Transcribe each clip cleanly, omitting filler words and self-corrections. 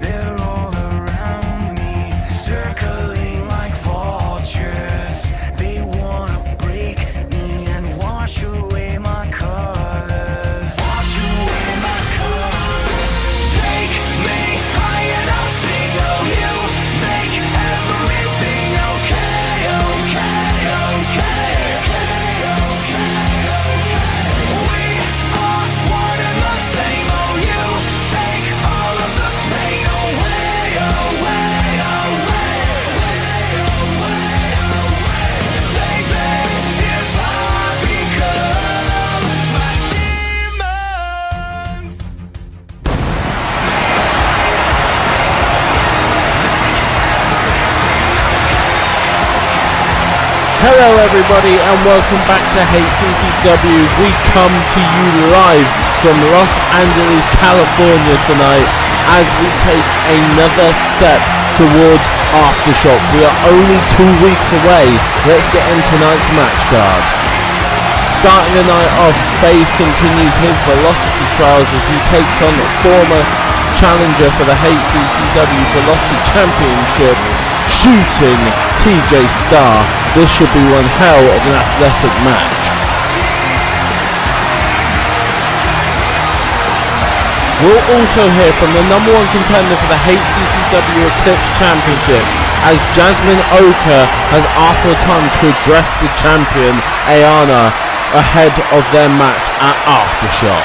They're all around me, circling like vultures. They wanna break me and wash away my colors. Wash away my colors. Take me high and I'll sing of you. Make everything okay, okay, okay, okay, okay, okay. We are one and the same. Oh, you take all of the pain away, away, away, away, away. Save me if I become my demons. Hello everybody and welcome back to HCCW. We come to you live from Los Angeles, California tonight as we take another step towards Aftershock. We are only 2 weeks away. Let's get in tonight's match card. Starting the night off, FaZe continues his velocity trials as he takes on the former challenger for the HCCW Velocity Championship, shooting TJ Star. This should be one hell of an athletic match. We'll also hear from the number one contender for the HCCW Eclipse Championship as Jasmine Oka has asked for time to address the champion Ayana ahead of their match at Aftershock.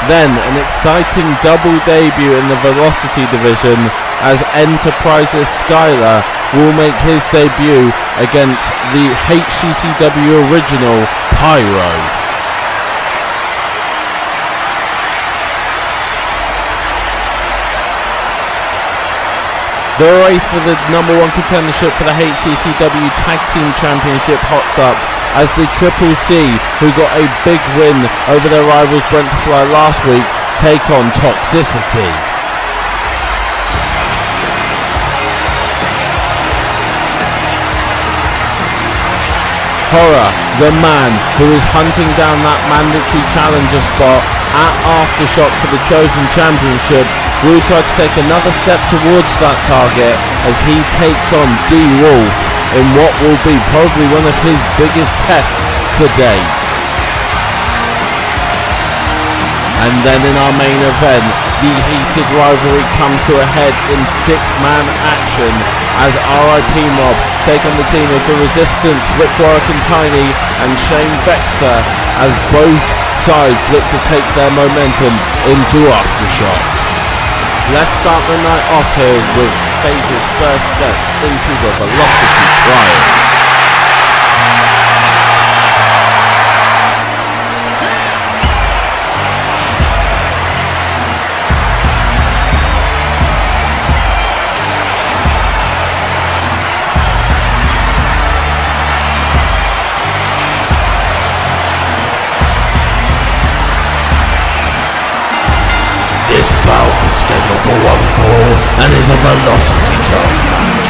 Then an exciting double debut in the Velocity division as Enterprise's Skylar will make his debut against the HCCW original Pyro. The race for the number one contendership for the HCCW Tag Team Championship hots up as the Triple C, who got a big win over their rivals Brentfly last week, take on Toxicity. Horror, the man who is hunting down that mandatory challenger spot at Aftershock for the Chosen Championship, will try to take another step towards that target as he takes on D-Wolf in what will be probably one of his biggest tests to date. And then in our main event, the heated rivalry comes to a head in six-man action as RIP Mob take on the team of the Resistance, Rick Warwick and Tiny, and Shane Vector as both sides look to take their momentum into Aftershock. Let's start the night off here with FaZe's first steps into the Velocity Trials. This bout is scheduled for 1 fall and is a Velocity Trials match.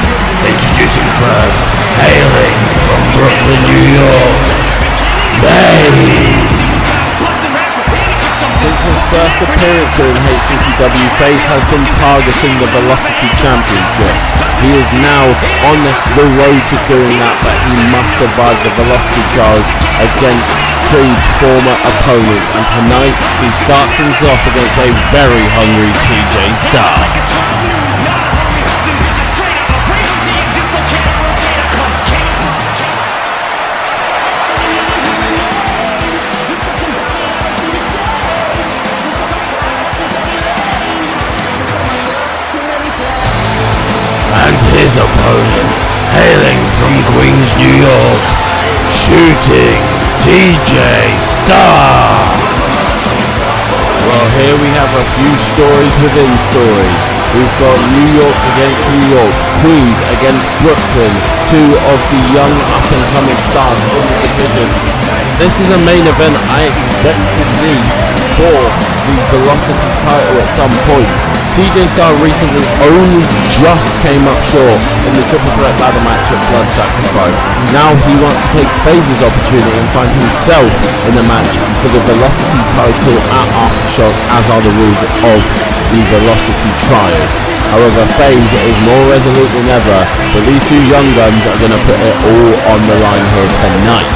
Introducing first, hailing from Brooklyn, New York, FaZe. Since his first appearance in HCCW, FaZe has been targeting the Velocity Championship. He is now on the road to doing that, but he must survive the Velocity Trials against Creed's former opponents, and tonight he starts things off against a very hungry TJ Star. And his opponent, hailing from Queens, New York, shooting TJ Star. Well, here we have a few stories within stories. We've got New York against New York, Queens against Brooklyn, two of the young up-and-coming stars in the division. This is a main event I expect to see for the Velocity title at some point. TJ Starr recently only just came up short in the triple threat ladder match at Blood Sacrifice. Now he wants to take FaZe's opportunity and find himself in the match for the Velocity title at Aftershock, as are the rules of the Velocity Trials. However, FaZe is more resolute than ever, but these two young guns are going to put it all on the line here tonight.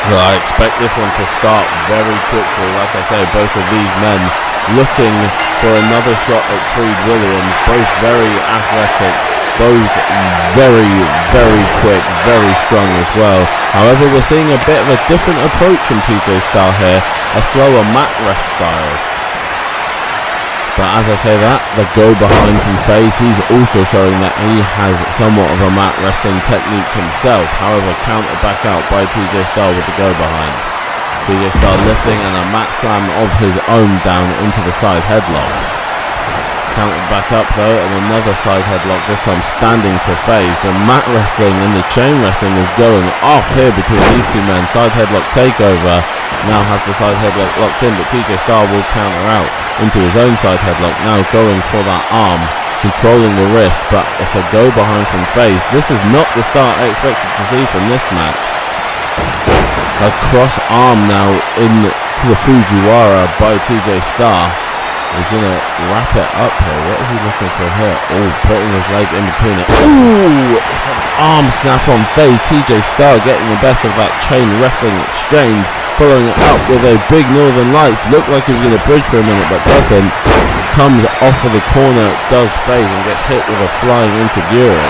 Well, I expect this one to start very quickly. Like I say, both of these men looking for another shot at Creed Williams. Both very athletic, both very, very quick, very strong as well. However, we're seeing a bit of a different approach from TJ Starr here, a slower mat rest style. But as I say that, the go behind from FaZe, he's also showing that he has somewhat of a mat wrestling technique himself. However, countered back out by TJ Starr with the go behind. TJ Starr lifting and a mat slam of his own down into the side headlock. Countered back up though, and another side headlock, this time standing for FaZe. The mat wrestling and the chain wrestling is going off here between these two men. Side headlock takeover. Now has the side headlock locked in, but TJ Starr will counter out into his own side headlock. Now going for that arm, controlling the wrist, but it's a go behind from FaZe. This is not the start I expected to see from this match. A cross arm now into the Fujiwara by TJ Starr. He's going to wrap it up here. What is he looking for here? Oh, putting his leg in between it. Ooh, it's an arm snap on FaZe. TJ Starr getting the best of that chain wrestling exchange. Following it up with a big Northern Lights. Looked like he was going to bridge for a minute, but doesn't. Comes off of the corner, does FaZe, and gets hit with a flying Integura.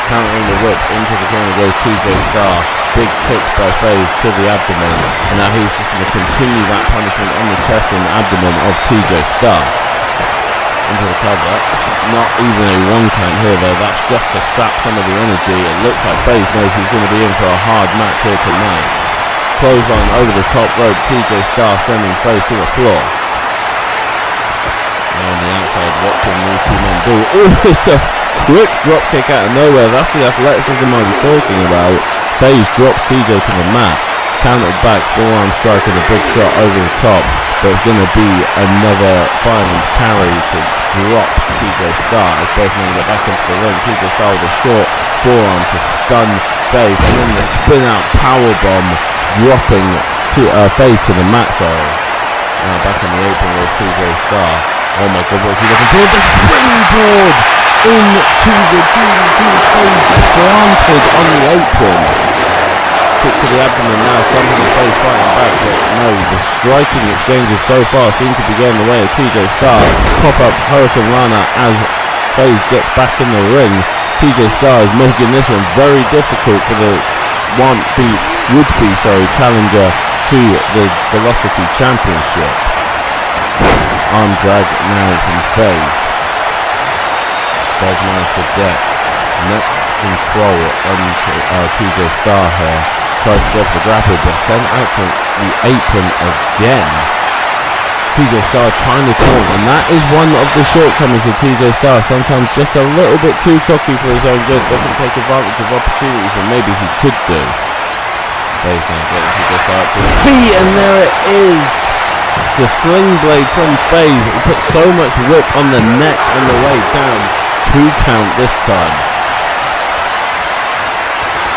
Countering the whip into the corner goes TJ Starr. Big kick by FaZe to the abdomen, and now he's just going to continue that punishment on the chest and abdomen of TJ Starr. Into the cover. Not even a one count here though, that's just to sap some of the energy. It looks like FaZe knows he's going to be in for a hard match here tonight. Clothesline over the top rope, TJ Starr sending FaZe to the floor. Now on the outside, what can these two men do? Oh, it's a quick drop kick out of nowhere. That's the athleticism I was talking about. FaZe drops TJ to the mat. Countered back, forearm strike and a big shot over the top. But it's going to be another fireman's carry to drop TJ Starr as both men get back into the ring. TJ Starr with a short forearm to stun FaZe, and then the spin out powerbomb dropping to FaZe to the mat. Now back on the apron with TJ Starr. Oh my god, what's he looking for? The springboard into the DDT. FaZe planted on the apron. Kick to the abdomen now, somehow FaZe fighting back, but no, the striking exchanges so far seem to be going the way of TJ Starr. Pop up Hurricane Rana as FaZe gets back in the ring. TJ Starr is making this one very difficult for the would-be challenger to the Velocity Championship. Arm drag now from FaZe. Does manage to get net control on TJ Starr here. Tries to go for the grapple, but sent out to the apron again. TJ Starr trying to taunt, and that is one of the shortcomings of TJ Starr. Sometimes just a little bit too cocky for his own good. Doesn't take advantage of opportunities when maybe he could do. FaZe now getting TJ Starr up to his feet, and there it is. The sling blade from FaZe. He put so much whip on the neck on the way down. 2 count this time.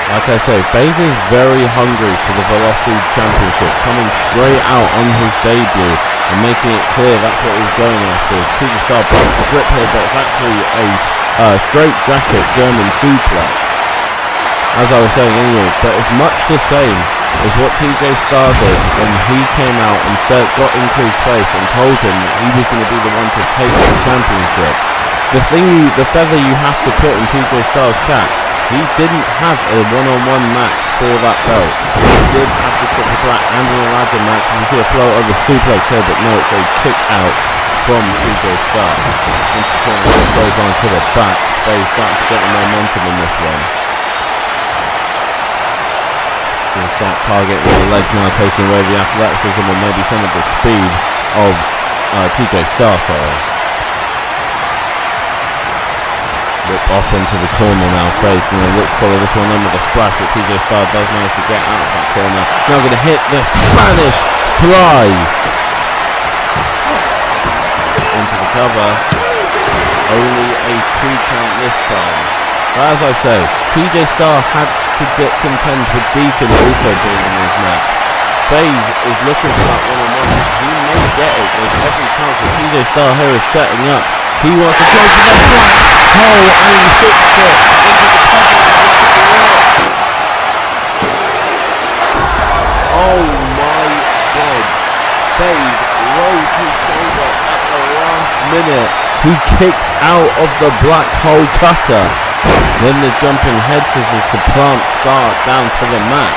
Like I say, FaZe is very hungry for the Velocity Championship, coming straight out on his debut and making it clear that's what he's going after. TJ Starr breaks the grip here, but it's actually a straight jacket German suplex. As I was saying anyway, but it's much the same as what TJ Starr did when he came out and got in Creed's face and told him that he was going to be the one to take the championship. The feather you have to put in TJ Starr's cap, he didn't have a one-on-one match for that belt. He did have the triple threat and an ladder match. You can see a float over suplex here, but no, it's a kick out from TJ Starr. Into the corner, goes on to the back. FaZe starting to get the momentum in this one. Going to start targeting with the legs now, taking away the athleticism and maybe some of the speed of TJ Starr, Whip off into the corner now. FaZe going to look to follow this one in with a splash, but TJ Starr does manage to get out of that corner. Now going to hit the Spanish fly into the cover. Only a 2 count this time. But as I say, TJ Starr had to contend with Deacon also being in his net. FaZe is looking for that one-on-one. He may get it. There's every chance that TJ Starr here is setting up. He wants to go for the black hole and he hits it into the cover. Oh my god. FaZe rolled his shoulder at the last minute. He kicked out of the black hole cutter. Then the jumping head scissors to plant Starr down to the mat.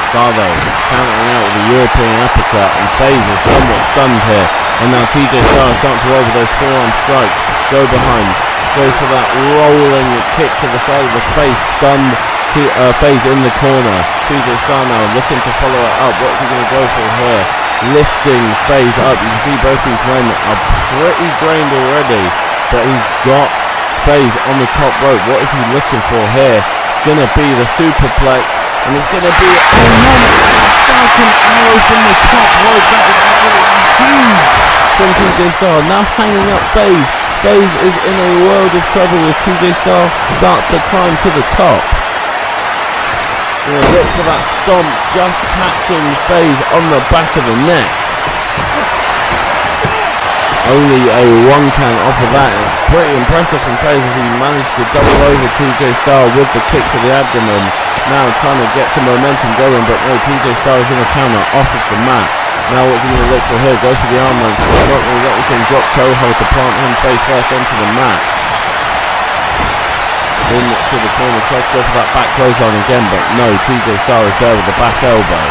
Starr though, countering out with a European uppercut, and FaZe is somewhat stunned here. And now TJ Starr is starting to roll with those forearm strikes. Go behind, goes for that rolling kick to the side of the face, stunned FaZe in the corner. TJ Starr now looking to follow it up. What's he going to go for here? Lifting FaZe up. You can see both these men are pretty drained already, but he's got FaZe on the top rope. What is he looking for here? It's going to be the superplex, and it's going to be, oh no, it's a Falcon Arrow from the top rope. That is absolutely huge from TJ Starr. Now hanging up FaZe. FaZe is in a world of trouble as TJ Starr starts to climb to the top. Gonna look for that stomp, just catching FaZe on the back of the neck. Only a 1 count off of that. It's pretty impressive from FaZe as he managed to double over TJ Starr with the kick to the abdomen. Now trying to get some momentum going, but no, TJ Starr is going to counter off of the mat. Now what's he going to look for here? Go for the arm wrench. Not really let him drop toe hold to plant him face first onto the mat. Into the corner, tries to go for that back clothesline again, but no, TJ Starr is there with the back elbow.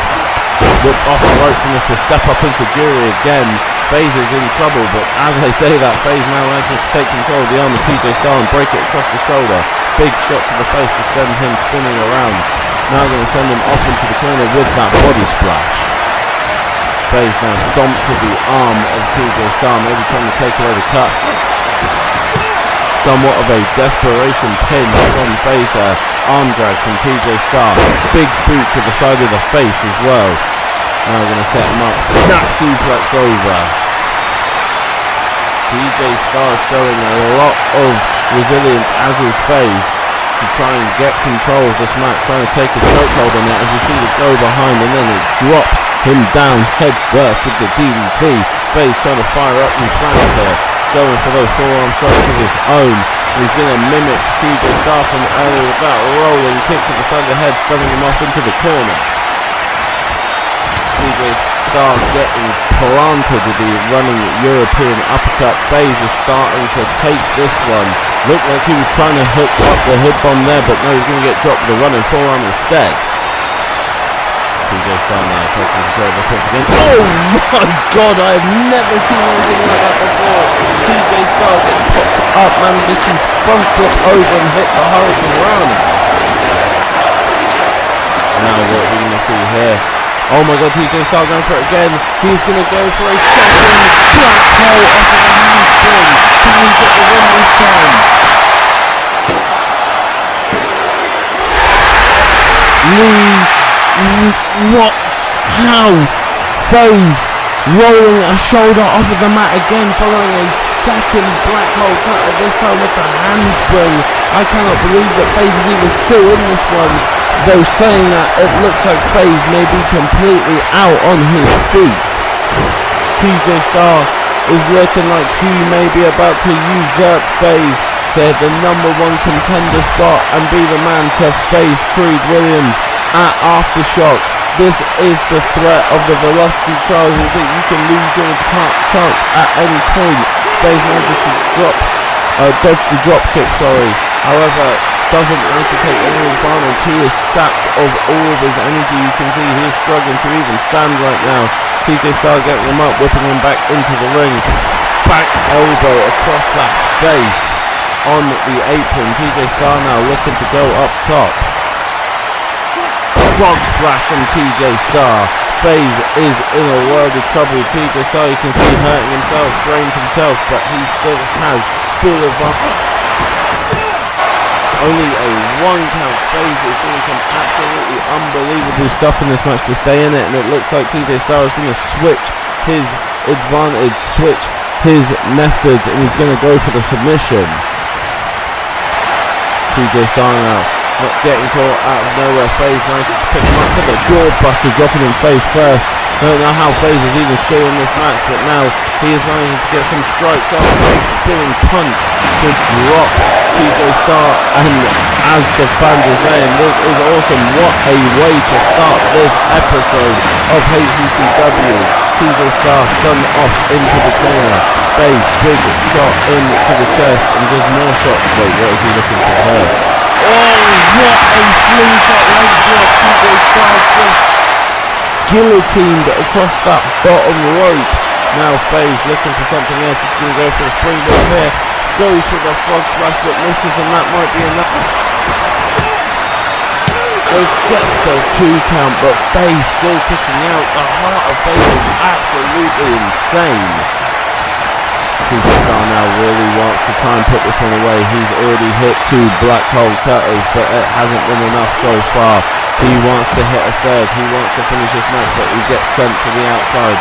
Whip off the ropes and is to step up into Jury again. FaZe is in trouble, but as I say that, FaZe now managing to take control of the arm of TJ Starr and break it across the shoulder. Big shot to the face to send him spinning around. Now going to send him off into the corner with that body splash. FaZe now stomped to the arm of TJ Starr, maybe trying to take away the cut. Somewhat of a desperation pin from FaZe there. Arm drag from TJ Starr. Big boot to the side of the face as well. Now we're going to set him up. Snap suplex over. TJ Starr showing a lot of resilience as is FaZe to try and get control of this match. Trying to take a chokehold on it as we see it go behind, and then it drops him down head first with the DDT. FaZe trying to fire up and flank there. Going for those forearm strikes of his own. He's going to mimic TJ Starr from earlier with that rolling kick to the side of the head, stunning him off into the corner. TJ Starr getting planted with the running European uppercut. FaZe is starting to take this one. Looked like he was trying to hook up the hood bomb there, but no, he's going to get dropped with a running forearm instead. TJ Starr now taking control of this once again. Oh my god, I have never seen anything like that before. TJ Starr getting popped up, manages to front flip over and hit the Hurricane Rana. Now what are we going to see here? Oh my god, TJ Starr going for it again. He's going to go for a second black hole off of a handspring. Can he get the win this time? What? How? FaZe rolling a shoulder off of the mat again, following a second black hole cutter, this time with the handspring. I cannot believe that FaZe is even still in this one, though saying that it looks like FaZe may be completely out on his feet. TJ Starr is looking like he may be about to usurp FaZe to the number 1 contender spot and be the man to face Creed Williams at Aftershock. This is the threat of the Velocity Trials, is that you can lose your chance at any point. FaZe manages to dodge the drop kick, however, doesn't manage to take any advantage. He is sapped of all of his energy. You can see he is struggling to even stand right now. TJ Starr getting him up, whipping him back into the ring. Back elbow across that face on the apron. TJ Starr now looking to go up top. Frog splash from TJ Starr. FaZe is in a world of trouble. TJ Starr, you can see hurting himself, drained himself, but he still has full advantage. only a 1 count. FaZe is doing some absolutely unbelievable stuff in this match to stay in it, and it looks like TJ Starr is going to switch his advantage, switch his methods, and he's going to go for the submission. TJ Starr now not getting caught out of nowhere. FaZe managed to pick him up for the doorbuster, dropping him face first. I don't know how FaZe is even still in this match, but now he is managing to get some strikes off. Big spinning punch to drop TJ Starr, and as the fans are saying, this is awesome. What a way to start this episode of HCCW. TJ Starr stunned off into the corner. FaZe, big shot into the chest, and just more shots. Wait, what is he looking for here? Oh, what a slingshot leg drop. TJ Starr just guillotined across that bottom rope. Now FaZe looking for something else. He's going to go for a springboard here. Goes for the frog splash but misses, and that might be enough. Gets the 2 count, but FaZe still kicking out. The heart of FaZe is absolutely insane. TJ Starr now really wants to try and put this one away. He's already hit 2 black hole cutters, but it hasn't been enough so far. He wants to hit a third. He wants to finish this match, but he gets sent to the outside.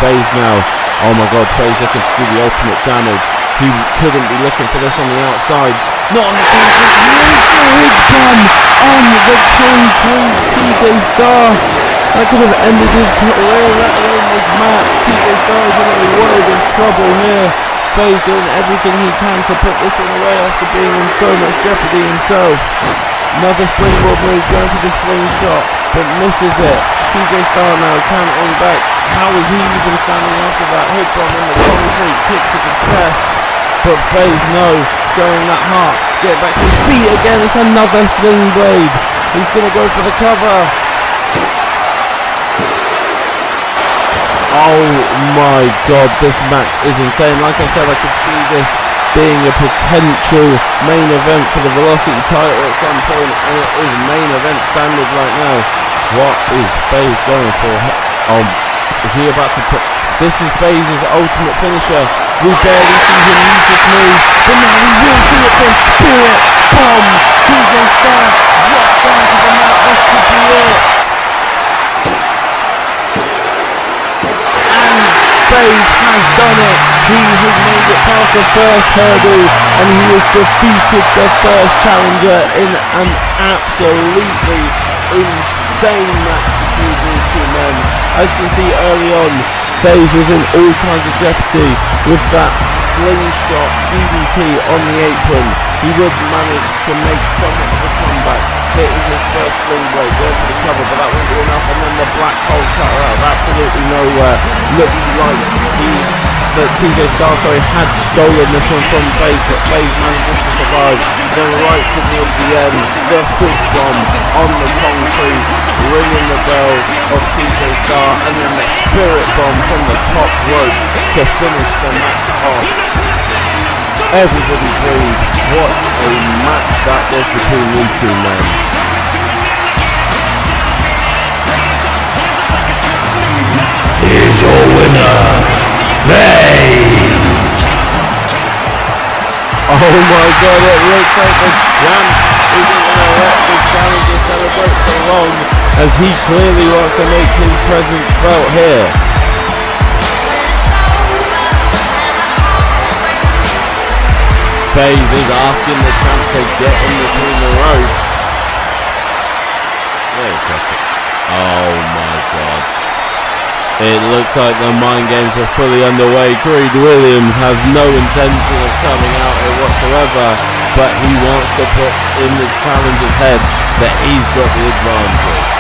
FaZe now. Oh my god, FaZe looking to do the ultimate damage. He couldn't be looking for this on the outside. Not on the concrete. Mr. Higdon on the concrete. TJ Starr. That could have ended his career, let alone this match. TJ Starr is in a world of trouble here. FaZe doing everything he can to put this one away after being in so much jeopardy himself. Another springboard move, going for the slingshot, but misses it. TJ Starr now cantering back. How is he even standing after that hook bomb in the concrete? Kick to the chest. But FaZe, no, showing that heart. Get back to his feet again. It's another sling blade. He's going to go for the cover. Oh my god, this match is insane. Like I said, I could see this being a potential main event for the Velocity title at some point, and it is main event standard right now. What is FaZe going for? Is he about to put... This is FaZe's ultimate finisher. We barely see him use this move, but now we will see it. The Spirit Bomb. TJ Starr dropped down to the mat. This could be it. FaZe has done it. He has made it past the first hurdle, and he has defeated the first challenger in an absolutely insane match between these 2 men. As you can see early on, FaZe was in all kinds of jeopardy with that slingshot DDT on the apron. He would manage to make somewhat of a comeback, hitting his first sling blade, going for the cover, but that won't be enough, and then the black hole cutter out of absolutely nowhere. Looking like TJ Starr had stolen this one from FaZe, but FaZe managed to survive. Then right towards the end, the foot bomb on the concrete, ringing the bell of TJ Starr, and then the Spirit Bomb from the top rope to finish the match off. Everybody breathe. What a match that was between these 2 men. Here's your winner, FaZe! Oh my god, it looks like the champ isn't going to let the challenger celebrate for long, as he clearly wants to make his presence felt here. FaZe is asking the champ to get in between the ropes. Wait a second. Oh my god. It looks like the mind games are fully underway. Creed Williams has no intention of coming out here whatsoever, but he wants to put in the challenger's head that he's got the advantage.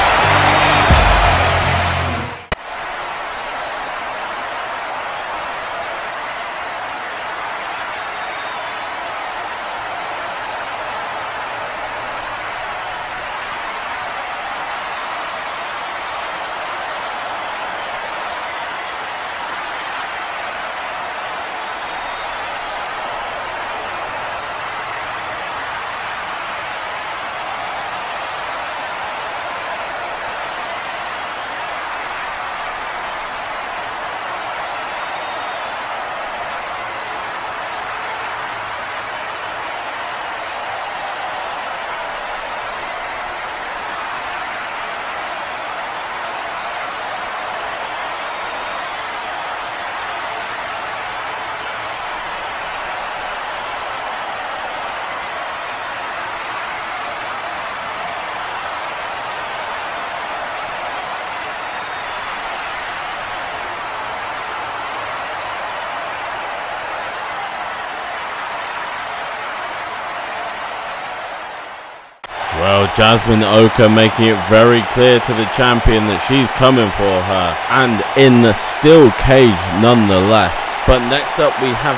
Well, Jasmine Oka making it very clear to the champion that she's coming for her, and in the steel cage nonetheless. But next up we have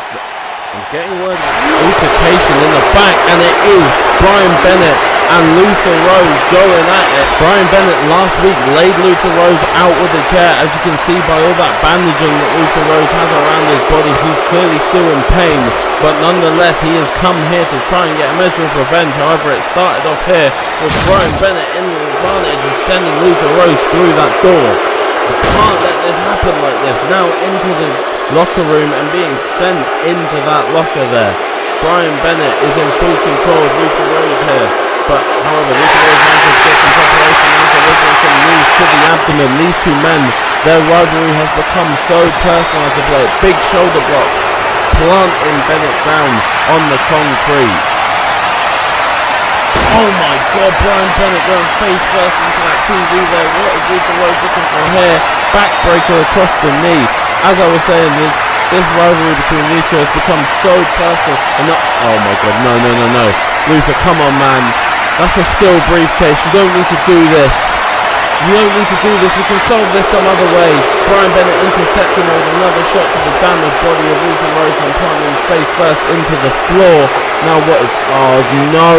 I'm getting word of altercation in the back, and it is Brian Bennett and Luther Rose going at it. Brian Bennett last week laid Luther Rose out with a chair. As you can see by all that bandaging that Luther Rose has around his body, he's clearly still in pain, but nonetheless he has come here to try and get a measure of revenge. However, it started off here with Brian Bennett in the advantage and sending Luther Rose through that door. You can't let this happen like this. Now into the locker room and being sent into that locker there. Brian Bennett is in full control of Luther Rose here, but however Luther Rose manages to get some preparation and delivering some moves to the abdomen. These two men, their rivalry has become so personal as of late. Big shoulder block, planting Bennett down on the concrete. Oh my god, Brian Bennett going face first into that TV there. What is Luther Rose looking for here? Backbreaker across the knee. As I was saying, this rivalry between these two has become so personal. And oh my god, no. Luther, come on man. That's a steel briefcase. You don't need to do this. We can solve this some other way. Brian Bennett intercepting with another shot to the damaged body of Luther Rose and planting face first into the floor. Now what is... oh no.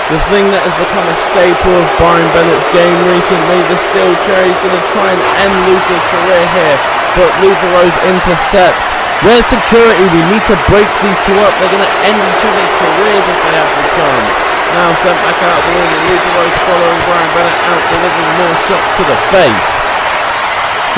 The thing that has become a staple of Brian Bennett's game recently, the steel chair. He's going to try and end Luther's career here, but Luther Rose intercepts. Where's security? We need to break these two up. They're going to end each other's careers if they have the chance. Now sent back out of the ring, and Luther Rose following Brian Bennett out, delivering more shots to the face.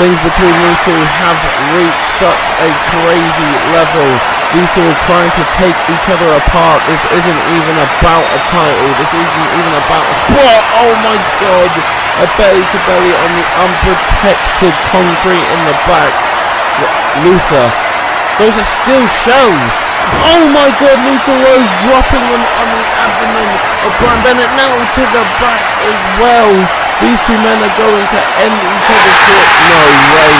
Things between these two have reached such a crazy level. These two are trying to take each other apart. This isn't even about a title. This isn't even about a spot. Oh my god. A belly to belly on the unprotected concrete in the back. Luther. Those are still shells. Oh my god. Luther Rose dropping them on the abdomen of Brian Bennett. Now to the back as well. These two men are going to end each other's career. No way.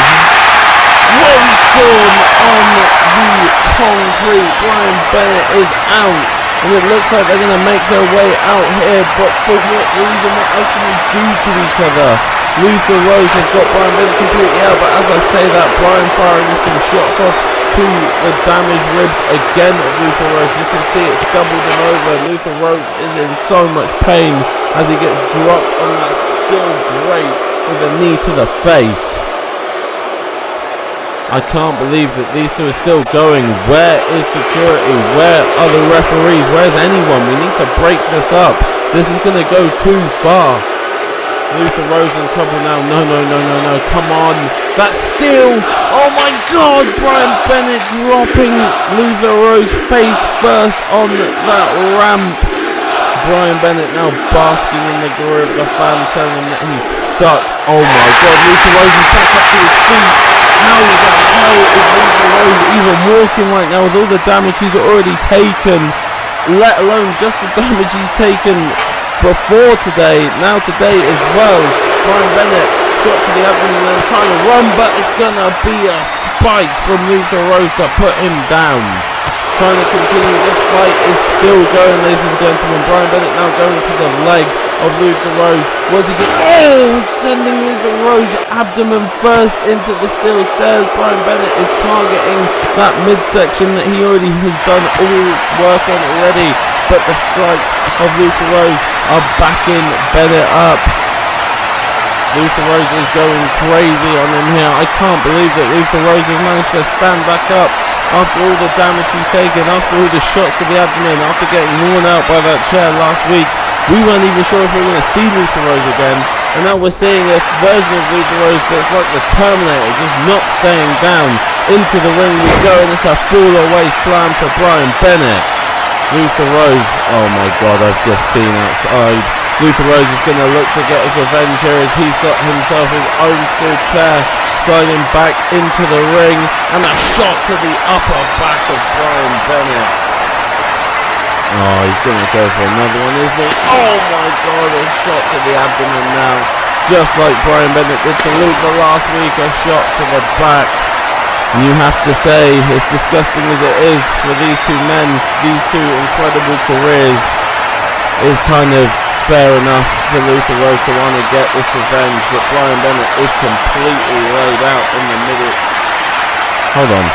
One storm on the concrete. Brian Bennett is out, and it looks like they're going to make their way out here, but for what reason? What else can we do to each other? Luther Rose has got Brian Bennett completely out, but as I say that, Brian firing some shots off to the damaged ribs again of Luther Rose. You can see it's doubled him over. Luther Rose is in so much pain as he gets dropped on that steel grate with a knee to the face. I can't believe that these two are still going. Where is security? Where are the referees? Where's anyone? We need to break this up. This is going to go too far. Luther Rose in trouble now. No. Come on. That's still... oh my god. Brian Bennett dropping Luther Rose face first on that ramp. Brian Bennett now basking in the glory of the fan, telling him that he sucked. Oh my god. Luther Rose is back up to his feet. How the hell is Luther Rose even walking right now with all the damage he's already taken, let alone just the damage he's taken before today, now today as well. Brian Bennett shot to the abdomen and trying to run, but it's gonna be a spike from Luther Rose to put him down. Trying to continue, this fight is still going, ladies and gentlemen. Brian Bennett now going to the leg of Luther Rose. What's he going? Oh, sending Luther Rose abdomen first into the steel stairs. Brian Bennett is targeting that midsection that he already has done all work on already. But the strikes of Luther Rose are backing Bennett up. Luther Rose is going crazy on him here. I can't believe that Luther Rose has managed to stand back up after all the damage he's taken, after all the shots to the abdomen, after getting worn out by that chair last week. We weren't even sure if we were going to see Luther Rose again, and now we're seeing a version of Luther Rose that's like the Terminator, just not staying down. Into the ring we go, and it's a fall away slam to Brian Bennett. Luther Rose, oh my god, I've just seen outside. Luther Rose is going to look to get his revenge here as he's got himself his own steel chair, sliding back into the ring, and a shot to the upper back of Brian Bennett. Oh, he's going to go for another one, isn't he? Oh my god, a shot to the abdomen now. Just like Brian Bennett did to Luther last week, a shot to the back. And you have to say, as disgusting as it is for these two men, these two incredible careers, is kind of fair enough for Luther Rose to want to get this revenge, but Brian Bennett is completely laid out in the middle. Hold on.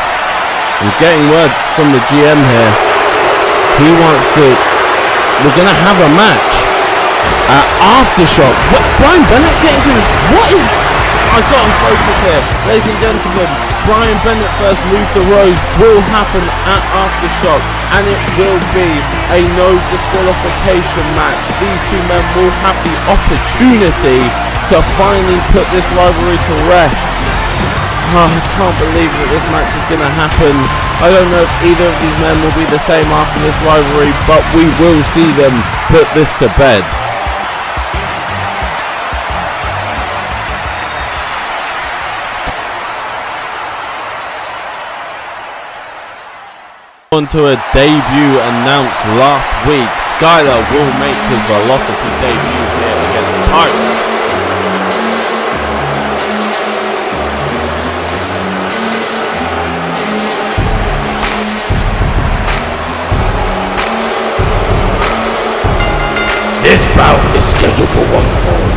I'm getting word from the GM here. He wants to... We're going to have a match at Aftershock. What? Brian Bennett's getting to this. What is... I've got him focused here. Ladies and gentlemen, Brian Bennett versus Luther Rose will happen at Aftershock, and it will be a no disqualification match. These two men will have the opportunity to finally put this rivalry to rest. Oh, I can't believe that this match is going to happen. I don't know if either of these men will be the same after this rivalry, but we will see them put this to bed. On to a debut announced last week. Skylar will make his Velocity debut here against Pyro. This bout is scheduled for one fall.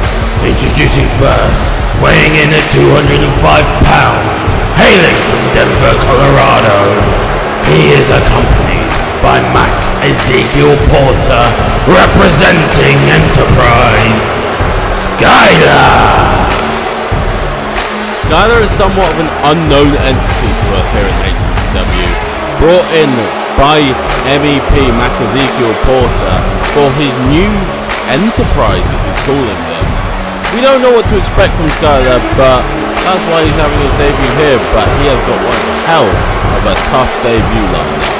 Introducing first, weighing in at 205 pounds, hailing from Denver, Colorado. He is accompanied by Mac Ezekiel Porter, representing Enterprise, Skylar. Skylar is somewhat of an unknown entity to us here in HCCW. Brought in by MEP Mac Ezekiel Porter for his new Enterprise, as he's calling them. We don't know what to expect from Skylar, but that's why he's having his debut here. But he has got one hell of a tough debut lined up.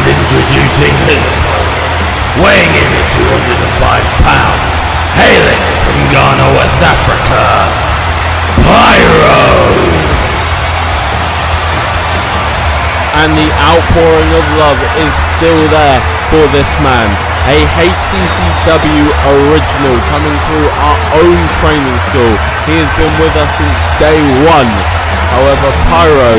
Introducing his weighing in at 205 pounds, hailing from Ghana, West Africa, Pyro. And the outpouring of love is still there for this man. A HCCW original coming through our own training school. He has been with us since day one. However, Pyro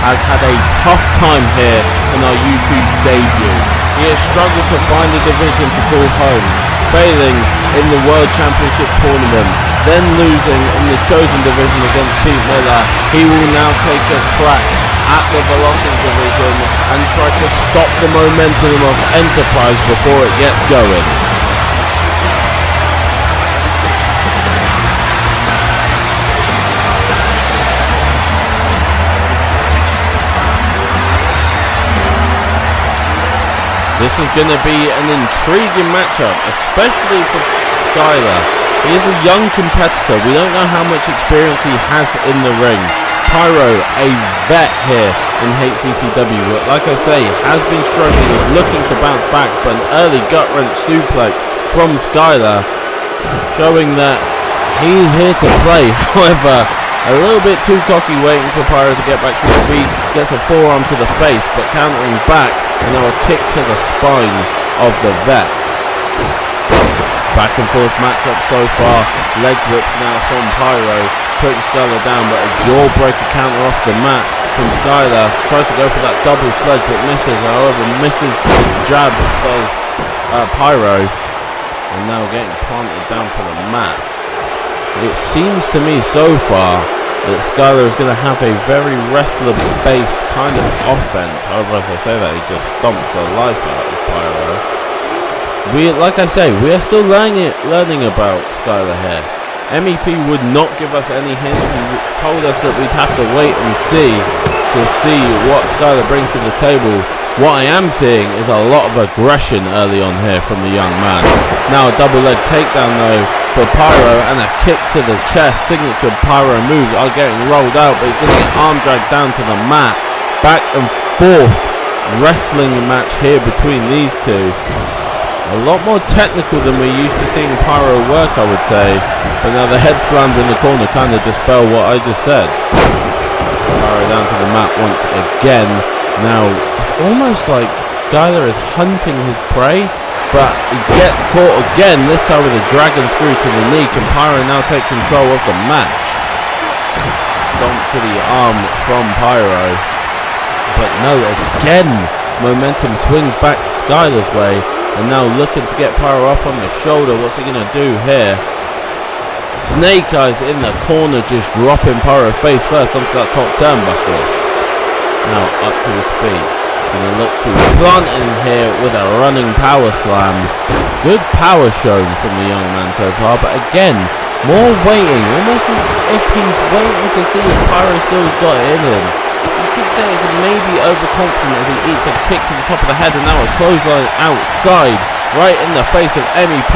has had a tough time here in our YouTube debut. He has struggled to find a division to call home, failing in the World Championship tournament, then losing in the chosen division against Pete Miller. He will now take a crack at the Velocity division and try to stop the momentum of Enterprise before it gets going. This is going to be an intriguing matchup, especially for Skylar. He is a young competitor. We don't know how much experience he has in the ring. Pyro, a vet here in HCCW, but like I say, has been struggling, is looking to bounce back, but an early gut-wrench suplex from Skylar, showing that he's here to play. However, a little bit too cocky, waiting for Pyro to get back to his feet, gets a forearm to the face, but countering back, and now a kick to the spine of the vet. Back and forth matchup so far, leg whip now from Pyro, putting Skylar down, but a jawbreaker counter off the mat from Skylar, tries to go for that double sledge but misses, however misses the jab does Pyro, and now getting planted down to the mat. It seems to me so far that Skylar is going to have a very wrestler-based kind of offense. However, as I say that, he just stomps the life out of Pyro. Like I say, we are still learning about Skylar here. MEP would not give us any hints. He told us that we'd have to wait and see to see what Skylar brings to the table. What I am seeing is a lot of aggression early on here from the young man. Now a double leg takedown though for Pyro, and a kick to the chest. Signature Pyro moves are getting rolled out, but he's going to get arm dragged down to the mat. Back and forth wrestling match here between these two. A lot more technical than we're used to seeing Pyro work, I would say. But now the head slams in the corner kind of dispel what I just said. Pyro down to the mat once again. Now, it's almost like Skylar is hunting his prey, but he gets caught again, this time with a dragon screw to the knee. Can Pyro now take control of the match? Stomp to the arm from Pyro. But no, again, momentum swings back Skylar's way. And now looking to get Pyro up on the shoulder. What's he going to do here? Snake Eyes in the corner, just dropping Pyro face first onto that top turnbuckle. Now up to his feet. Going to look to plant in here with a running power slam. Good power shown from the young man so far. But again, more waiting. Almost as if he's waiting to see if Pyro still got it in him. You could say it's maybe overconfident as he eats a kick to the top of the head, and now a clothesline outside, right in the face of MEP.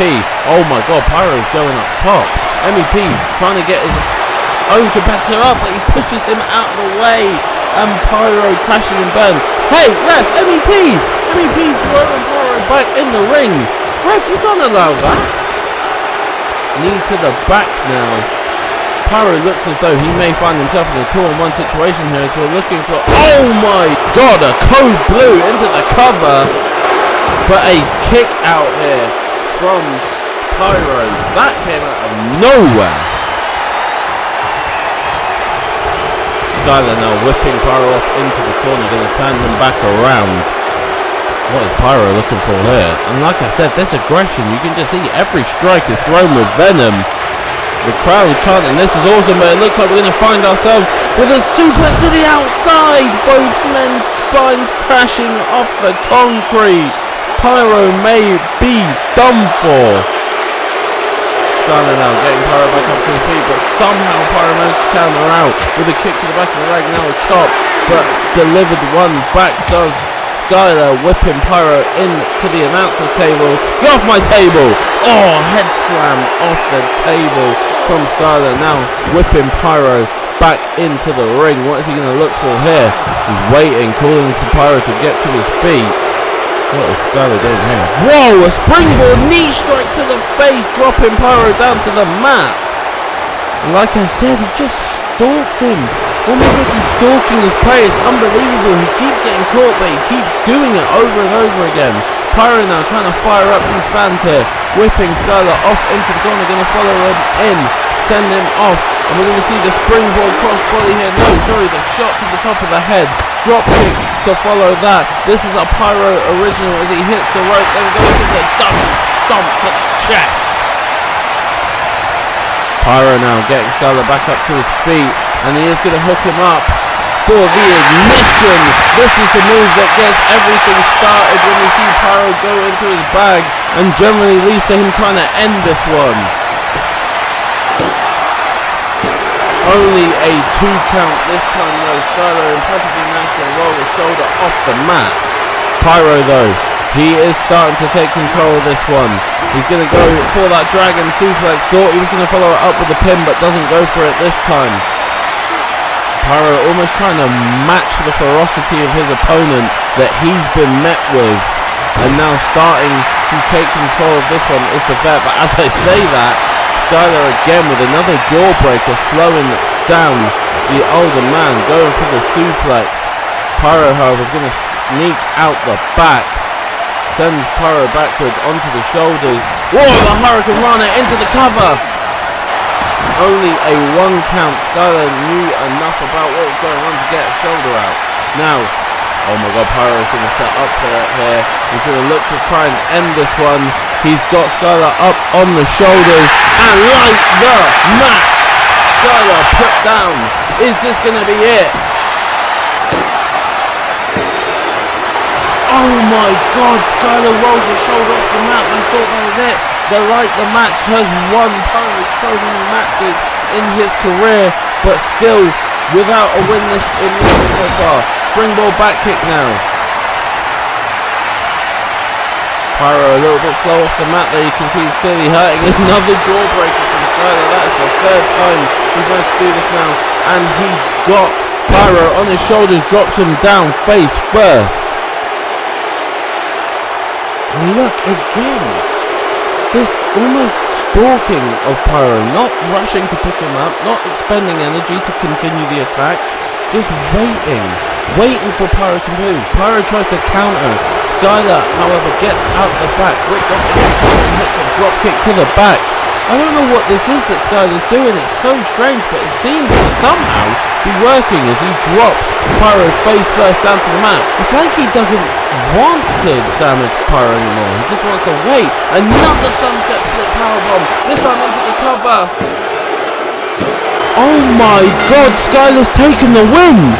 Oh my god, Pyro's going up top. MEP trying to get his own competitor up, but he pushes him out of the way, and Pyro crashing and burn. Hey, ref, MEP! MEP throwing Pyro back in the ring. Ref, you can't allow that. Knee to the back now. Pyro looks as though he may find himself in a 2-on-1 situation here as we're looking for... Oh my god, a code blue into the cover. But a kick out here from Pyro. That came out of nowhere. Skylar now whipping Pyro off into the corner, going to turn him back around. What is Pyro looking for here? And like I said, this aggression, you can just see every strike is thrown with venom. The crowd chanting, this is awesome, but it looks like we're going to find ourselves with a suplex to the outside. Both men's spines crashing off the concrete. Pyro may be done for. Skylar now getting Pyro back up to his feet, but somehow Pyro managed to counter out with a kick to the back of the leg. Now a chop, but delivered one back does Skylar, whipping Pyro into the announcer's table. Get off my table! Oh, head slam off the table from Skylar. Now whipping Pyro back into the ring. What is he going to look for here? He's waiting, calling for Pyro to get to his feet. What is Skylar doing here? Whoa, a springboard knee strike to the face, dropping Pyro down to the mat. And like I said, he just stalks him. Almost like he's stalking his prey. It's unbelievable. He keeps getting caught, but he keeps doing it over and over again. Pyro now trying to fire up these fans here. Whipping Skylar off into the corner. Going to follow him in. Send him off. And we're going to see the springboard crossbody here. No, sorry, the shot to the top of the head. Drop kick to follow that. This is a Pyro original as he hits the rope. Then goes to the double stomp to the chest. Pyro now getting Skylar back up to his feet. And he is going to hook him up for the ignition. This is the move that gets everything started when we see Pyro go into his bag and generally leads to him trying to end this one. Only a 2 count this time though. Skylar impressively managed to roll his shoulder off the mat. Pyro though, he is starting to take control of this one. He's going to go for that dragon suplex. Thought he was going to follow it up with a pin, but doesn't go for it this time. Pyro almost trying to match the ferocity of his opponent that he's been met with, and now starting to take control of this one is the vet. But as I say that, Skylar again with another jawbreaker, slowing down the older man, going for the suplex. Pyro, however, is going to sneak out the back, sends Pyro backwards onto the shoulders. Whoa, the Hurricane Rana into the cover. Only a 1 count. Skylar knew enough about what was going on to get a shoulder out. Now, oh my god, Pyro is going to set up for it here. He's going to look to try and end this one. He's got Skylar up on the shoulders and light the match. Skylar put down. Is this going to be it? Oh my god, Skylar rolls his shoulder off the mat. I thought that was it. The Light the Match has won Pyro so many matches in his career, but still without a win in this one so far. Springboard back kick now. Pyro a little bit slow off the mat there. You can see he's clearly hurting. Another jawbreaker from Skylar. That is the 3rd time he's managed to do this now. And he's got Pyro on his shoulders, drops him down face first. And look again, this almost stalking of Pyro, not rushing to pick him up, not expending energy to continue the attacks, just waiting for Pyro to move. Pyro tries to counter. Skylar, however, gets out the back, whipped off the and hits a drop kick to the back. I don't know what this is that Skylar's doing, it's so strange, but it seems to somehow be working as he drops Pyro face first down to the mat. It's like he doesn't want to damage Pyro anymore, he just wants to wait. Another sunset flip powerbomb, this time onto the cover. Oh my god, Skylar's taken the win!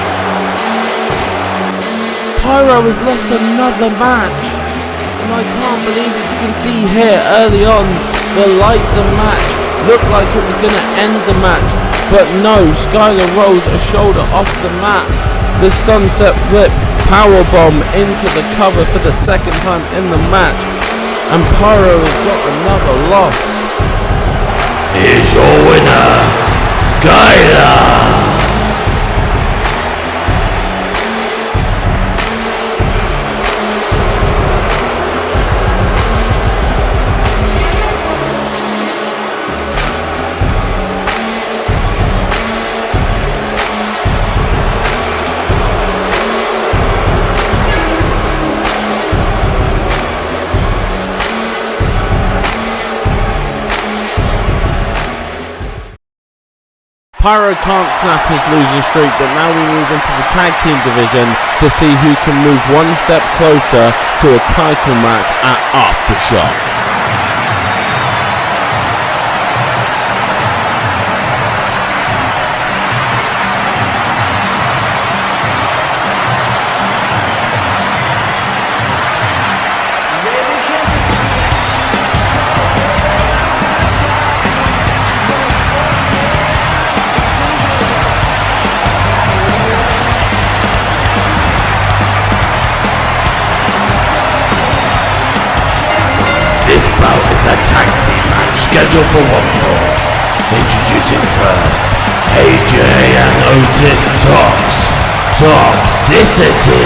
Pyro has lost another match, and I can't believe it. You can see here early on the match looked like it was going to end the match, but no, Skylar rolls a shoulder off the mat. The sunset flip powerbomb into the cover for the second time in the match, and Pyro has got another loss. Here's your winner, Skylar. Pyro can't snap his losing streak, but now we move into the tag team division to see who can move one step closer to a title match at Aftershock. This bout is a tag team match scheduled for 1 fall. Introducing first, AJ and Otis Toxicity.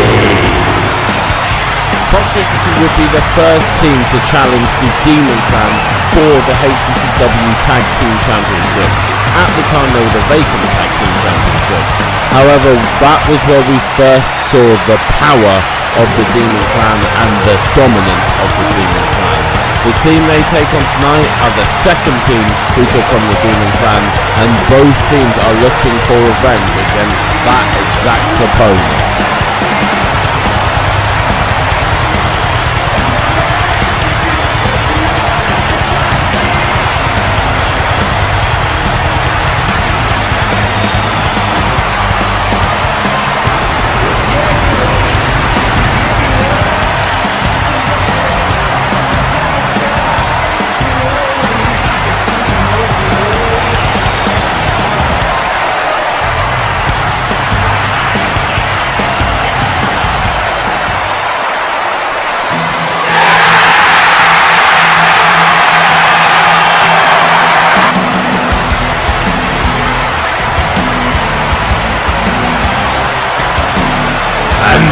Toxicity would be the first team to challenge the Demon Clan for the HCCW Tag Team Championship. At the time they were the vacant Tag Team Championship. However, that was where we first saw the power of the Demon Clan and the dominance of the Demon Clan. The team they take on tonight are the second team who took on the Demon Clan, and both teams are looking for revenge against that exact opponent.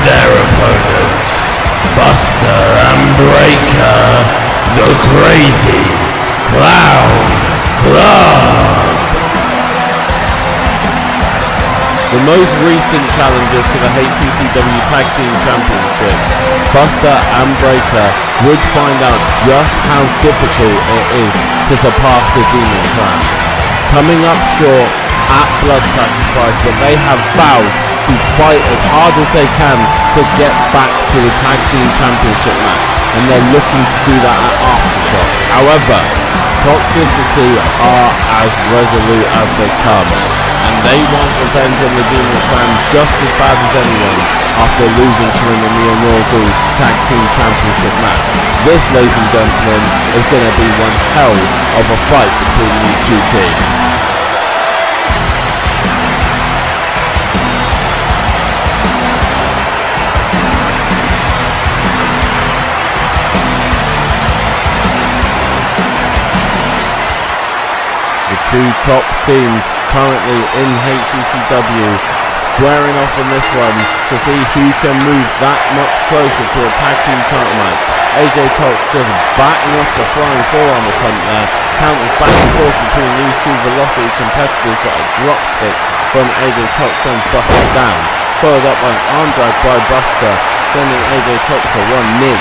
Their opponents, Buster and Breaker, the Crazy Clown Club. The most recent challengers to the HCCW Tag Team Championship, Buster and Breaker, would find out just how difficult it is to surpass the Demon Clan. Coming up short at Blood Sacrifice, but they have vowed to fight as hard as they can to get back to the Tag Team Championship match, and they're looking to do that at Aftershock. However, Toxicity are as resolute as they come, and they want revenge on the Demon Clan just as bad as anyone after losing to them in the inaugural Tag Team Championship match. This, ladies and gentlemen, is going to be one hell of a fight between these two teams. Two top teams currently in HCCW, squaring off in this one to see who can move that much closer to a tag team title match. AJ Tox just batting off the flying forearm attempt there. Counters back and forth between these two velocity competitors, but a drop kick from AJ Tox sends Buster down. Followed up by an arm drag by Buster, sending AJ Tox to one knee.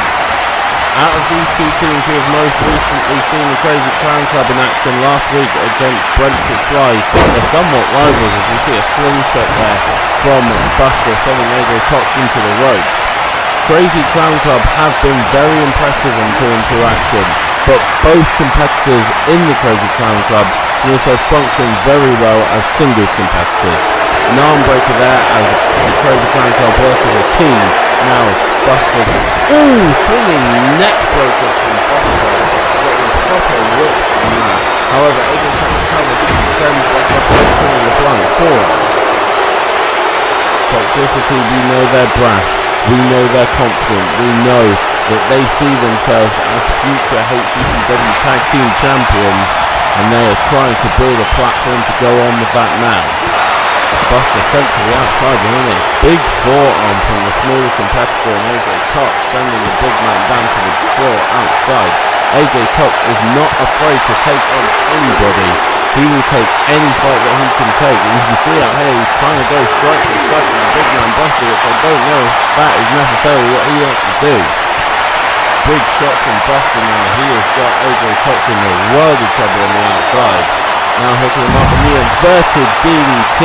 Out of these two teams, we have most recently seen the Crazy Clown Club in action last week against Brentford Fly. They're somewhat rivals as we see a slingshot there from Buster, sending AJ Tox into the ropes. Crazy Clown Club have been very impressive in 2-on-2 action, but both competitors in the Crazy Clown Club can also function very well as singles competitors. An arm breaker there as the Crazy Clown Club work as a team. Now Buster, swinging neck breaker from Buster, getting proper whip from that. However, AJ Tox covers and sends Buster pulling the flying forward. Toxicity, we know they're brash, we know they're confident, we know that they see themselves as future HCCW Tag Team Champions, and they are trying to build a platform to go on with that now. Buster sent to the outside and then a big forearm from the smaller competitor in AJ Tox, sending the big man down to the floor outside. AJ Tox is not afraid to take on anybody. He will take any fight that he can take. And you can see out here he's trying to go strike for strike with the big man Buster, which I don't know if that is necessarily what he wants to do. Big shot from Buster now. He has got AJ Tox in the world of trouble on the outside. Now hooking him up in the inverted DDT.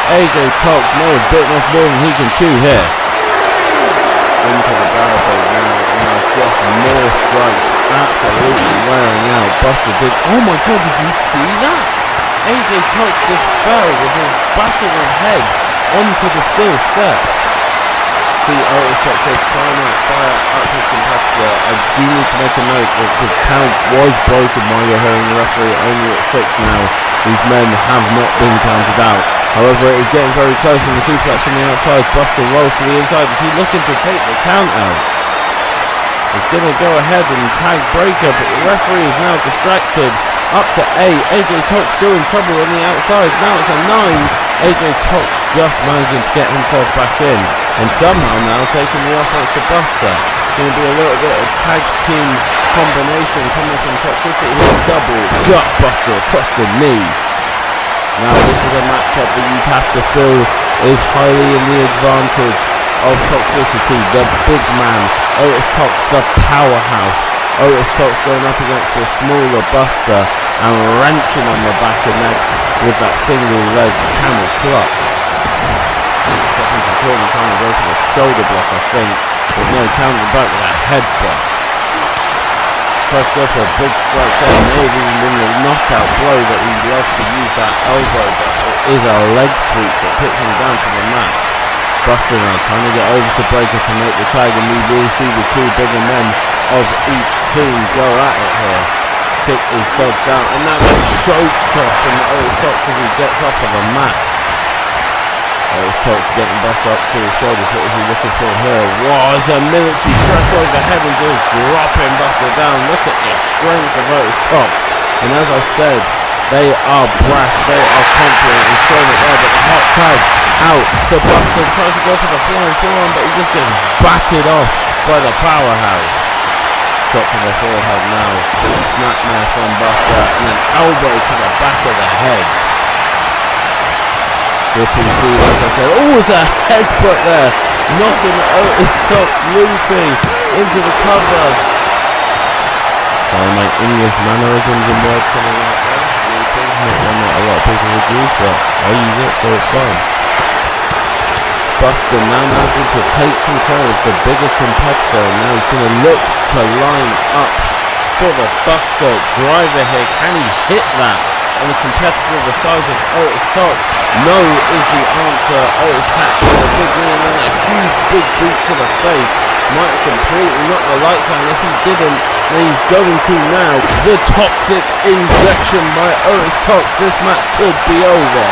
AJ Tox may have bitten off more than he can chew here. Into the barricade now, and now just more strikes, absolutely wearing out. Buster did, oh my god, did you see that? AJ Tox just fell with his back of his head onto the steel steps. See, Otis Tox is trying to fire up his competitor. I do need to make a note that the count was broken while you're hearing the referee only at 6 now. These men have not been counted out. However, it is getting very close in the suplex on the outside. Buster rolls to the inside. Is he looking to take the count out? He's going to go ahead and tag breaker, but the referee is now distracted. Up to 8. AJ Tox still in trouble on the outside. Now it's a 9. AJ Tox just managing to get himself back in. And somehow now taking the offense to Buster. It's going to be a little bit of tag team combination coming from Toxicity here. Double gut buster across the knee. Now this is a matchup that you'd have to feel is highly in the advantage of Toxicity, the big man. Otis Tox, the powerhouse. Otis Tox going up against the smaller Buster and wrenching on the back of neck with that single leg camel clutch. Trying to go for the shoulder block, I think, but no, counting back with a headbutt. First go for a big strike there, maybe even the knockout blow that we love to use, that elbow, but it is a leg sweep that puts him down to the mat. Buster now trying to get over to Breaker to make the tag, and we will see the two bigger men of each team go at it here. Kick is dodged down, and now a choke cross from Otis Tox as he gets off of the mat. Otis Tox getting Buster up to his shoulders. What is he looking for here? Wow, it's a military press overhead and just dropping Buster down. Look at the strength of Otis Tox. And as I said, they are brash, they are confident and showing it there, but the hot tag out to Buster, tries to go for the flying forearm, but he just gets batted off by the powerhouse. Shot to the forehead now, snapmare from Buster, and an elbow to the back of the head. Triple C, like I said, it's a headbutt there, knocking Otis Tox looping into the cover. Sorry, my English mannerisms and words coming out there. Looping, not one that a lot of people would use, but I use it, so it's fine. Buster now managing to take control of the bigger competitor, and now he's going to look to line up for the Buster driver here. Can he hit that on a competitor the size of Otis Tox? No is the answer. Otis catching a big knee and then a huge big boot to the face. Might have completely knocked the lights out, and if he didn't, then he's going to now. The toxic injection by Otis Tox. This match could be over.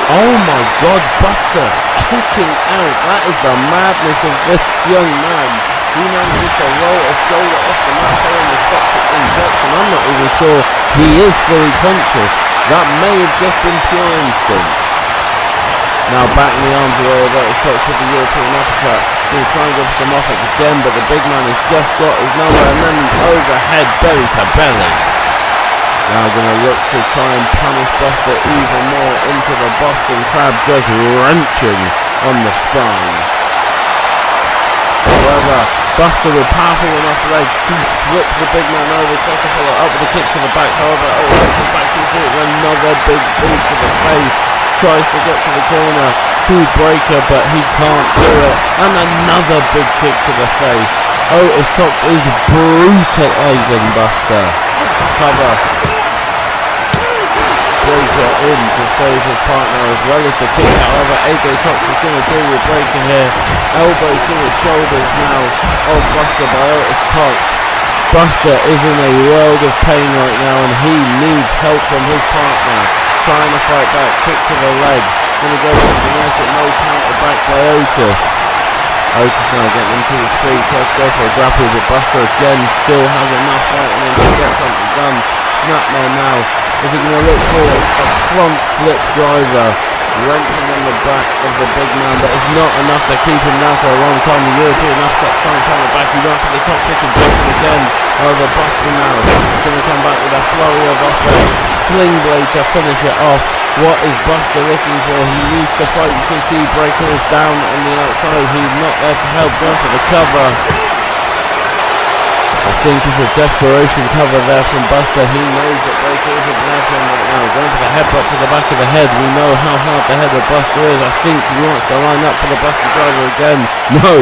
Oh my god, Buster kicking out. That is the madness of this young man. He manages to roll a shoulder off the mat following the toxic injection. I'm not even sure he is fully conscious. That may have just been pure instinct. Now backing the arms away of Otis Tox with the European uppercut. Going to try and go for some offense again, but the big man has just got his number, and then overhead belly to belly. Now going to look to try and punish Buster even more into the Boston Crab, just wrenching on the spine. However, Buster with powerful enough legs to flip the big man over, tries to follow up with a kick to the back. However, comes back to his feet with another big boot to the face. Tries to get to the corner to Breaker, but he can't do it. And another big kick to the face. Otis Tox is brutalizing Buster. Cover. Breaker in to save his partner as well as the kick. However, AJ Tox is going to deal with Breaker here. Elbow to the shoulders now of Buster by Otis Tox. Buster is in a world of pain right now, and he needs help from his partner. Trying to fight back, kick to the leg. Going to go for the neck, but no counter back by Otis. Otis now getting into his feet, tries to go for a grapple, but Buster again still has enough fight in him to get something done. Snapmare now. Is he going to look for a front flip driver? Wrenching on the back of the big man, but it's not enough to keep him down for a long time. The European uppercut trying to come back. He went for the top kick and broke it again. The Buster now is going to come back with a flurry of offense. Sling blade to finish it off. What is Buster looking for? He needs to fight. You can see Breaker is down on the outside. He's not there to help. Going for the cover. I think it's a desperation cover there from Buster. He knows that Breaker isn't there for him right now. Going for the headbutt to the back of the head. We know how hard the head of Buster is. I think he wants to line up for the Buster driver again. No,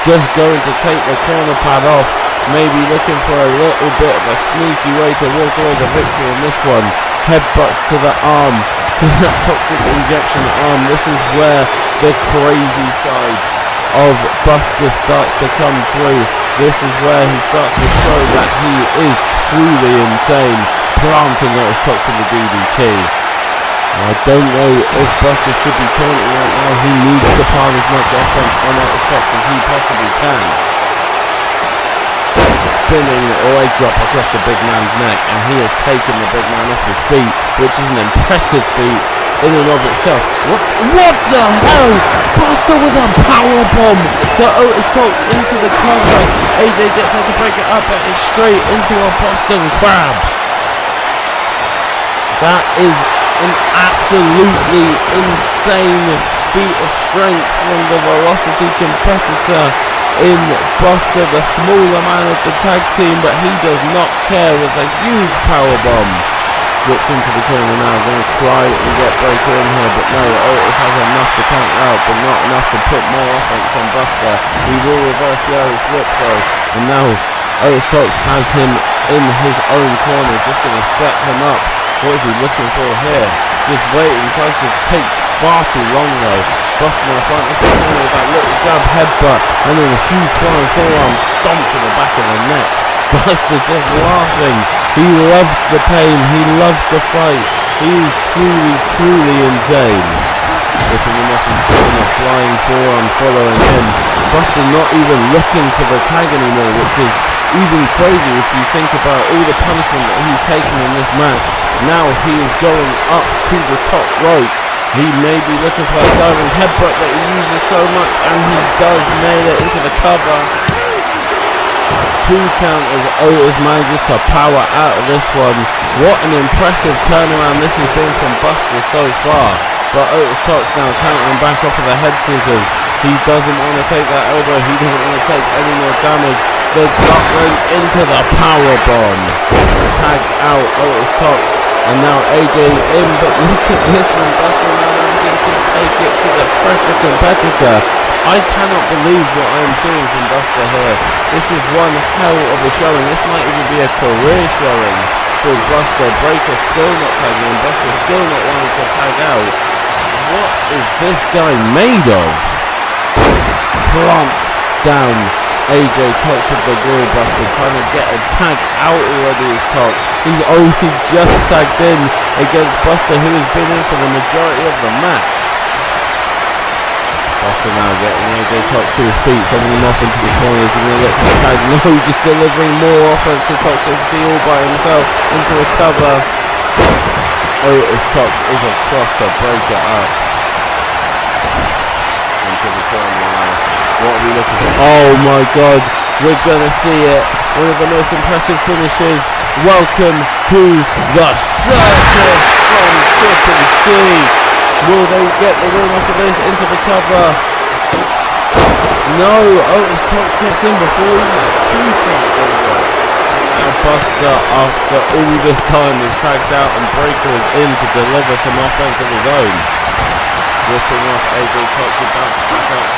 just going to take the corner pad off. Maybe looking for a little bit of a sneaky way to walk away the victory in this one. Headbutts to the arm, to that toxic injection arm. This is where the crazy side of Buster starts to come through. This is where he starts to show that he is truly insane, planting Otis Tox with the DDT. I don't know if Buster should be taunting right now. He needs to pile as much offense on Otis Tox as he possibly can. Spinning leg drop across the big man's neck, and he has taken the big man off his feet, which is an impressive feat in and of itself. What the hell? Buster with a power bomb to Otis Tox into the cover. AJ gets out to break it up, and it's straight into a Boston Crab. That is an absolutely insane feat of strength from the Velocity competitor in Buster, the smaller man of the tag team, but he does not care with a huge power bomb. Whipped into the corner now, going to try and get Breaker in here, but no, Otis has enough to counter out, but not enough to put more offense on Buster. He will reverse the Irish whip though, and now Otis Tox has him in his own corner, just going to set him up. What is he looking for here? Just waiting, tries to take far too long though. Buster in the front of the corner with that little grab headbutt, and then a huge flying forearm stomp to the back of the neck. Buster just laughing. He loves the pain. He loves the fight. He is truly, truly insane. Looking him off and putting a flying forearm following him. Buster not even looking for the tag anymore, which is even crazy if you think about all the punishment that he's taking in this match. Now he is going up to the top rope. He may be looking for a diving headbutt that he uses so much, and he does nail it into the cover. 2 counters. Otis manages to power out of this one. What an impressive turnaround this has been from Buster so far. But Otis Tox now countering back off of the head scissors. He doesn't want to take that elbow. He doesn't want to take any more damage. The gut wrench into the power bomb. Tag out Otis Tox. And now AJ in, but look at this one. Buster now managing to take it to the fresher competitor. I cannot believe what I am seeing from Buster here. This is one hell of a showing. This might even be a career showing for Buster. Breaker still not tagging in. Buster still not wanting to tag out. What is this guy made of? Plants down AJ Tox with the wall Buster, trying to get a tag out already as Tox. He's only just tagged in against Buster, who has been in for the majority of the match. Buster now getting AJ Tox to his feet, sending him off into the corners. He's going to look for the tag. No, just delivering more offense to Tox as he all by himself into a cover. Otis Tox is across to break it up. Into the corner now. What are we looking for? Oh my god, we're gonna see it. One of the most impressive finishes. Welcome to the circus from Triple C. Will they get the win off of this into the cover? No, Otis Tox gets in before even a 2-point over. Now Buster, after all this time, is tagged out and Breaker is in to deliver some offense of his own. Ripping off AJ Tox to bounce back out.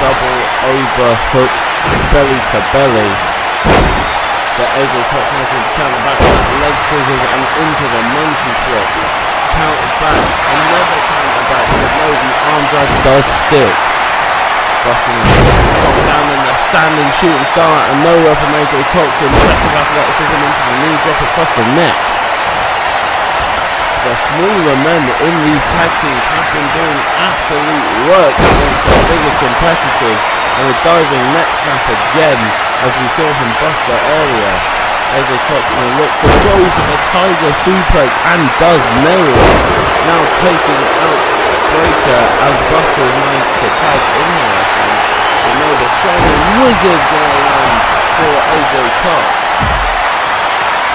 Double overhook, belly to belly. But AJ Tox making counter back with leg scissors and into the monkey flip. Counter back, another counter back, but no, the arm drag does stick. Busting stop down in the standing shooting star and nowhere from AJ Tox. Impressive athleticism into the knee drop across the neck. The smaller men in these tag teams have been doing absolute work against their bigger competitors, and a diving neck snap again, as we saw from Buster earlier. AJ Tox going to look to go for the Tiger Suplex and does nail it. Now taking out Breaker as Buster is managed to tag in there, I think. We know the Shining Wizard going to land for AJ Tox.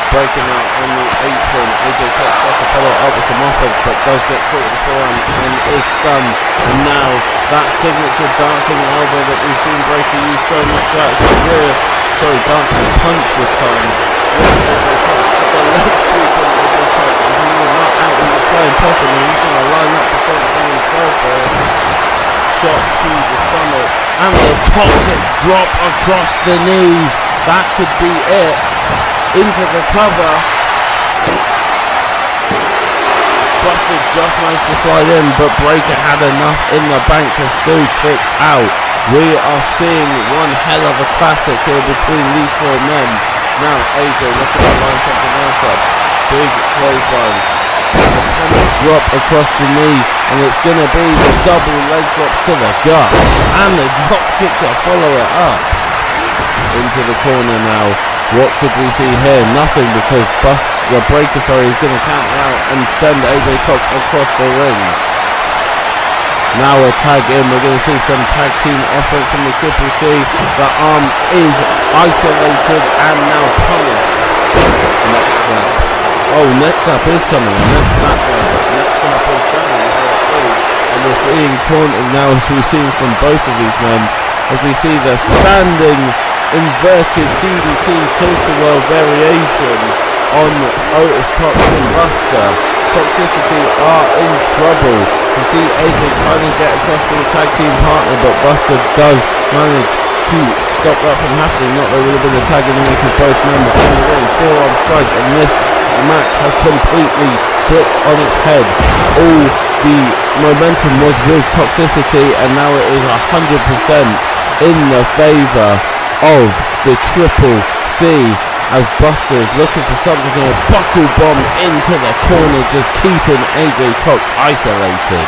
Breaking out on the apron, AJ Tox tries to follow up with some offense but does get caught with the forearm and is stunned. And now that signature dancing elbow that we've seen Breaker use so much throughout his career, dancing punch this time. The leg sweep on AJ Tox, and he will not out in the play possibly. He's going to line up for something himself there. Shot to the stomach and the toxic drop across the knees. That could be it. Into the cover. Buster just managed to slide in, but Breaker had enough in the bank to still kick out. We are seeing one hell of a classic here between these four men. Now AJ looking to line something else up. Big clothesline. Atomic drop across the knee, and it's going to be the double leg drops to the gut. And the drop kick to follow it up. Into the corner now. What could we see here? Nothing, because the Breaker is going to count out and send AJ Tox across the ring. Now a tag in, we're going to see some tag team offense from the Triple C. The arm is isolated and now punished. Neck snap. Oh, neck snap is coming. Neck snap is coming. And we're seeing taunting now, as we've seen from both of these men, as we see the standing inverted DDT tilt-a-whirl variation on Otis Tox and Buster. Toxicity are in trouble. To see AJ trying to get across to the tag team partner, but Buster does manage to stop that from happening. Not that it would have been a tag anyway, because both men were in the ring. Forearm strike, and this match has completely flipped on its head. All the momentum was with Toxicity, and now it is 100% in the favour of the Triple C, as Buster is looking for something to buckle bomb into the corner, just keeping AJ Tox isolated.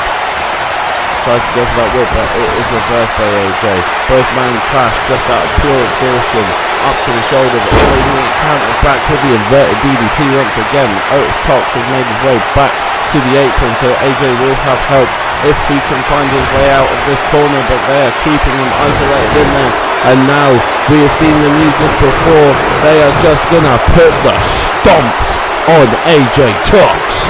Tries to go for that whip, but it is reversed by AJ. Both men crash just out of pure exhaustion. Up to the shoulder, but already countered back with the inverted DDT once again. Otis Tox has made his way back to the apron, so AJ will have help if he can find his way out of this corner, but they are keeping him isolated in there. And now, we have seen them use this before, they are just gonna put the stomps on AJ Tox.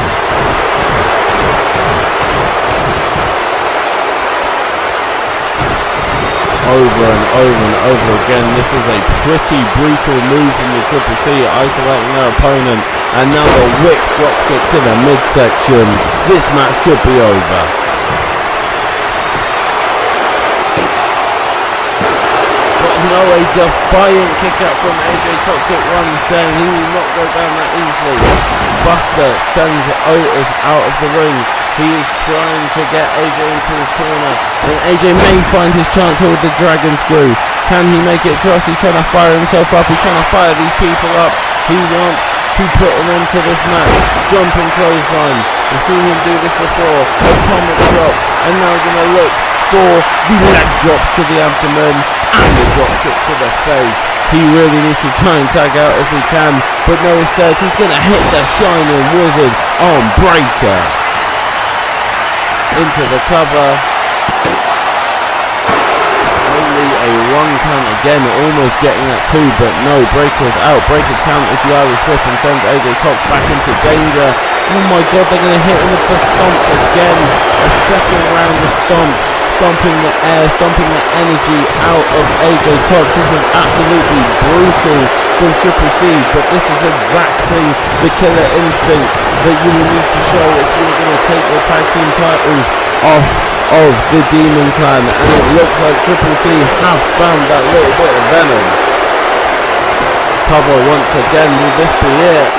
Over and over and over again, this is a pretty brutal move from the Triple C, isolating their opponent, and now the whip drop kick to the midsection. This match could be over. No, a defiant kick out from AJ Tox at 110. He will not go down that easily. Buster sends Otis out of the ring. He is trying to get AJ into the corner, and AJ may find his chance here with the Dragon Screw. Can he make it across? He's trying to fire himself up. He's trying to fire these people up. He wants to put an end to this match. Jumping clothesline. We've seen him do this before. Atomic drop, and now we're going to look for the leg drops to the abdomen and the drop kick to the face. He really needs to try and tag out if he can, but no, instead he's going to hit the Shining Wizard arm breaker into the cover. Only a 1 count again, almost getting that 2, but no, Breaker is out. Breaker counters the Irish whip and sends AJ Tox back into danger. Oh my god, they're going to hit him with the stomps again. A second round of stomping the air, stomping the energy out of AJ Tox. This is absolutely brutal from Triple C, but this is exactly the killer instinct that you will need to show if you were going to take the tag team titles off of the Demon Clan, and it looks like Triple C have found that little bit of venom. Cover once again, will this be it?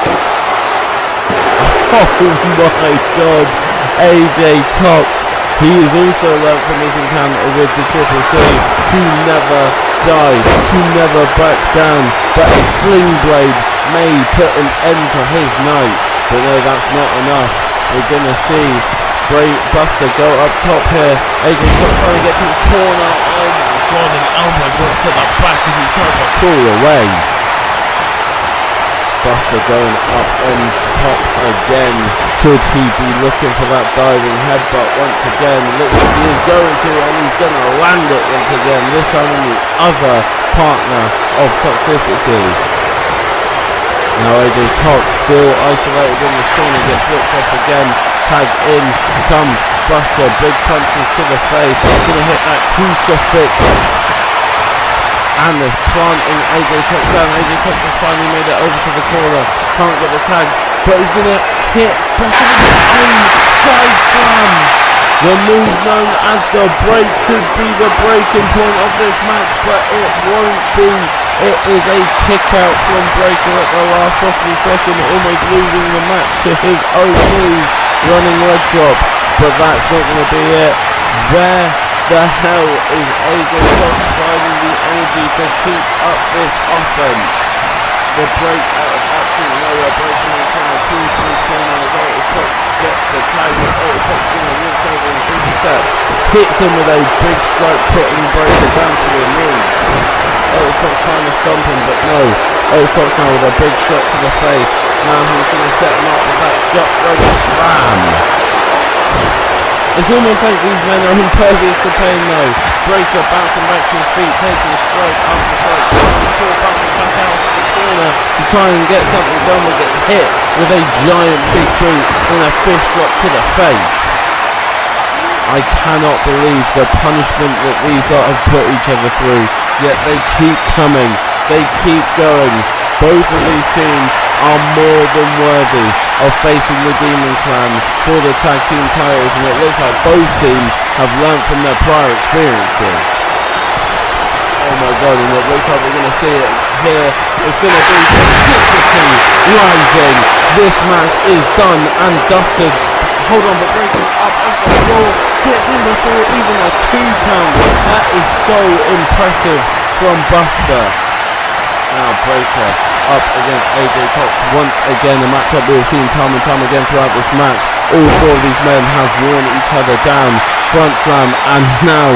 Oh my god, AJ Tox, he has also learnt from his encounter with the Triple C to never die, to never back down, but a sling blade may put an end to his night. But no, that's not enough. We're gonna see Buster go up top here. AJ Tox trying to get to his corner. Oh my god, an elbow drop to the back as he tried to crawl away. Buster going up on top again. Could he be looking for that diving headbutt once again? Looks like he is going to, and he's going to land it once again. This time on the other partner of Toxicity. Now AJ Tox still isolated in this corner, gets ripped off again. Tagged in, come Buster, big punches to the face. He's going to hit that crucifix. And they're planting AJ Tox down. AJ Tox has finally made it over to the corner. Can't get the tag, but he's going to hit Buster with his own side slam. The move known as the break could be the breaking point of this match, but it won't be. It is a kick out from Breaker at the last possible second, almost losing the match to his own move, running leg drop. But that's not going to be it. Where the hell is AJ Tox finding the energy to keep up this offense? The break out of absolute nowhere, breaking in corner, two to the corner as Otis Tox gets the tag, and Otis Tox is going to walk over and intercept. Hits him with a big strike, putting Breaker down to a knee. Otis Tox trying to stomp him, but no. Otis Tox now with a big shot to the face. Now he's going to set him up with that gut rope slam. It's almost like these men are impervious to pain though. Breaker bouncing back to his feet, taking a strike after strike, trying to pull Buster back out of the corner to try and get something done, but gets hit with a giant big boot and a fish drop to the face. I cannot believe the punishment that these lot have put each other through, yet they keep coming, they keep going. Both of these teams are more than worthy of facing the Demon Clan for the tag team titles, and it looks like both teams have learnt from their prior experiences. Oh my god, and it looks like we're going to see it here. It's going to be Toxicity rising. This match is done and dusted. Hold on, but Breaker up off the floor, gets in before even a 2 count. That is so impressive from Buster. Now Breaker up against AJ Tox once again, a matchup we've seen time and time again throughout this match. All 4 of these men have worn each other down. Front slam, and now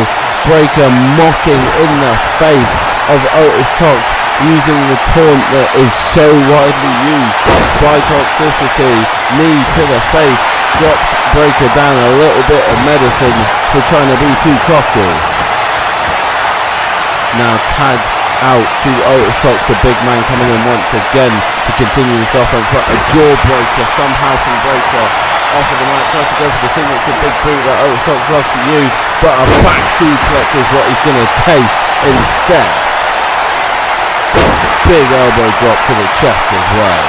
Breaker mocking in the face of Otis Tox, using the taunt that is so widely used by Toxicity. Knee to the face, drops Breaker down, a little bit of medicine for trying to be too cocky. Now tag out to Otis Tox, the big man coming in once again to continue this offense, but a jawbreaker somehow from Breaker off of the mat, tries to go for the signature big boot that Otis Tox loves to use, but a back suplex is what he's going to taste instead. Big elbow drop to the chest as well.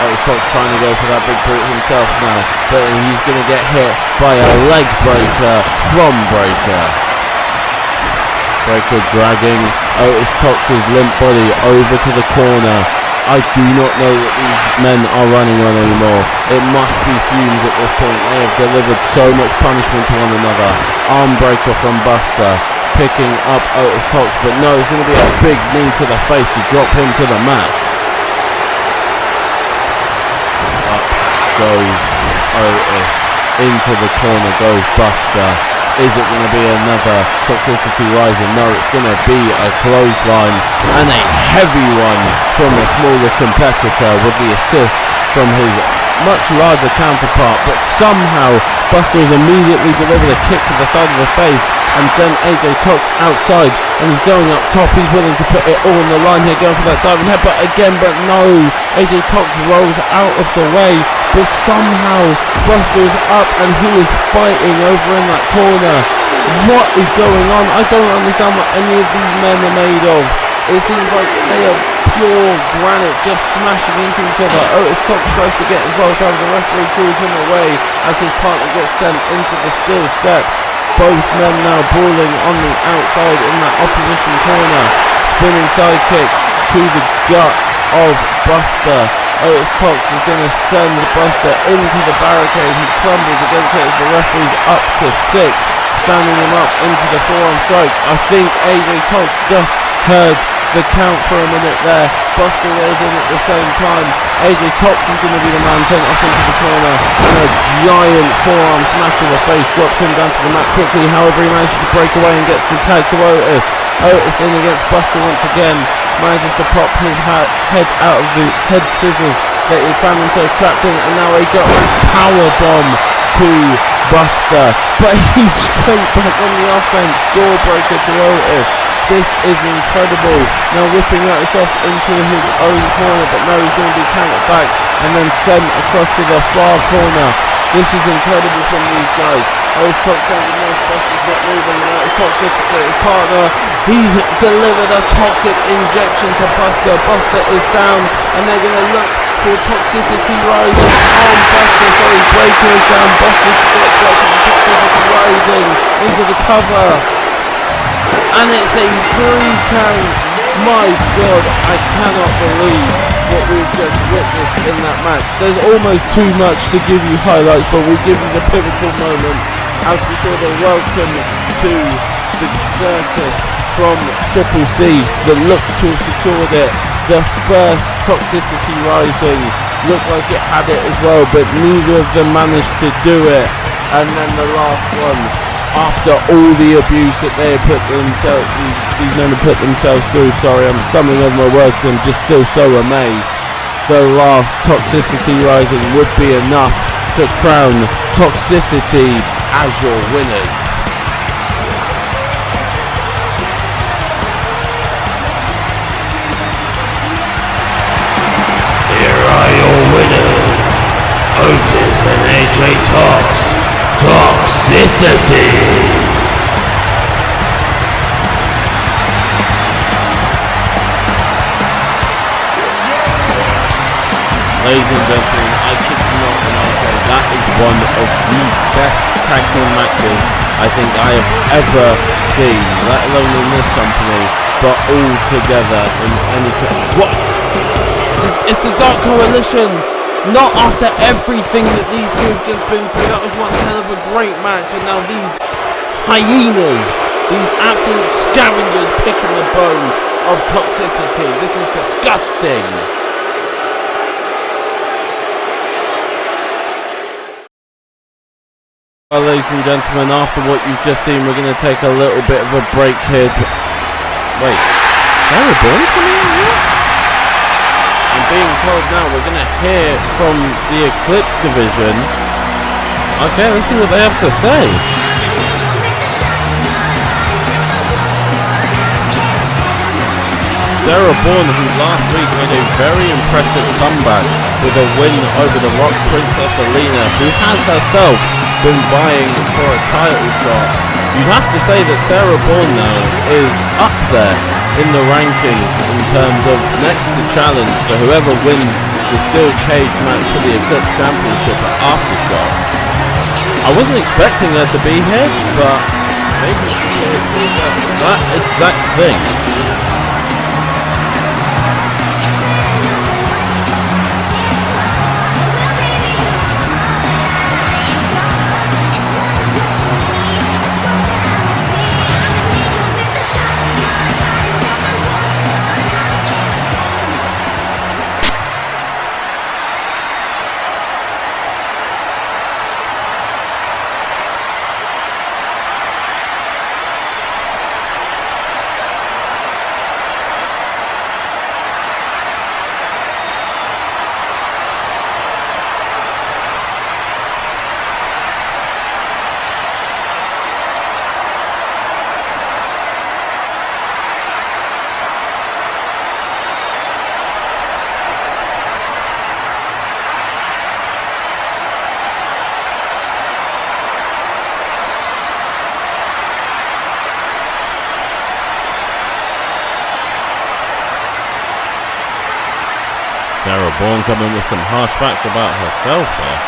Otis Tox trying to go for that big boot himself now, but he's going to get hit by a leg breaker from Breaker. Breaker dragging Otis Tox's limp body over to the corner. I do not know what these men are running on anymore. It must be fumes at this point. They have delivered so much punishment to one another. Arm breaker from Buster, picking up Otis Tox, but no, it's going to be a big knee to the face to drop him to the mat. Up goes Otis. Into the corner goes Buster. Is it going to be another Toxicity rising? No, it's going to be a clothesline, and a heavy one from a smaller competitor with the assist from his much larger counterpart, but somehow Buster has immediately delivered a kick to the side of the face and sent AJ Tox outside, and he's going up top. He's willing to put it all on the line here, going for that diving headbutt again, but no, AJ Tox rolls out of the way, but somehow Buster is up and he is fighting over in that corner. What is going on? I don't understand what any of these men are made of. It seems like they are pure granite just smashing into each other. Otis Tox tries to get involved, however the referee calls him away as his partner gets sent into the steel step. Both men now brawling on the outside in that opposition corner. Spinning sidekick to the gut of Buster. Otis Tox is going to send Buster into the barricade. He crumbles against it as the referee's up to 6, standing him up into the forearm strike. I think AJ Tox just heard the count for a minute there. Buster rolls in at the same time. AJ Tox is going to be the man sent off into the corner, and a giant forearm smash to the face drops him down to the mat quickly. However, he manages to break away and gets the tag to Otis. Otis in against Buster once again, manages to pop his head out of the head scissors that he found himself trapped in, and now he got a power bomb to Buster, but he's straight back on the offense. Jawbreaker to Otis. This is incredible. Now whipping Otis off into his own corner, but now he's going to be countered back and then sent across to the far corner. This is incredible from these guys. Otis Tox sending most, Buster's not moving, and Otis Tox looking for his partner. He's delivered a toxic injection to Buster. Buster is down, and they're going to look for toxicity rising on Buster. Sorry, Breaker is down. Buster's got toxicity rising into the cover. And it's a 3 count. My God, I cannot believe what we've just witnessed in that match. There's almost too much to give you highlights, but we'll give you the pivotal moment as we saw the welcome to the circus from Triple C that looked to have secured it. The first toxicity rising looked like it had it as well, but neither of them managed to do it. And then the last one, after all the abuse that they put themselves, these men have put themselves through. Sorry, I'm stumbling over my words and just still so amazed. The last toxicity rising would be enough to crown Toxicity as your winners. Here are your winners, Otis and AJ Tox. Toxicity! Ladies and gentlemen, I kid you not when I say that is one of the best tag team matches I think I have ever seen, let alone in this company, but all together in any... What? It's the Dark Coalition! Not after everything that these two have just been through. That was one hell of a great match, and now these hyenas, these absolute scavengers picking the bones of Toxicity. This is disgusting. Well, ladies and gentlemen, after what you've just seen, we're going to take a little bit of a break here. Wait, Sarah Bourne's coming in here? I'm being told now we're going to hear from the Eclipse division. Okay, let's see what they have to say. Sarah Bourne, who last week made a very impressive comeback with a win over the Rock Princess Alina, who has herself been vying for a title shot. You'd have to say that Sarah Bourne now is up there in the rankings in terms of next to challenge for whoever wins the steel cage match for the Eclipse Championship at Aftershock. I wasn't expecting her to be here, but maybe that exact thing. Bourne coming with some harsh facts about herself there.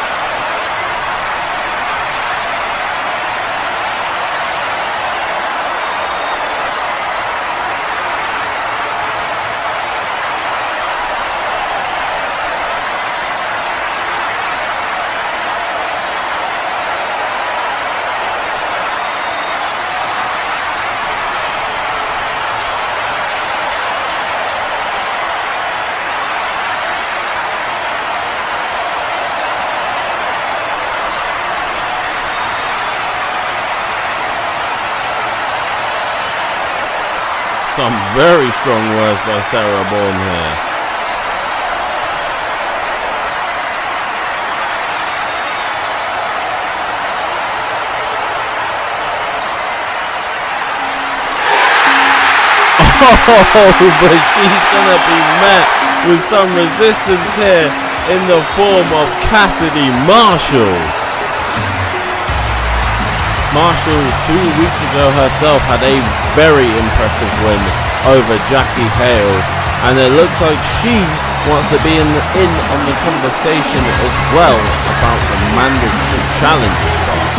Some very strong words by Sarah Bourne here. Oh, but she's gonna be met with some resistance here in the form of Cassidy Marshall. Marshall 2 weeks ago herself had a very impressive win over Jackie Hale, and it looks like she wants to be in on the conversation as well about the mandatory challenges class.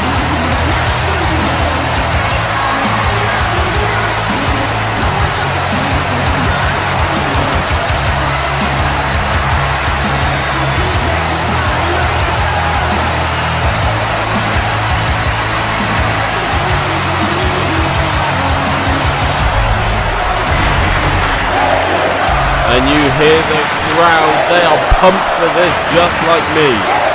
And you hear the crowd, they are pumped for this just like me.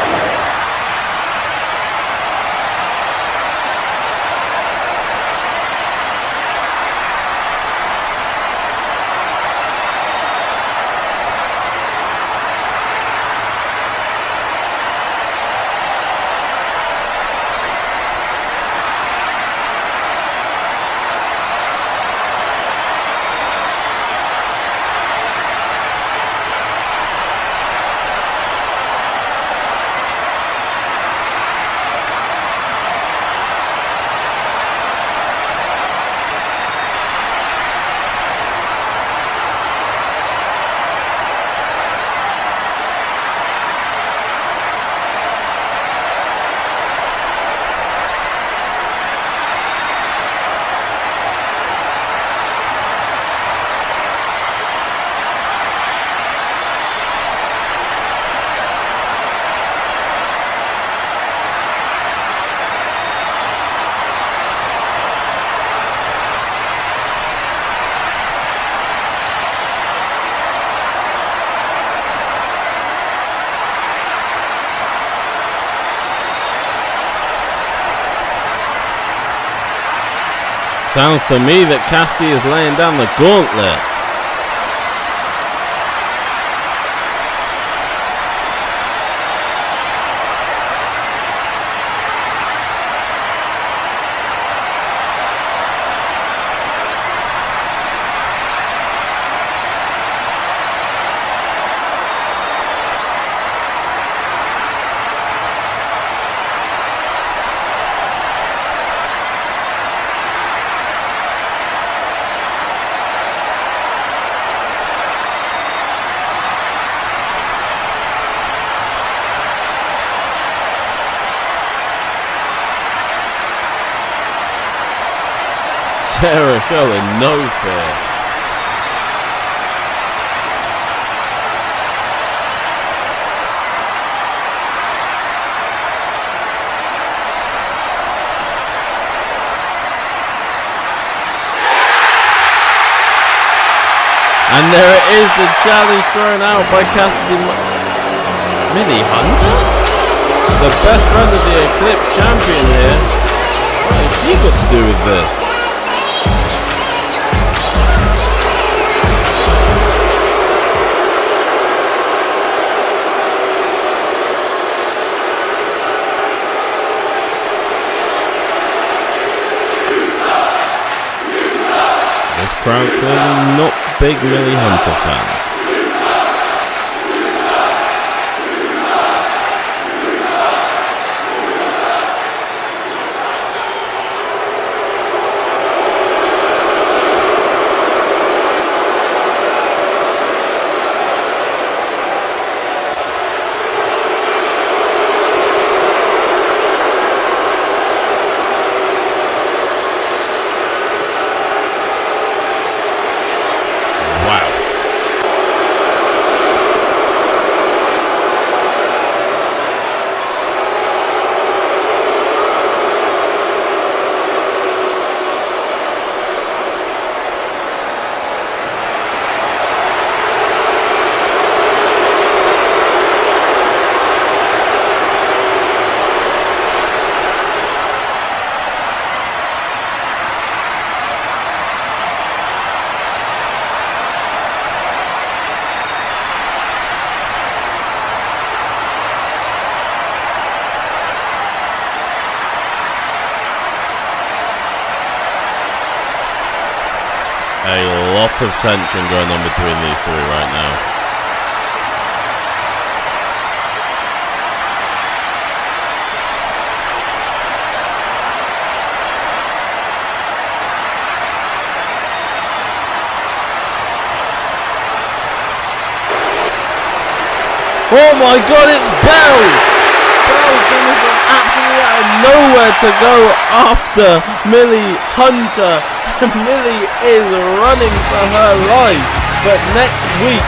Sounds to me that Cassidy is laying down the gauntlet. Sarah showing no fear. And there it is, the challenge thrown out by Cassidy Millie Hunter? The best friend of the Eclipse champion here. What has she got to do with this? This crowd clearly not big Millie Hunter fans. of tension going on between these three right now. Oh my God, it's Bell! Bell coming from absolutely out of nowhere to go after Millie Hunter. Millie is running for her life. But next week,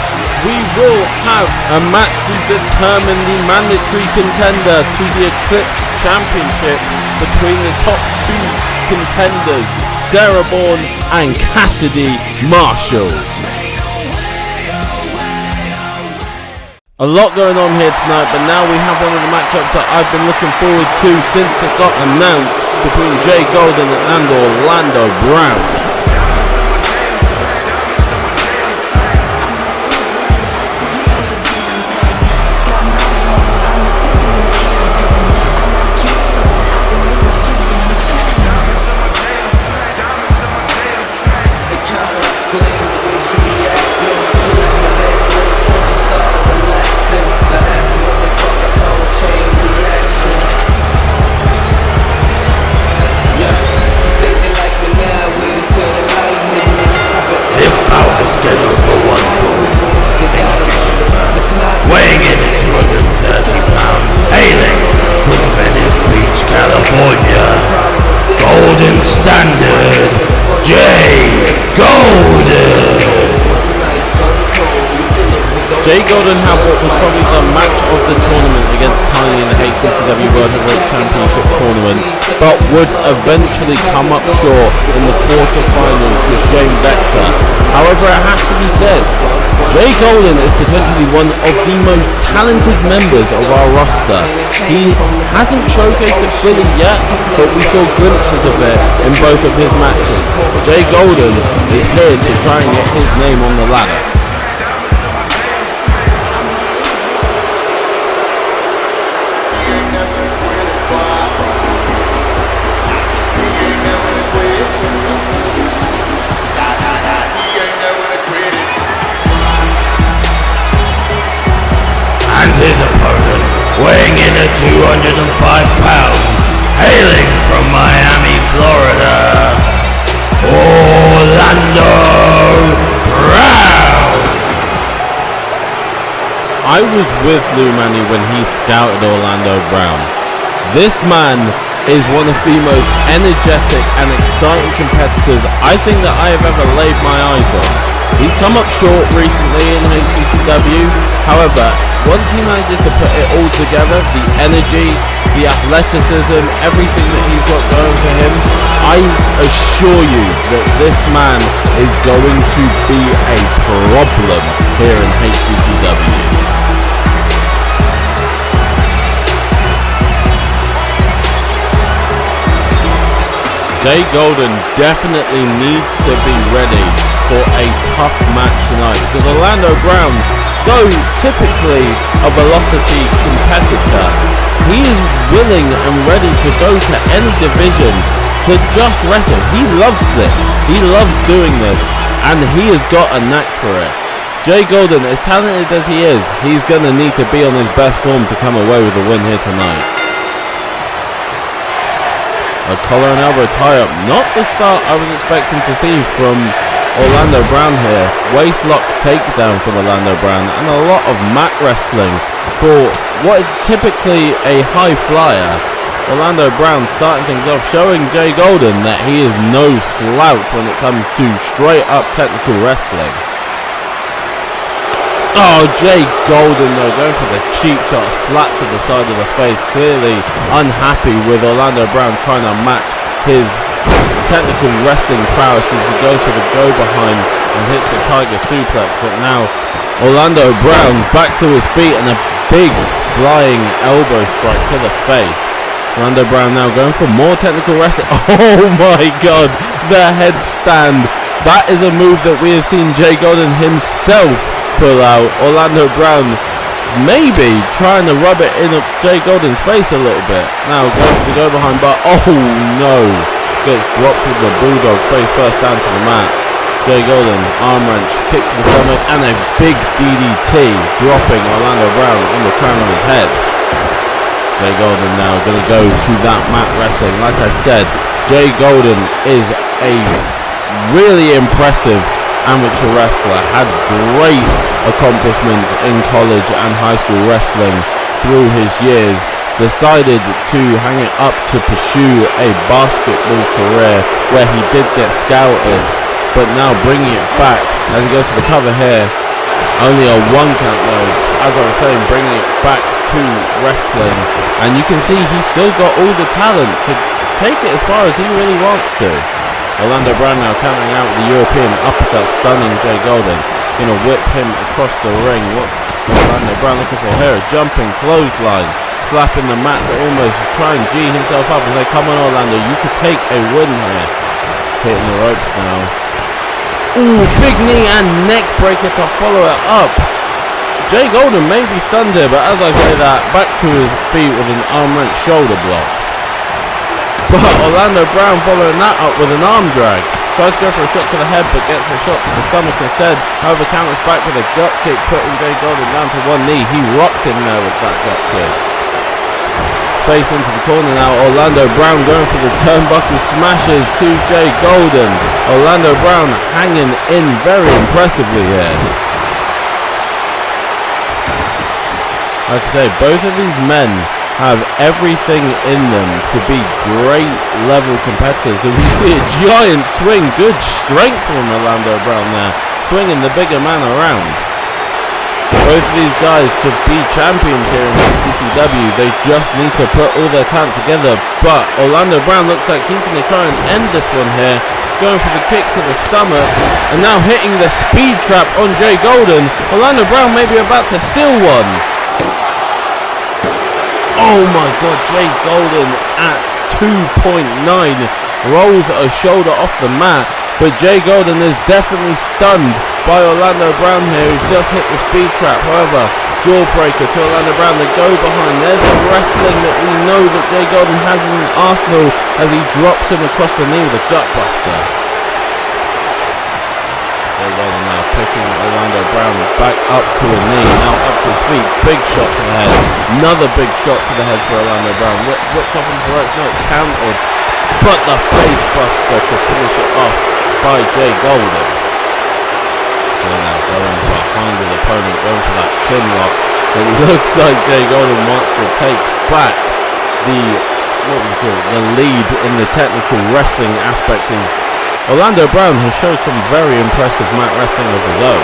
we will have a match to determine the mandatory contender to the Eclipse Championship between the top two contenders, Sarah Bourne and Cassidy Marshall. A lot going on here tonight, but now we have one of the matchups that I've been looking forward to since it got announced between Jay Golden and Orlando Brown. Scheduled for one fall. Introducing first, weighing in at 230 pounds, hailing from Venice Beach, California, Golden Standard, Jay Golden. Jay Golden had what was probably the match of the tournament against Tiny in the HCCW World Heavyweight Championship tournament, but would eventually come up short in the quarterfinals to Shane Bector. However, it has to be said, Jay Golden is potentially one of the most talented members of our roster. He hasn't showcased it fully yet, but we saw glimpses of it in both of his matches. Jay Golden is here to try and get his name on the ladder. His opponent, weighing in at 205 pounds, hailing from Miami, Florida, Orlando Brown. I was with Lou Manny when he scouted Orlando Brown. This man is one of the most energetic and exciting competitors I think that I have ever laid my eyes on. He's come up short recently in HCCW, however, once he manages to put it all together, the energy, the athleticism, everything that he's got going for him, I assure you that this man is going to be a problem here in HCCW. Jay Golden definitely needs to be ready for a tough match tonight, because Orlando Brown, though typically a velocity competitor, he is willing and ready to go to any division to just wrestle. He loves this. He loves doing this, and he has got a knack for it. Jay Golden, as talented as he is, he's going to need to be on his best form to come away with a win here tonight. A collar and elbow tie-up, not the start I was expecting to see from Orlando Brown here. Waist lock takedown from Orlando Brown, and a lot of mat wrestling for what is typically a high flyer. Orlando Brown starting things off, showing Jay Golden that he is no slouch when it comes to straight up technical wrestling. Oh, Jay Golden though, going for the cheap shot, slap to the side of the face, clearly unhappy with Orlando Brown trying to match his technical wrestling prowess as he goes for the go behind and hits the tiger suplex. But now Orlando Brown back to his feet and a big flying elbow strike to the face. Orlando Brown now going for more technical wrestling. Oh my God, the headstand. That is a move that we have seen Jay Golden himself pull out. Orlando Brown maybe trying to rub it in Jay Golden's face a little bit. Now going to go behind, but oh no, gets dropped with the bulldog face first down to the mat. Jay Golden, arm wrench, kick to the stomach, and a big DDT, dropping Orlando Brown on the crown of his head. Jay Golden now going to go to that mat wrestling. Like I said, Jay Golden is a really impressive amateur wrestler, had great accomplishments in college and high school wrestling through his years, decided to hang it up to pursue a basketball career where he did get scouted, but now bringing it back as he goes to the cover here, only a 1 count though, as I was saying, bringing it back to wrestling, and you can see he's still got all the talent to take it as far as he really wants to. Orlando Brown now countering out with the European uppercut, stunning Jay Golden. Gonna whip him across the ring. What's Orlando Brown looking for here? A jumping clothesline, slapping the mat to almost try and G himself up and say, come on Orlando, you could take a win here. Hitting the ropes now. Ooh, big knee and neck breaker to follow it up. Jay Golden may be stunned here, but as I say that, back to his feet with an arm wrench shoulder block. But Orlando Brown following that up with an arm drag. Tries to go for a shot to the head, but gets a shot to the stomach instead. However, counters back with a gut kick, putting Jay Golden down to one knee. He rocked him there with that gut kick. Face into the corner now. Orlando Brown going for the turnbuckle smashes to Jay Golden. Orlando Brown hanging in very impressively here. Like I say, both of these men have everything in them to be great level competitors. And we see a giant swing, good strength from Orlando Brown there, swinging the bigger man around. Both of these guys could be champions here in HCCW. They just need to put all their talent together. But Orlando Brown looks like he's going to try and end this one here, going for the kick to the stomach, and now hitting the speed trap on Jay Golden. Orlando Brown may be about to steal one. Oh my god, Jay Golden at 2.9 rolls a shoulder off the mat, but Jay Golden is definitely stunned by Orlando Brown here, who's just hit the speed trap. However, jawbreaker to Orlando Brown, they go behind. There's the wrestling that we know that Jay Golden has in an arsenal as he drops him across the knee with a gut buster. Jay Golden now picking Orlando Brown back up to a knee, now up to his feet, big shot to the head, another big shot to the head for Orlando Brown, whipped off into the ropes, no, it's countered, but the face buster to finish it off by Jay Golden. Jay now going behind his opponent, going for that chin lock. It looks like Jay Golden wants to take back the lead in the technical wrestling aspect. Orlando Brown has showed some very impressive mat wrestling of his own.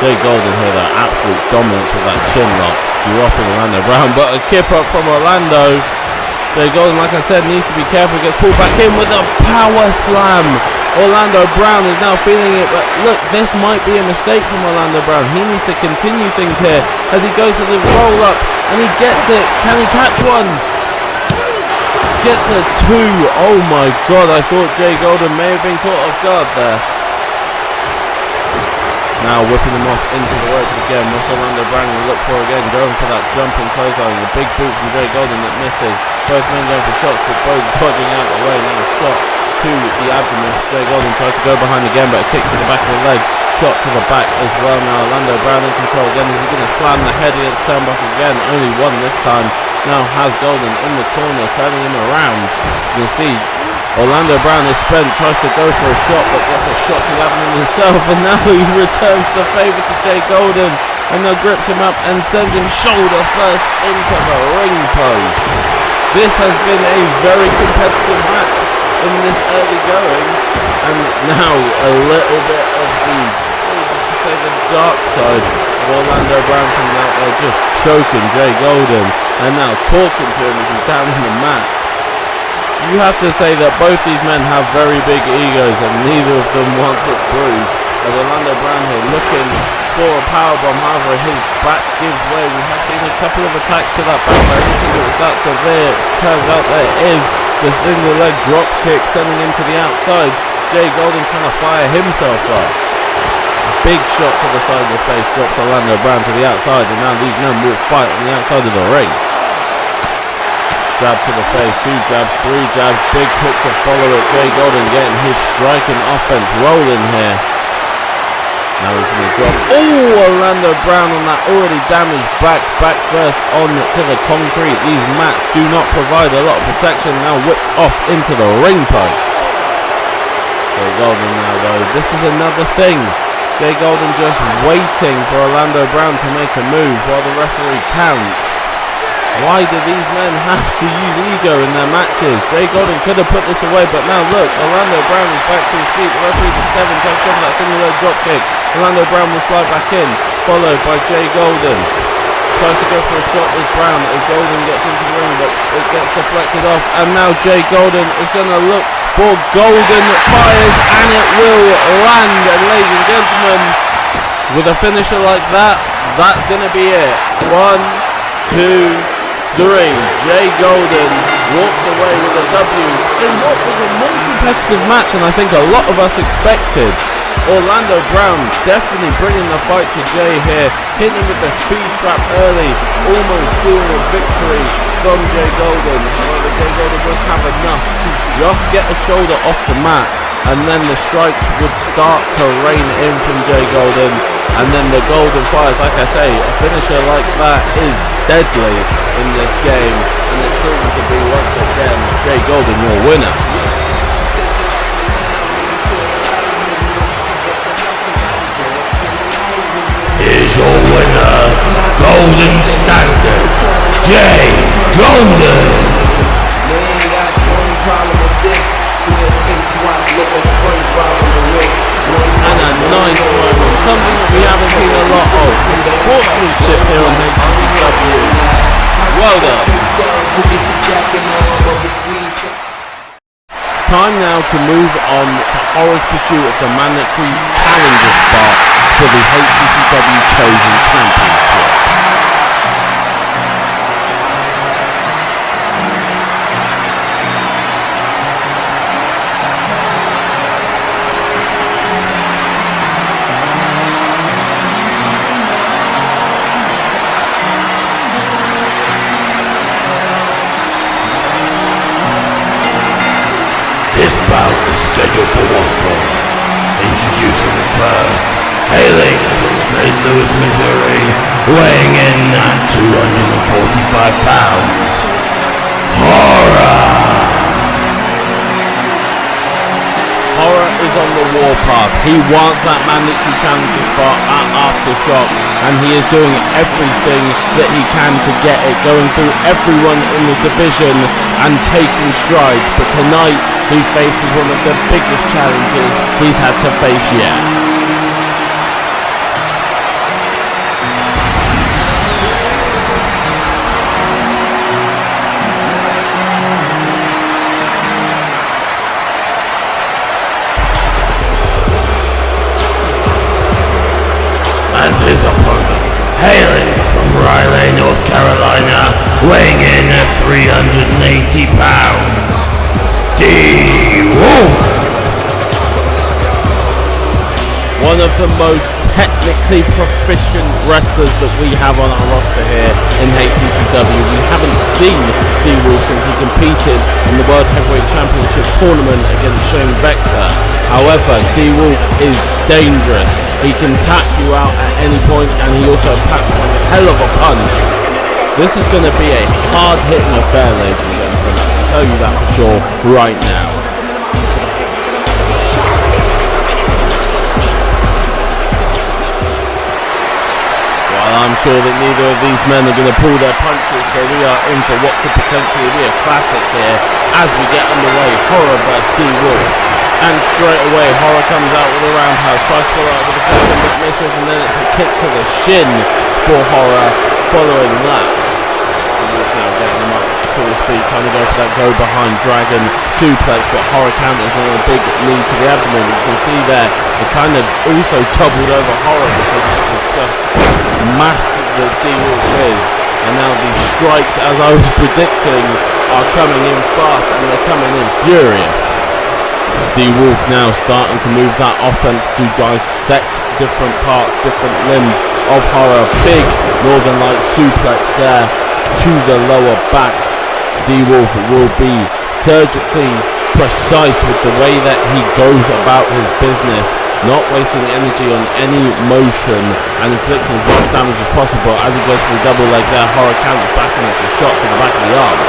Jay Golden here, though, absolute dominance with that chin lock, dropping Orlando Brown, but a kip up from Orlando. Jay Golden, like I said, needs to be careful, gets pulled back in with a power slam. Orlando Brown is now feeling it, but look, this might be a mistake from Orlando Brown. He needs to continue things here as he goes for the roll up, and he gets it. Can he catch one? Gets a 2. Oh my god, I thought Jay Golden may have been caught off guard there. Now whipping him off into the ropes again. What's Orlando Brown going to look for again? Going for that jumping clothesline. The big boot from Jay Golden that misses. Both men going for shots, but both dodging out the way. Now a shot to the abdomen. Jay Golden tries to go behind again, but a kick to the back of the leg. Shot to the back as well. Now Orlando Brown in control again. Is he going to slam the head against turnbuckle again? Only one this time. Now has Golden in the corner, turning him around. You can see Orlando Brown is spent, tries to go for a shot, but gets a shot to the abdomen himself, and now he returns the favour to Jay Golden, and now grips him up and sends him shoulder first into the ring post. This has been a very competitive match in this early going, and now a little bit of the dark side of Orlando Brown coming out there, just choking Jay Golden, and now talking to him as he's down on the mat. You have to say that both these men have very big egos, and neither of them wants it bruised. As Orlando Brown here looking for a powerbomb, however his back gives way. We have seen a couple of attacks to that back, but I don't think it was that severe. Turns out there is the single leg drop kick sending him to the outside. Jay Golden trying to fire himself up. Big shot to the side of the face, drops Orlando Brown to the outside, and now these men will fight on the outside of the ring. Jab to the face, 2 jabs, 3 jabs, big hook to follow it. Jay Golden getting his striking offense rolling here. Now he's going to drop. Oh, Orlando Brown on that already damaged back first on to the concrete. These mats do not provide a lot of protection. Now whipped off into the ring post. Jay Golden now though. This is another thing. Jay Golden just waiting for Orlando Brown to make a move while the referee counts. Why do these men have to use ego in their matches? Jay Golden could have put this away, but now look, Orlando Brown is back to his feet. The referee's at 7, touched on that single leg drop kick. Orlando Brown will slide back in, followed by Jay Golden. Tries to go for a shot with Brown as Golden gets into the ring, but it gets deflected off. And now Jay Golden is going to look for Golden, fires, and it will land. And ladies and gentlemen, with a finisher like that, that's going to be it. 1, 2, 3. Jay Golden walks away with a W in what was a more competitive match than I think a lot of us expected. Orlando Brown definitely bringing the fight to Jay here, hitting him with the speed trap early, almost stealing a victory from Jay Golden. However, Jay Golden would have enough to just get a shoulder off the mat, and then the strikes would start to rain in from Jay Golden, and then the Golden fires. Like I say, a finisher like that is deadly in this game, and it's proven to be once again Jay Golden your winner. Here's your winner, Golden Standard, Jay Golden. And a nice moment, something that we haven't seen a lot of. Some sportsmanship here on HCCW. Well done. Time now to move on to Horror's pursuit of the mandatory challenger spot for the HCCW Chosen Championship. This bout is scheduled for 1 fall. Introducing the first, hailing from St. Louis, Missouri, weighing in at 245 pounds, Horror! Horror is on the warpath. He wants that mandatory challenger spot at Aftershock, and he is doing everything that he can to get it, going through everyone in the division and taking strides. But tonight he faces one of the biggest challenges he's had to face yet. And his opponent, hailing from Raleigh, North Carolina, weighing in at 380 pounds, D-Wolf! One of the most technically proficient wrestlers that we have on our roster here in HCCW. We haven't seen D-Wolf since he competed in the World Heavyweight Championship tournament against Shane Vector. However, D-Wolf is dangerous. He can tap you out at any point, and he also packs one hell of a punch. This is going to be a hard-hitting affair, ladies and gentlemen. I can tell you that for sure right now. While I'm sure that neither of these men are going to pull their punches, so we are in for what could potentially be a classic here as we get underway. Horror vs. D-Wolf. And straight away, Horror comes out with a roundhouse, tries to follow up with a second, but misses, and then it's a kick to the shin for Horror following that. Wolf now getting him up to his feet, trying to go for that go-behind dragon suplex, but Horror counters on a big knee to the abdomen. You can see there, it kind of also toppled over Horror because it was just mass that D-Wolf is. And now these strikes, as I was predicting, are coming in fast, and they're coming in furious. D-Wolf now starting to move that offense to dissect different parts, different limbs of Horror. Big Northern Light suplex there to the lower back. D-Wolf will be surgically precise with the way that he goes about his business not wasting energy on any motion and inflicting as much damage as possible. As he goes for the double leg there, Horror counters back and it's a shot to the back of the arm.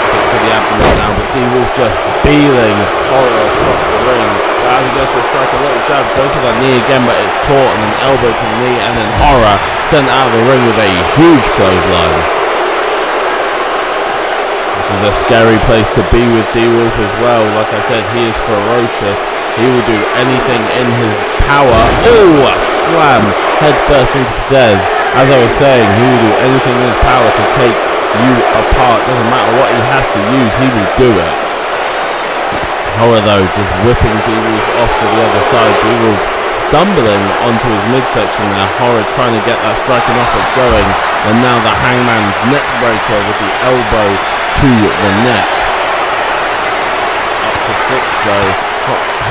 Kick to the abdomen now, but D-Wolf just beeling Horror across the ring. But as he goes for a strike, a little jab, goes to that knee again, but it's caught, and an elbow to the knee, and then Horror sent out of the ring with a huge clothesline. This is a scary place to be with D-Wolf as well. Like I said, he is ferocious. He will do anything in his power. Oh, a slam head first into the stairs. As I was saying, he will do anything in his power to take you apart. Doesn't matter what he has to use, he will do it. Horror though, just whipping D-Wolf off to the other side. D-Wolf stumbling onto his midsection there. Horror trying to get that striking offense going. And now the Hangman's neck breaker with the elbow to the neck. Up to 6 though.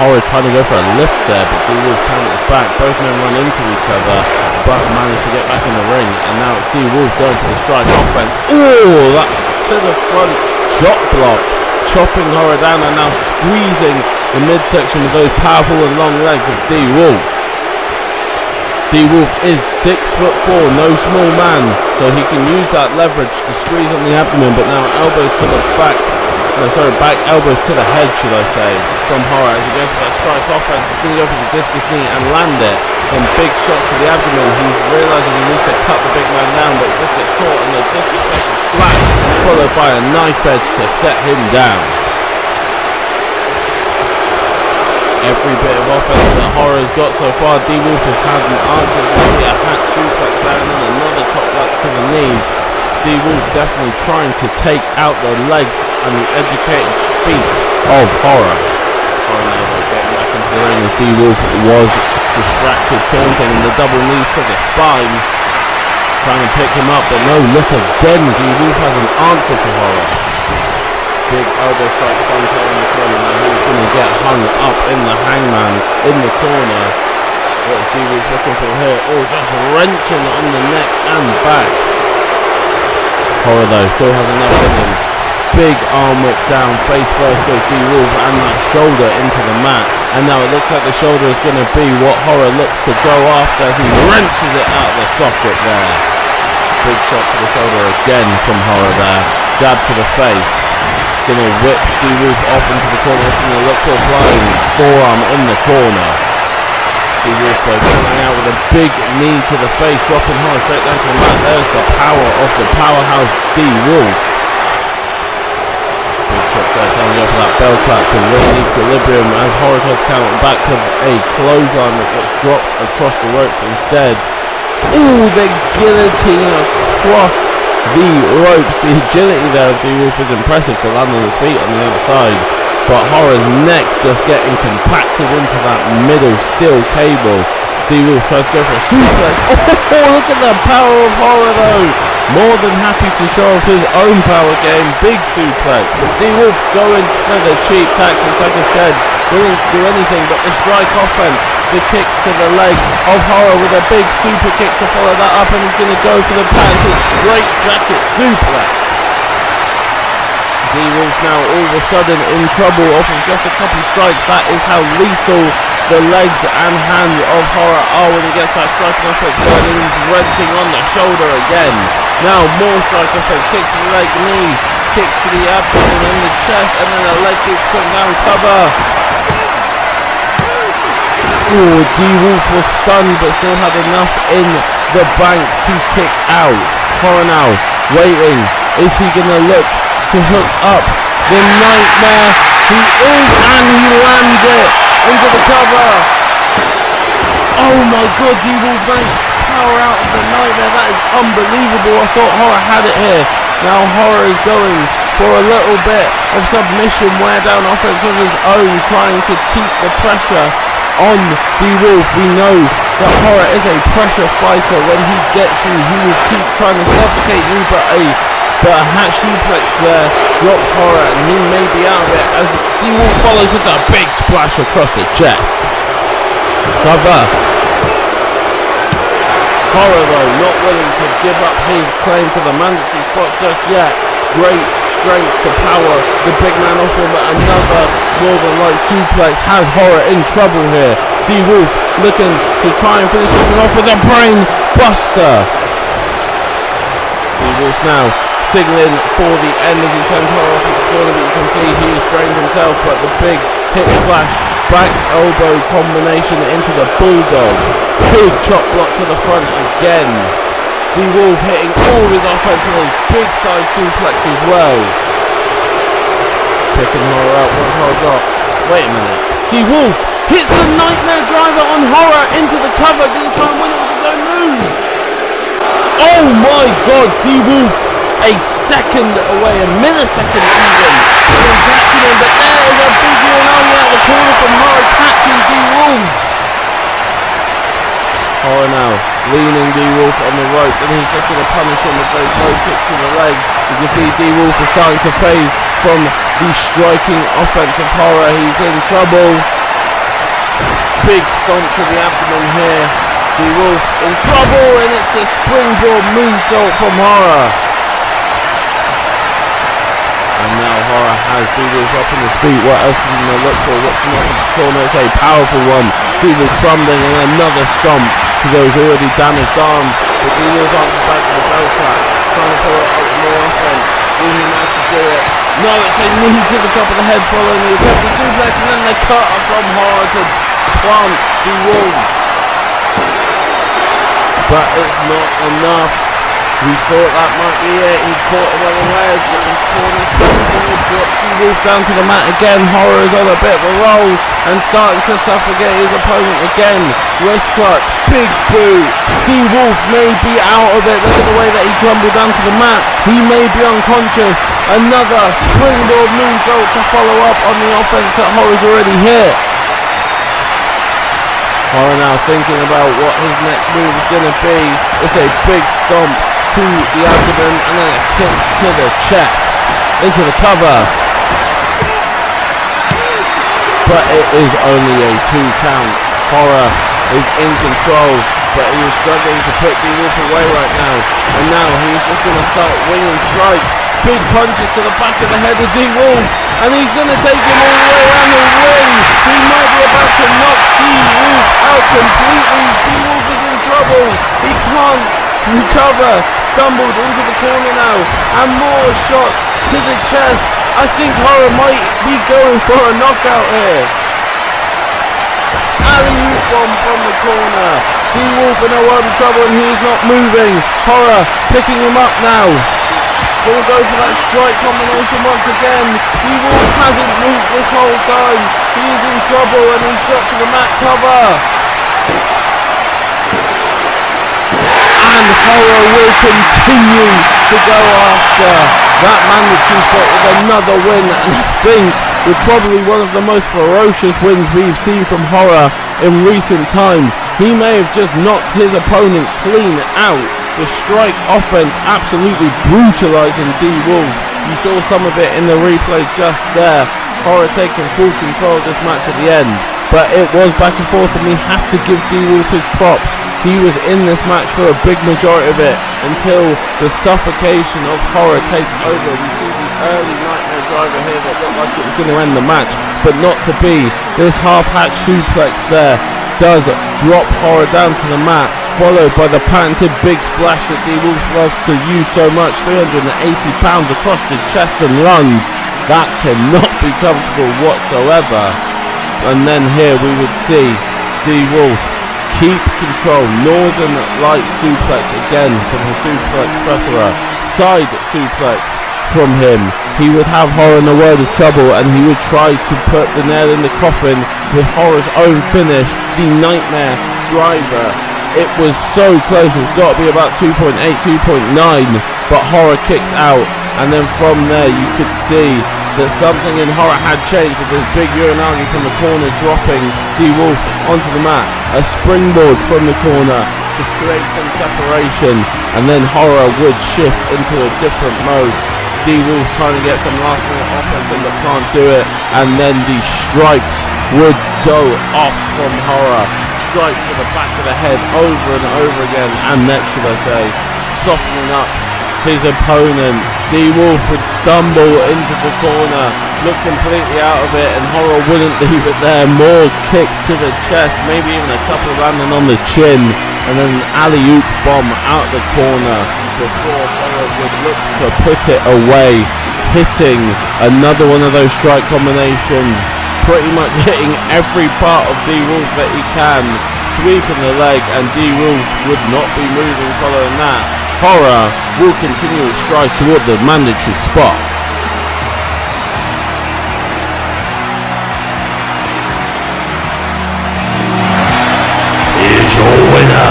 Horror trying to go for a lift there, but D-Wolf counters back. Both men run into each other, but manage to get back in the ring. And now it's D-Wolf going for the strike offense. Oh, that to the front chop block, chopping Horror down and now squeezing the midsection with those powerful and long legs of D-Wolf. D-Wolf is 6'4", no small man, so he can use that leverage to squeeze on the abdomen, but now elbows to the back. Back elbows to the head, should I say, from Horror as he goes for that strike offense. He's going to go for the discus knee and land it. Then big shots to the abdomen. He's realising he needs to cut the big man down, but he just gets caught in the discus special slap, followed by a knife edge to set him down. Every bit of offense that Horror's got so far, D-Wolf has had an answer. We see a hat suplex down and another chop block to the knees. D-Wolf definitely trying to take out the legs and the educated feet of Horror. Horror now getting back into the ring as D-Wolf was distracted, taunting, and the double knees to the spine. Trying to pick him up, but no, look again, D-Wolf has an answer to Horror. Big elbow strikes down in the corner. Now he's going to get hung up in the Hangman in the corner. What is D-Wolf looking for here? Oh, just wrenching on the neck and back. Horror though still has enough in him. Big arm whip down, face first goes D-Wolf, and that shoulder into the mat. And now it looks like the shoulder is going to be what Horror looks to go after as he wrenches it out of the socket there. Big shot to the shoulder again from Horror there. Jab to the face. Gonna whip D-Wolf off into the corner. It's going to look for a flying forearm in the corner. D-Wolf though coming out with a big knee to the face, dropping Horror straight down to the mat. There's the power of the powerhouse D-Wolf. Big shots there, trying to go for that bell clap to win equilibrium as Horror tries to counter back with a clothesline that gets dropped across the ropes instead. Ooh, the guillotine across the ropes. The agility there of D-Wolf is impressive to land on his feet on the other side. But Horror's neck just getting compacted into that middle steel cable. D-Wolf tries to go for a suplex. Oh, look at the power of Horror though. More than happy to show off his own power game. Big suplex. But D-Wolf going for the cheap tactics, like I said, willing to do anything but the strike offense. The kicks to the legs of Horror with a big super kick to follow that up, and he's going to go for the patented straight jacket suplex. D-Wolf now all of a sudden in trouble off of just a couple strikes. That is how lethal the legs and hands of Horror are when he gets that striking offense going, and he's wrenching on the shoulder again. Now more strike offense, kicks to the leg, knees, kicks to the abdomen and the chest, and then a leg kick putting down cover. Oh, D-Wolf was stunned but still had enough in the bank to kick out. Horror now waiting. Is he going to look to hook up the Nightmare? He is, and he lands it into the cover. Oh my god, D-Wolf managed to power out of the Nightmare. That is unbelievable. I thought Horror had it here. Now Horror is going for a little bit of submission, wear down offense of his own, trying to keep the pressure on D-Wolf. We know that Horror is a pressure fighter. When he gets you, he will keep trying to suffocate you, but a hatch suplex there drops Horror, and he may be out of it as D-Wolf follows with a big splash across the chest. Cover. Horror though not willing to give up his claim to the mandatory spot just yet. Great strength to power the big man off him, but another Northern Light suplex has Horror in trouble here. D-Wolf looking to try and finish this one off with a brain buster. D-Wolf now signaling for the end as he sends Horror off the corner, but you can see he is drained himself, but the big hip splash, back elbow combination into the Bulldog. Big chop block to the front again. D-Wolf hitting all his offense with a big side suplex as well. Picking Horror out, what's Horror got? Wait a minute. D-Wolf hits the Nightmare Driver on Horror into the cover, didn't try and win it with his own move. Oh my god, D-Wolf a second away, a millisecond even, from catching him, but there is a big Uranagi out the corner from Horror catching D-Wolf. Horror now leaning D-Wolf on the rope, and he's just going to punish him with those low kicks to the leg. You can see D-Wolf is starting to fade from the striking offense of Horror. He's in trouble. Big stomp to the abdomen here. D-Wolf in trouble, and it's the springboard moonsault from Horror. And now Horror has D-Wolf up on his feet. What else is he going to look for? What's not in the corner? It's a powerful one. D-Wolf crumbling, and another stomp to those already damaged arms. But D-Wolf answers back to the bell clap, trying to follow up with more offense. Will he manage to do it? No, it's a knee to the top of the head following the attempted suplex, and then the cutter from Horror to plant D-Wolf. But it's not enough. We thought that might be it. He caught him unawares, but his corner springboard drops D-Wolf down to the mat again. Horror is on a bit of a roll and starting to suffocate his opponent again. Wrist clutch, big boot. D-Wolf may be out of it. Look at the way that he crumbled down to the mat. He may be unconscious. Another springboard moonsault to follow up on the offense that Horror's already hit. Horror now thinking about what his next move is going to be. It's a big stomp to the abdomen and then a kick to the chest into the cover. But it is only a 2 count. Horror is in control, but he is struggling to put D-Wolf away right now. And now he's just going to start winging strikes. Big punches to the back of the head of D-Wolf, and he's going to take him all the way around the ring. He might be about to knock D-Wolf out completely. D-Wolf is in trouble. He can't recover. Stumbled into the corner now, and more shots to the chest. I think Horror might be going for a knockout here. Alley-oop bomb from the corner. D-Wolf in a world of trouble, and he's not moving. Horror picking him up now. Gonna go for that strike combination once again. D-Wolf hasn't moved this whole time. He is in trouble, and he's dropped to the mat cover. And Horror will continue to go after that mandatory spot with another win, and I think with probably one of the most ferocious wins we've seen from Horror in recent times. He may have just knocked his opponent clean out. The strike offense absolutely brutalizing D-Wolf. You saw some of it in the replay just there. Horror taking full control of this match at the end, but it was back and forth, and we have to give D-Wolf his props. He was in this match for a big majority of it until the suffocation of Horror takes over. We see the early Nightmare Driver here that looked like it was going to end the match, but not to be. This half-hatch suplex there does drop Horror down to the mat, followed by the patented big splash that D-Wolf loves to use so much, 380 pounds across the chest and lungs. That cannot be comfortable whatsoever. And then here we would see D-Wolf keep control. Northern Light suplex again from the suplex plethora. Side suplex from him. He would have Horror in a world of trouble, and he would try to put the nail in the coffin with Horror's own finish, the Nightmare Driver. It was so close. It's got to be about 2.8, 2.9, but Horror kicks out, and then from there you could see that something in Horror had changed with this big Uranagi from the corner dropping D-Wolf onto the mat. A springboard from the corner to create some separation, and then Horror would shift into a different mode. D-Wolf trying to get some last minute offense in, but can't do it, and then the strikes would go off from Horror. Strike to the back of the head over and over again, and neck should I say, softening up his opponent. D-Wolf would stumble into the corner, look completely out of it, and Horror wouldn't leave it there. More kicks to the chest, maybe even a couple landing on the chin, and then an alley-oop bomb out the corner before Horror would look to put it away, hitting another one of those strike combinations, pretty much hitting every part of D-Wolf that he can, sweeping the leg, and D-Wolf would not be moving following that. Horror will continue his stride toward the mandatory spot. Here's your winner,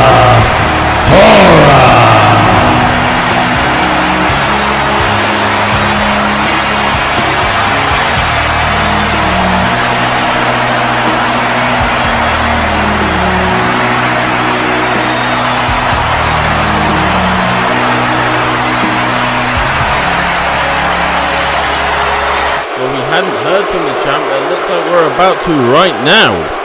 Horror! Hadn't heard from the champ, but it looks like we're about to right now.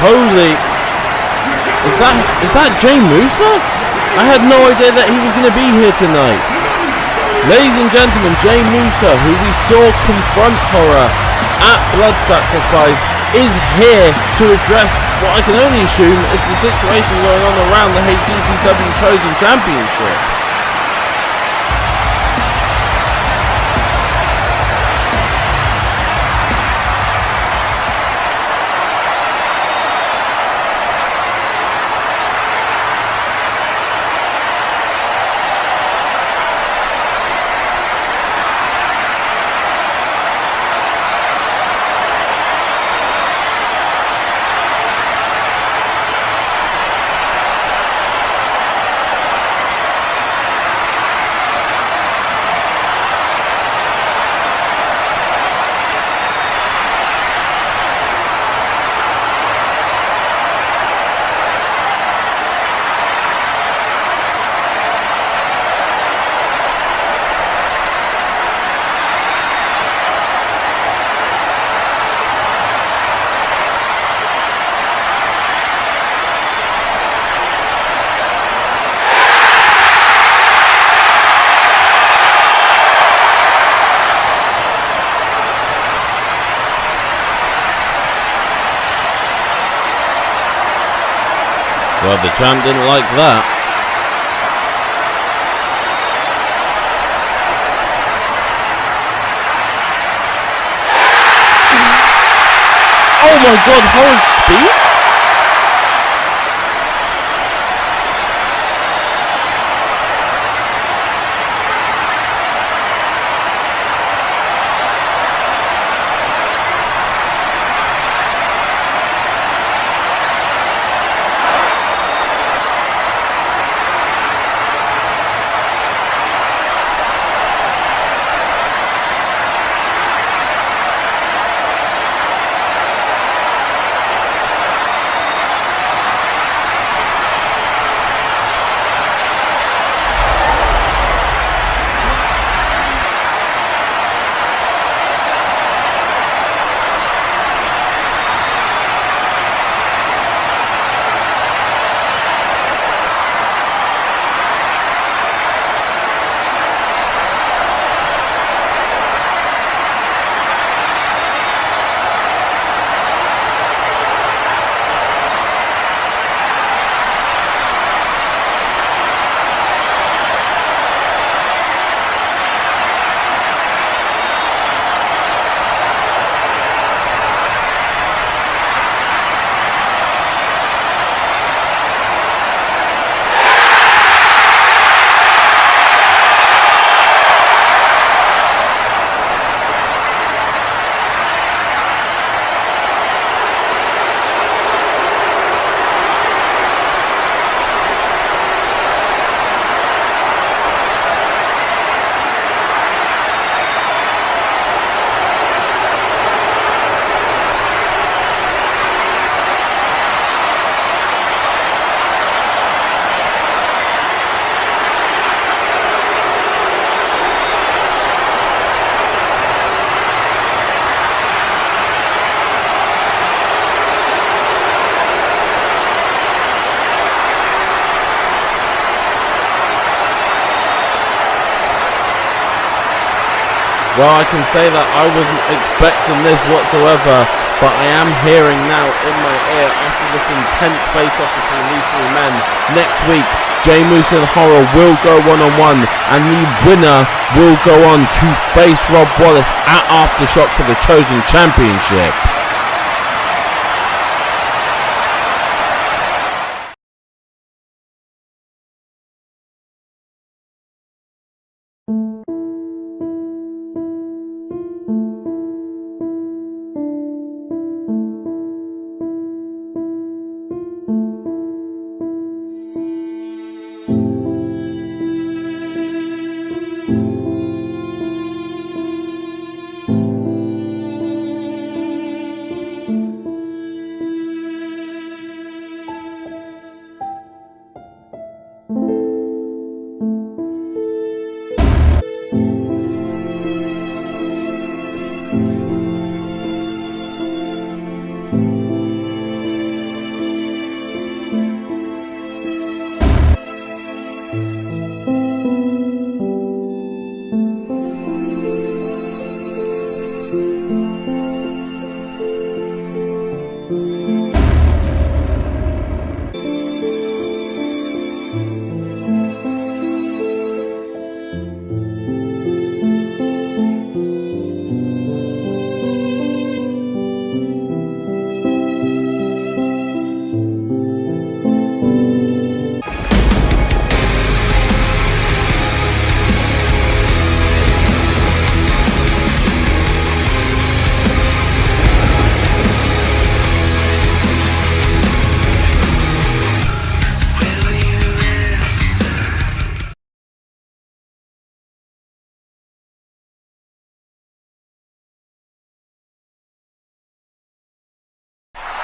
Holy, is that Jay Musa? I had no idea that he was going to be here tonight. Ladies and gentlemen, Jay Musa, who we saw confront Horror at Blood Sacrifice, is here to address what I can only assume is the situation going on around the HCCW Chosen Championship. Well, the champ didn't like that. Oh my god, Horror speaks? Well, I can say that I wasn't expecting this whatsoever, but I am hearing now in my ear after this intense face-off between these three men. Next week, Jey Uso and Horror will go one-on-one, and the winner will go on to face Rob Wallace at Aftershock for the Chosen Championship.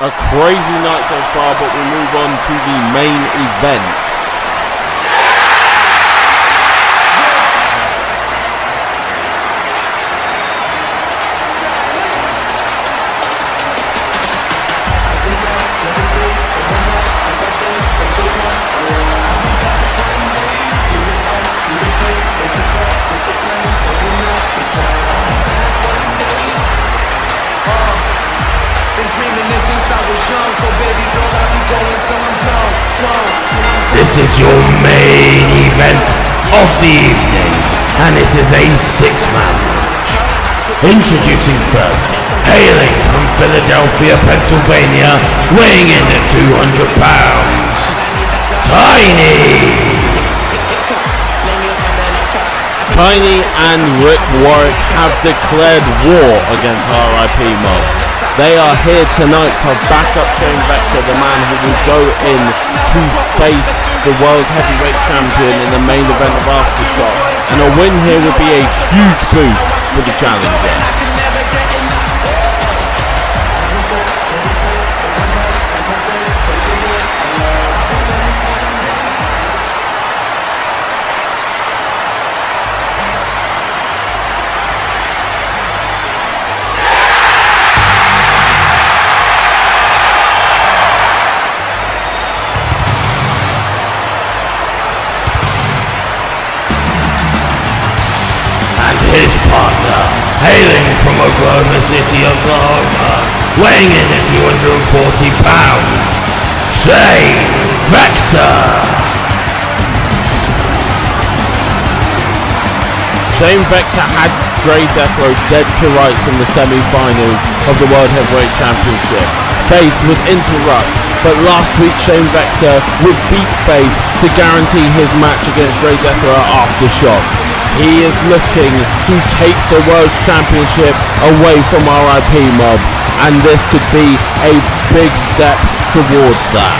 A crazy night so far, but we move on to the main event. This is your main event of the evening, and it is a six-man match. Introducing first, hailing from Philadelphia, Pennsylvania, weighing in at 200 pounds, Tiny and Rick Warwick have declared war against RIP Mob. They are here tonight to back up Shane Vector, the man who will go in to face the World Heavyweight Champion in the main event of Aftershock. And a win here would be a huge boost for the challenger. his partner, hailing from Oklahoma City, Oklahoma, weighing in at 240 pounds, Shane Vector. Shane Vector had Dre Death Row dead to rights in the semi-finals of the World Heavyweight Championship. Faith would interrupt, but last week Shane Vector would beat Faith to guarantee his match against Dre Death Row at Aftershock. He is looking to take the World Championship away from RIP Mob, and this could be a big step towards that.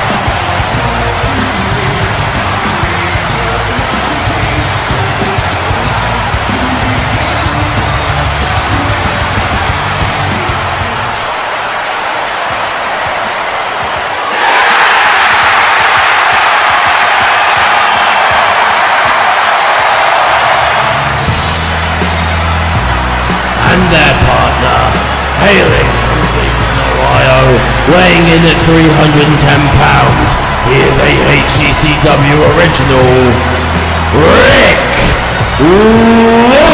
Their partner, hailing from Cleveland, Ohio, weighing in at 310 pounds, he is a HCCW original, Rick Warwick.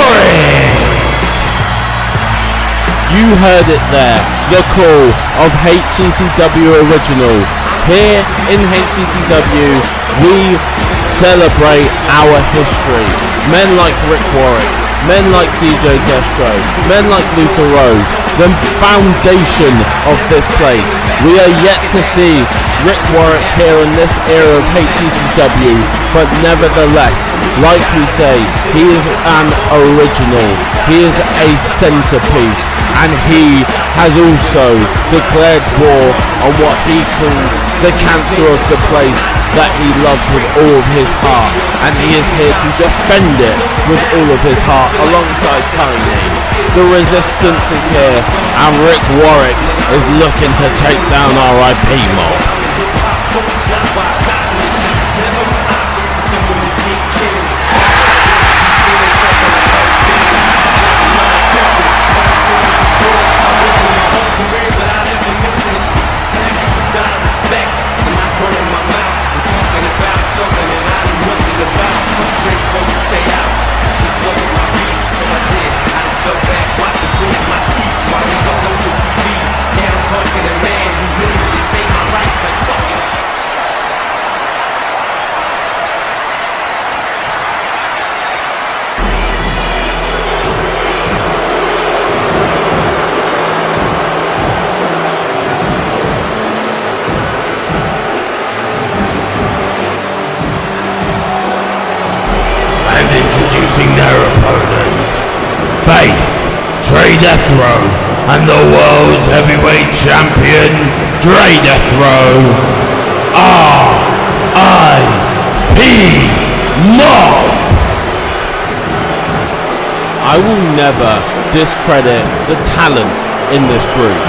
You heard it there, the call of HCCW Original. Here in HCCW, we celebrate our history. Men like Rick Warwick, men like DJ Destro, men like Luther Rose, the foundation of this place. We are yet to see Rick Warwick here in this era of HCCW, but nevertheless, like we say, he is an original, he is a centerpiece, and he has also declared war on what he calls the cancer of the place that he loves with all of his heart, and he is here to defend it with all of his heart alongside Tony. The resistance is here, and Rick Warwick is looking to take down RIP Mob. Introducing their opponents, Faith, Dre Death Row, and the world's heavyweight champion, Dre Death Row, RIP Mob. I will never discredit the talent in this group.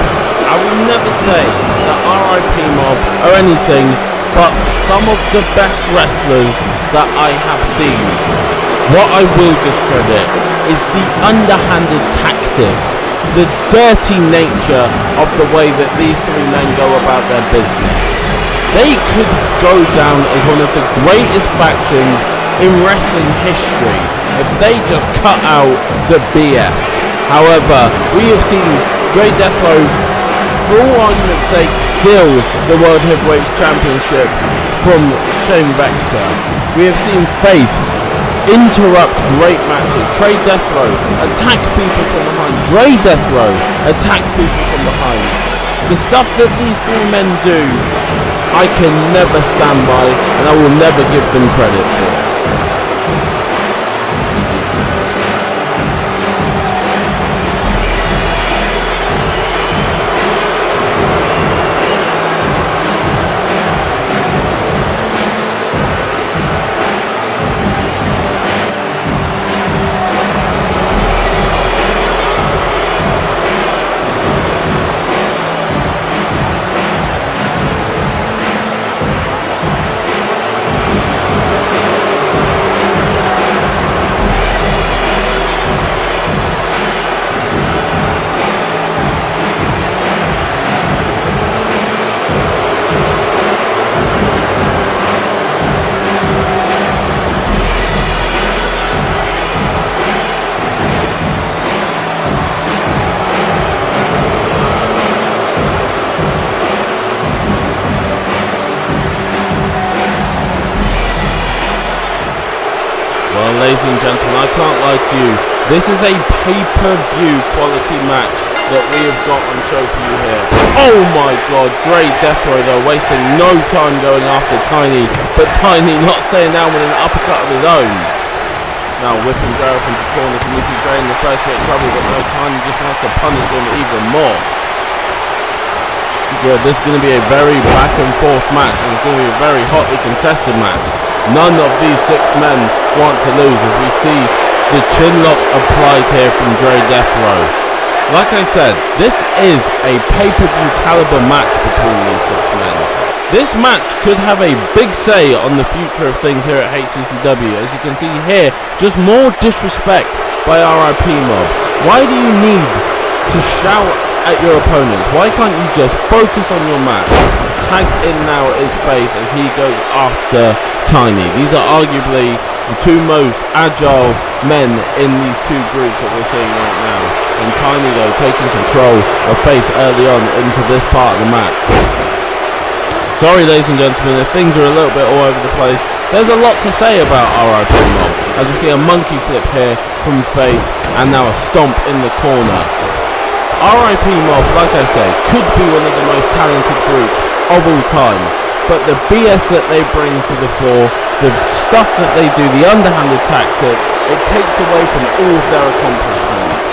I will never say that RIP Mob are anything but some of the best wrestlers that I have seen. What I will discredit is the underhanded tactics, the dirty nature of the way that these three men go about their business. They could go down as one of the greatest factions in wrestling history if they just cut out the BS. However, we have seen Dre Death Row, for all argument's sake, steal the World Heavyweight Championship from Shane Vector. We have seen Faith interrupt great matches. Dre Death Row attack people from behind. Dre Death Row attack people from behind. The stuff that these three men do, I can never stand by, and I will never give them credit for. Ladies and gentlemen, I can't lie to you, this is a pay-per-view quality match that we have got on show for you here. Oh my god, Dre Death Row though, wasting no time going after Tiny, but Tiny not staying down with an uppercut of his own. Now whipping Dre from the corner to Mrs. Dre in the first bit of trouble, but no, Tiny just has to punish him even more. This is going to be a very back and forth match, and it's going to be a very hotly contested match. None of these six men want to lose, as we see the chin lock applied here from Dre Death Row. Like I said, this is a pay-per-view caliber match between these six men. This match could have a big say on the future of things here at HCCW. As you can see here, just more disrespect by RIP Mob. Why do you need to shout at your opponents? Why can't you just focus on your match? Tagged in now is Faith as he goes after Tiny. These are arguably the two most agile men in these two groups that we're seeing right now. And Tiny though taking control of Faith early on into this part of the match. Sorry ladies and gentlemen if things are a little bit all over the place. There's a lot to say about RIP Mob, as we see a monkey flip here from Faith and now a stomp in the corner. RIP Mob, like I say, could be one of the most talented groups of all time, but the BS that they bring to the floor, the stuff that they do, the underhanded tactic, it takes away from all of their accomplishments.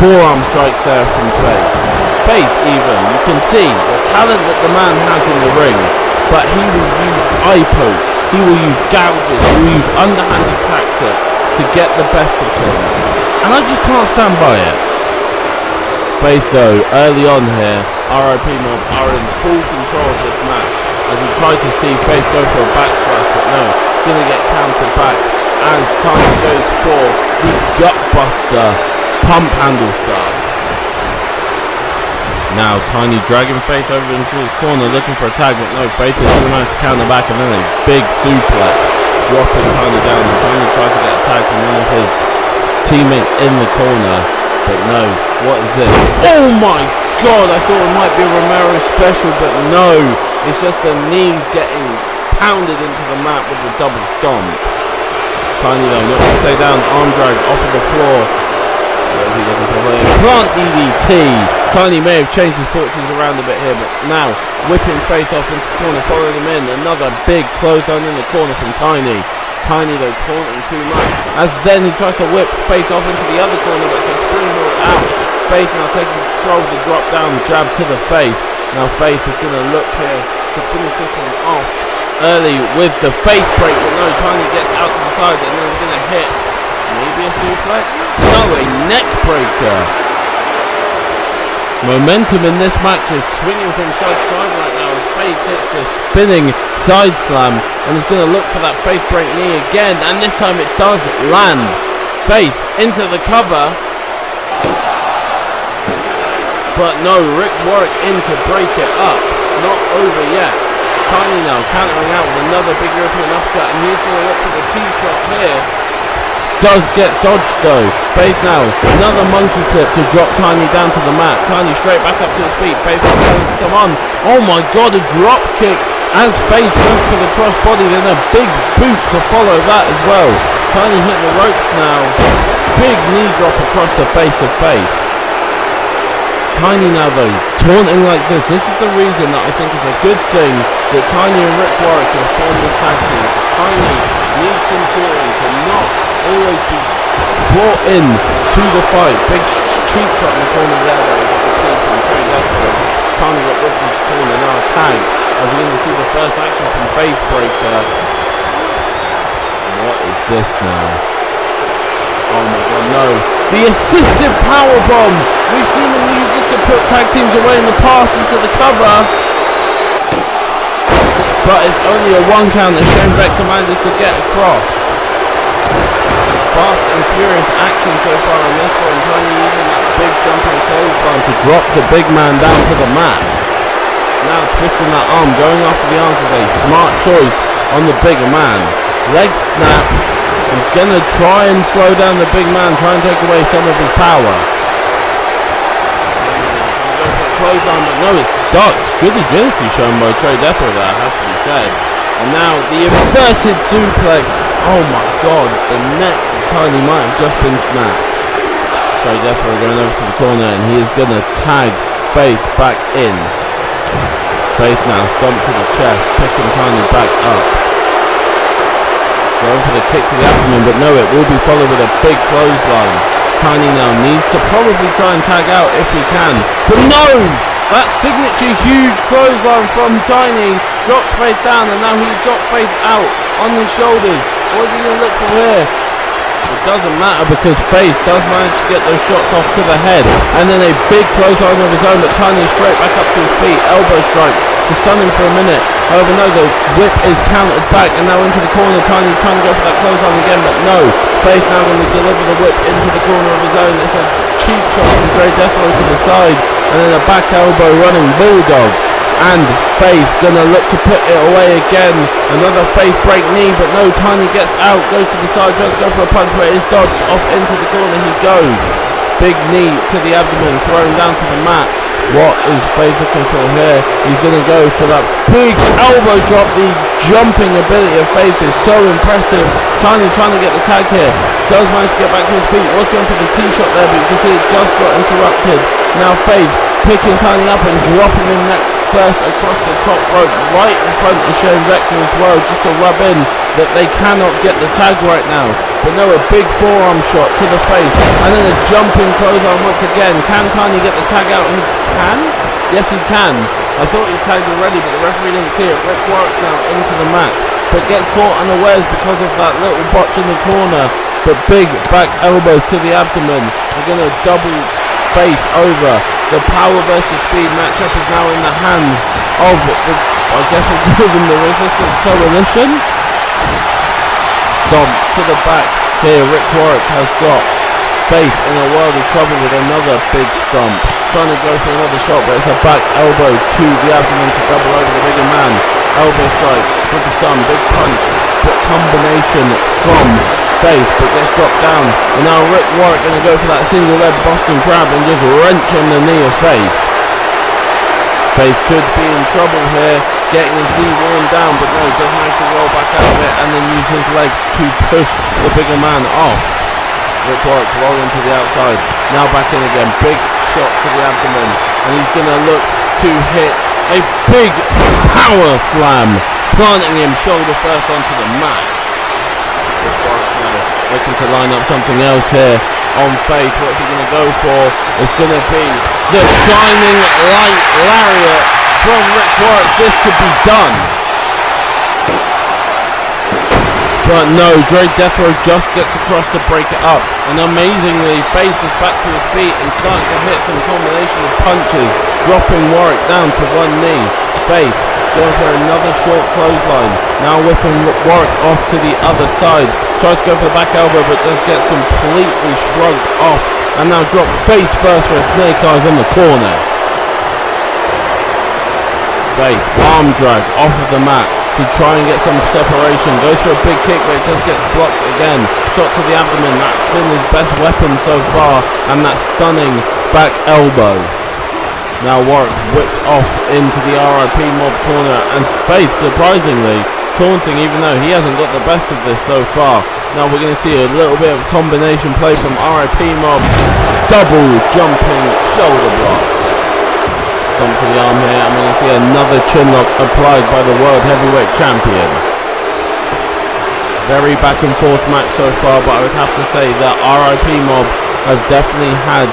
Forearm strike there from Faith. Faith even, you can see the talent that the man has in the ring, but he will use eye poke, he will use gouges, he will use underhanded tactics to get the best of things, and I just can't stand by it. Faith though, early on here, RIP Mob are in full control of this match as we try to see Faith go for a back splash, but no, gonna get countered back as Tiny goes for the gutbuster pump handle style. Now Tiny dragging Faith over into his corner looking for a tag, but no, Faith is going to manage to counter back and then a big suplex dropping Tiny down, and Tiny tries to get a tag from one of his teammates in the corner, but no, what is this? Oh my god, I thought it might be a Romero special, but no, it's just the knees getting pounded into the mat with the double stomp. Tiny though, looking to stay down, arm drag off of the floor. What is he looking for here? Plant DDT. Tiny may have changed his fortunes around a bit here, but now whipping Faith off into the corner, following him in. Another big clothesline in the corner from Tiny. Tiny though taunting too much, as then he tries to whip Faith off into the other corner, but it's a springboard out. Faith now taking control of the drop down, jab to the face. Now Faith is going to look here to finish this one off early with the face break, but no, Tiny gets out to the side and then he's going to hit maybe a suplex? No, a neck breaker. Momentum in this match is swinging from side to side right now as Faith hits the spinning side slam and is going to look for that Faith break knee again, and this time it does land. Faith into the cover, but no, Rick Warwick in to break it up. Not over yet. Tiny now countering out with another big European uppercut, and he's going to look for the T-shot here. Does get dodged though. Faith now, another monkey flip to drop Tiny down to the mat. Tiny straight back up to his feet. Faith come on. Oh my god, a drop kick as Faith went for the crossbody, then a big boot to follow that as well. Tiny hit the ropes now. Big knee drop across the face of Faith. Tiny now though, taunting like this. This is the reason that I think is a good thing that Tiny and Rick Warwick have formed this tag team. Tiny needs some taunting to not always be brought in to the fight. Big cheap shot in the corner there though, as you can see from Trey Desperate. Tiny got whipped into the corner, now a tag. As we're going to see the first action from Faith Breaker. What is this now? Oh my god, no. The assisted powerbomb! We've seen him use this to put tag teams away in the past into the cover. But it's only a one count that Shane Becker manages to get across. Fast and furious action so far on this one. Tiny using that big jumping clothesline to drop the big man down to the mat. Now twisting that arm, going after the arms is a smart choice on the bigger man. Leg snap. He's gonna try and slow down the big man, try and take away some of his power. Clothesline, but no, it's ducked. Good agility shown by Trey Defro there, has to be said. And now the inverted suplex. Oh my god, the neck of Tiny might have just been snapped. Trey Defro going over to the corner, and he is gonna tag Faith back in. Faith now stomped to the chest, picking Tiny back up. Going for the kick to the abdomen, but no, it will be followed with a big clothesline. Tiny now needs to probably try and tag out if he can, but no! That signature huge clothesline from Tiny drops Faith down, and now he's got Faith out on his shoulders. What is he going to look for here? It doesn't matter because Faith does manage to get those shots off to the head, and then a big clothesline of his own, but Tiny is straight back up to his feet. Elbow strike to stun him for a minute. However, no, the whip is countered back, and now into the corner. Tiny trying to go for that clothesline again, but no. Faith now going to deliver the whip into the corner of his own. It's a cheap shot from Dre Desmo to the side, and then a back elbow running bulldog. And Faith gonna look to put it away again. Another Faith break knee, but no, Tiny gets out, goes to the side, tries to go for a punch, but is dodged off into the corner. He goes. Big knee to the abdomen, thrown down to the mat. What is Faith looking for here? He's going to go for that big elbow drop. The jumping ability of Faith is so impressive. Tiny trying to get the tag here. Does manage to get back to his feet. Was going for the T-shot there, but you can see it just got interrupted. Now Faith picking Tiny up and dropping him neck first across the top rope, right in front of Shane Vector as well, just to rub in that they cannot get the tag right now. But no, a big forearm shot to the face, and then a jumping clothesline once again. Can Tiny get the tag out? He can? Yes, he can. I thought he tagged already, but the referee didn't see it. Rick Warwick now into the mat, but gets caught unawares because of that little botch in the corner. But big back elbows to the abdomen. They're going to double Faith over. The power versus speed matchup is now in the hands of the, I guess we'll call them the Resistance Coalition. Stomp to the back here. Rick Warwick has got Faith in a world of trouble with another big stomp. Trying to go for another shot, but it's a back elbow to the abdomen to double over the bigger man. Elbow strike with the stun, big punch, but combination from Faith, but gets dropped down. And now Rick Warwick going to go for that single leg Boston Crab and just wrench on the knee of Faith. Faith could be in trouble here, getting his knee worn down, but no, does manage to roll back out of it and then use his legs to push the bigger man off. Rick Warwick rolling to the outside, now back in again, big shot to the abdomen, and he's going to look to hit a big power slam, planting him shoulder first onto the mat. Rick Warwick now looking to line up something else here on Faith. What's he going to go for? It's going to be the Shining Light Lariat from Rick Warwick. This could be done. But no, Dre Deathrow just gets across to break it up. And amazingly, Faith is back to his feet and starting to hit some combination of punches, dropping Warwick down to one knee. Faith going for another short clothesline. Now whipping Warwick off to the other side. Tries to go for the back elbow, but just gets completely shrugged off. And now drop face first for a snake eyes on the corner. Faith, arm drag off of the mat to try and get some separation. Goes for a big kick, but it just gets blocked again. Shot to the abdomen. That's been his best weapon so far. And that stunning back elbow. Now Warwick whipped off into the RIP Mob corner. And Faith, surprisingly, taunting even though he hasn't got the best of this so far. Now we're going to see a little bit of combination play from RIP Mob. Double jumping shoulder blocks. Stomp to the arm here, and we're going to see another chin lock applied by the World Heavyweight Champion. Very back and forth match so far, but I would have to say that RIP Mob have definitely had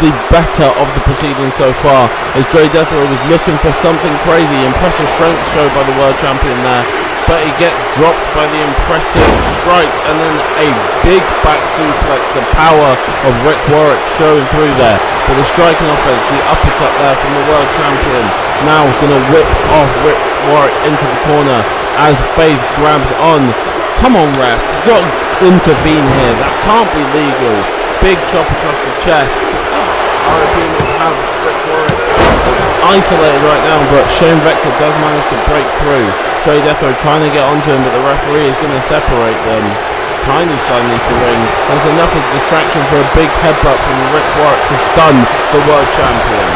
the better of the proceedings so far, as Dre Deathrow was looking for something crazy. Impressive strength showed by the World Champion there, but he gets dropped by the impressive strike and then a big back suplex. The power of Rick Warwick showing through there, but the striking offense, the uppercut there from the World Champion. Now going to whip off Rick Warwick into the corner as Faith grabs on. Come on, ref, you've got to intervene here, that can't be legal. Big chop across the chest. RIP will have Rick Warwick isolated right now, but Shane Vector does manage to break through. Dre Deathrow trying to get onto him, but the referee is going to separate them. Tiny sliding into the ring. There's enough of distraction for a big headbutt from Rick Warwick to stun the World Champion.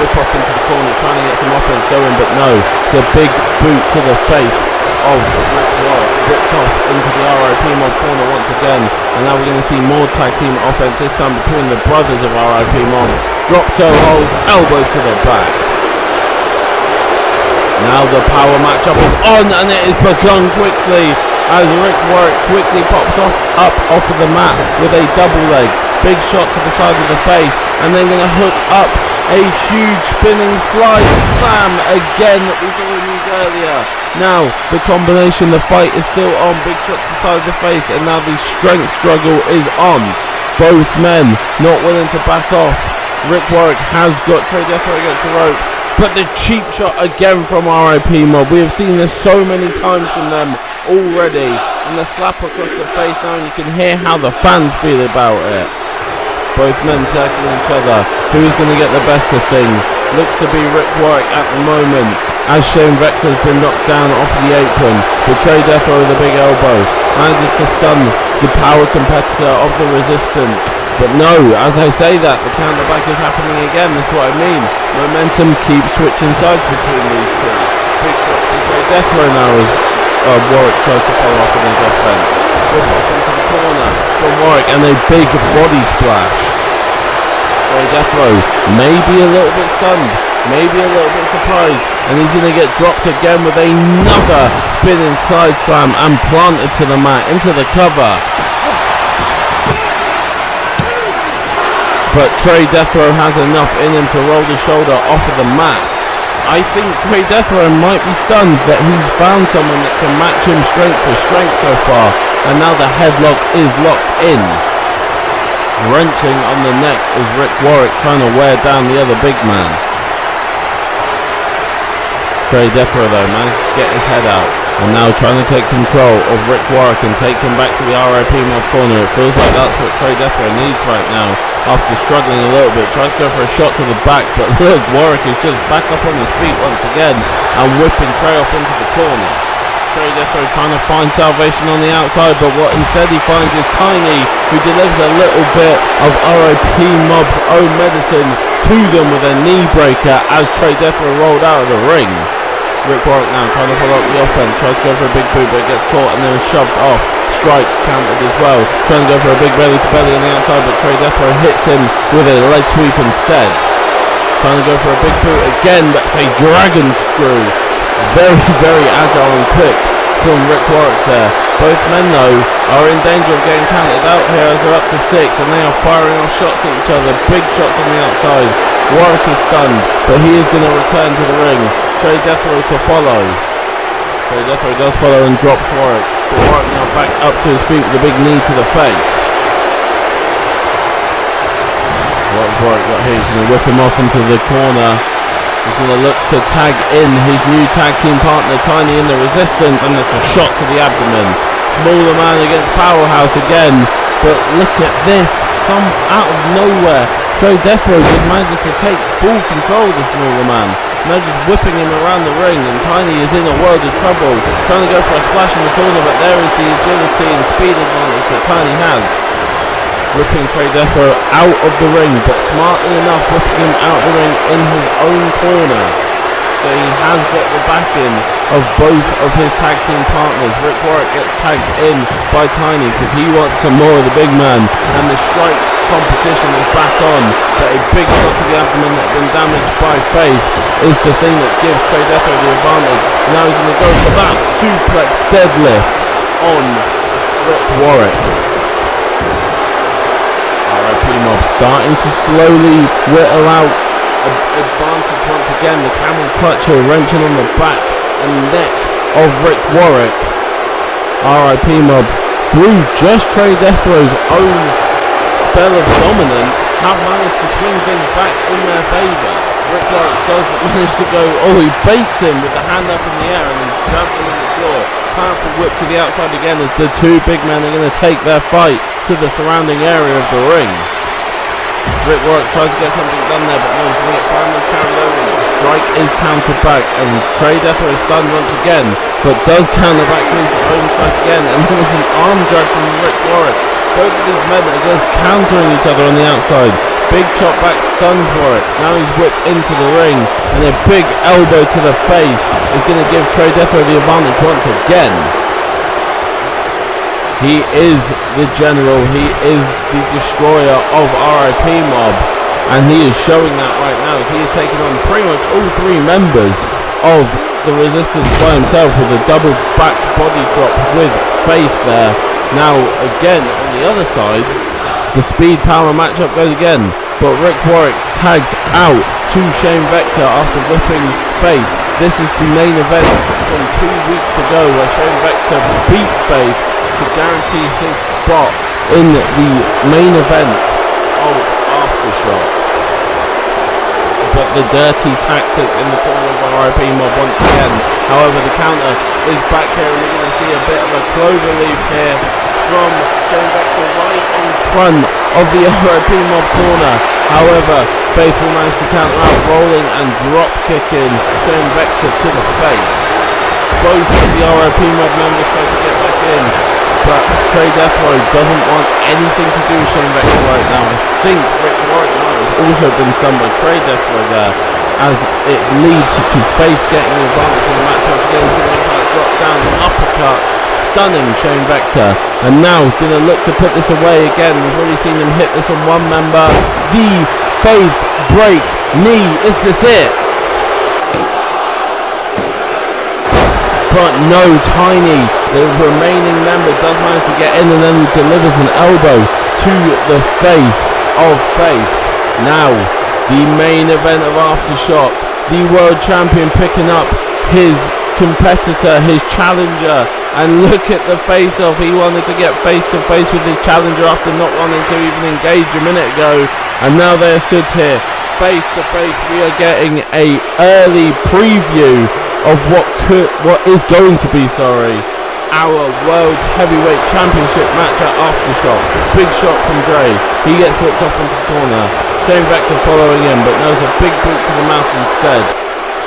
Whip off into the corner, trying to get some offense going, but no. It's a big boot to the face of Rick Warwick. Whipped off into the RIP Mob corner once again. And now we're going to see more tag team offense, this time between the brothers of RIP Mob. Drop toe hold, elbow to the back. Now the power matchup is on, and it is begun quickly as Rick Warwick quickly pops up off of the mat with a double leg. Big shot to the side of the face, and then going to hook up a huge spinning slide slam again that we saw in these earlier. Now the combination, the fight is still on. Big shot to the side of the face, and now the strength struggle is on. Both men not willing to back off. Rick Warwick has got Dre Deathrow against the rope, but the cheap shot again from RIP Mob. We have seen this so many times from them already. And the slap across the face now, and you can hear how the fans feel about it. Both men circling each other. Who's going to get the best of things? looks to be Rick Warwick at the moment, as Shane Vector's been knocked down off the apron. But Trey Defro with a big elbow manages to stun the power competitor of the Resistance. But no, as I say that, the counterback is happening again. That's what I mean. Momentum keeps switching sides between these two. Big shot from Trey Defro now as Warwick tries to follow up on his offense. Whip off into the corner from Warwick and a big body splash. Trey Defro maybe a little bit stunned, maybe a little bit surprised, and he's going to get dropped again with another spinning side slam and planted to the mat, into the cover. But Trey Defro has enough in him to roll the shoulder off of the mat. I think Trey Defro might be stunned that he's found someone that can match him strength for strength so far, and now the headlock is locked in. Wrenching on the neck is Rick Warwick trying to wear down the other big man. Trey Defro though manages to get his head out and now trying to take control of Rick Warwick and take him back to the RIP mob corner. It feels like that's what Trey Defro needs right now after struggling a little bit. Tries to go for a shot to the back, but look, Warwick is just back up on his feet once again and whipping Trey off into the corner. Trey Defro trying to find salvation on the outside, but what instead he finds is Tiny, who delivers a little bit of RIP Mob's own medicine to them with a knee breaker as Trey Defro rolled out of the ring. Rick Warwick now trying to follow up the offense, tries to go for a big boot, but gets caught and then shoved off. Strike countered as well, trying to go for a big belly to belly on the outside, but Trey Defro hits him with a leg sweep instead. Trying to go for a big boot again, but it's a dragon screw. Very, very agile and quick from Rick Warwick there. Both men though are in danger of getting counted out here as they're up to 6 and they are firing off shots at each other. Big shots on the outside. Warwick is stunned, but he is going to return to the ring. Trey Defro to follow. Trey Defro does follow and drops Warwick. But Warwick now back up to his feet with a big knee to the face. What's Warwick got here? He's going to whip him off into the corner. He's going to look to tag in his new tag team partner Tiny in the Resistance, and there's a shot to the abdomen. Smaller man against Powerhouse again, but look at this, some out of nowhere Trey Defro just manages to take full control of the smaller man, now just whipping him around the ring, and Tiny is in a world of trouble, trying to go for a splash in the corner, but there is the agility and speed advantage that Tiny has. Whipping Trey Defro out of the ring, but smartly enough whipping him out of the ring in his own corner. So he has got the backing of both of his tag team partners. Rick Warwick gets tagged in by Tiny because he wants some more of the big man, and the strike competition is back on. But a big shot to the abdomen that had been damaged by Faith is the thing that gives Trey Defro the advantage. Now he's going to go for that suplex deadlift on Rick Warwick. RIP Mob starting to slowly whittle out advantage once again. The camel clutch here wrenching on the back and neck of Rick Warwick. RIP Mob, through just Trey Defro's own spell of dominance, have managed to swing things back in their favour. Rick Warwick does manage to go, he baits him with the hand up in the air and then grabs him in the jaw. Powerful whip to the outside again as the two big men are going to take their fight to the surrounding area of the ring. Rick Warwick tries to get something done there, but no one's going to get finally carried over. The strike is countered back, and Trey Defro is stunned once again, but does counter back to his own strike again, and then there's an arm drag from Rick Warwick. Both of these men are just countering each other on the outside. Big chop back stuns Warwick. Now he's whipped into the ring, and a big elbow to the face is going to give Trey Defro the advantage once again. He is the general, he is the destroyer of RIP Mob, and he is showing that right now as he is taking on pretty much all three members of the Resistance by himself with a double back body drop with Faith there. Now again on the other side, the speed power matchup goes again, but Rick Warwick tags out to Shane Vector after whipping Faith. This is the main event from 2 weeks ago where Shane Vector beat Faith to guarantee his spot in the main event of Aftershock. But the dirty tactics in the corner of RIP Mob once again. However, the counter is back here and we're going to see a bit of a clover leaf here from Shane Vector right in front of the RIP Mob corner. However, Faith will manage to counter out, rolling and drop kicking Shane Vector to the face. Both of the RIP Mob members try to get back in, but Trey Deathrow doesn't want anything to do with Shane Vector right now. I think Rick Warwick might have also been stunned by Trey Deathrow there, as it leads to Faith getting the advantage in the match. Once again, he's going to drop down an uppercut, stunning Shane Vector, and now going to look to put this away again. We've already seen him hit this on one member. The Faith break knee, is this it? But no, Tiny, the remaining member, does manage to get in and then delivers an elbow to the face of Faith. Now, the main event of Aftershock, the world champion picking up his competitor, his challenger, and look at the face-off. He wanted to get face-to-face with his challenger after not wanting to even engage a minute ago, and now they are stood here face-to-face. We are getting a early preview of what is going to be, our World Heavyweight Championship match at Aftershock. Big shot from Dre. He gets whipped off into the corner. Shane Vector following him, but knows a big boot to the mouth instead.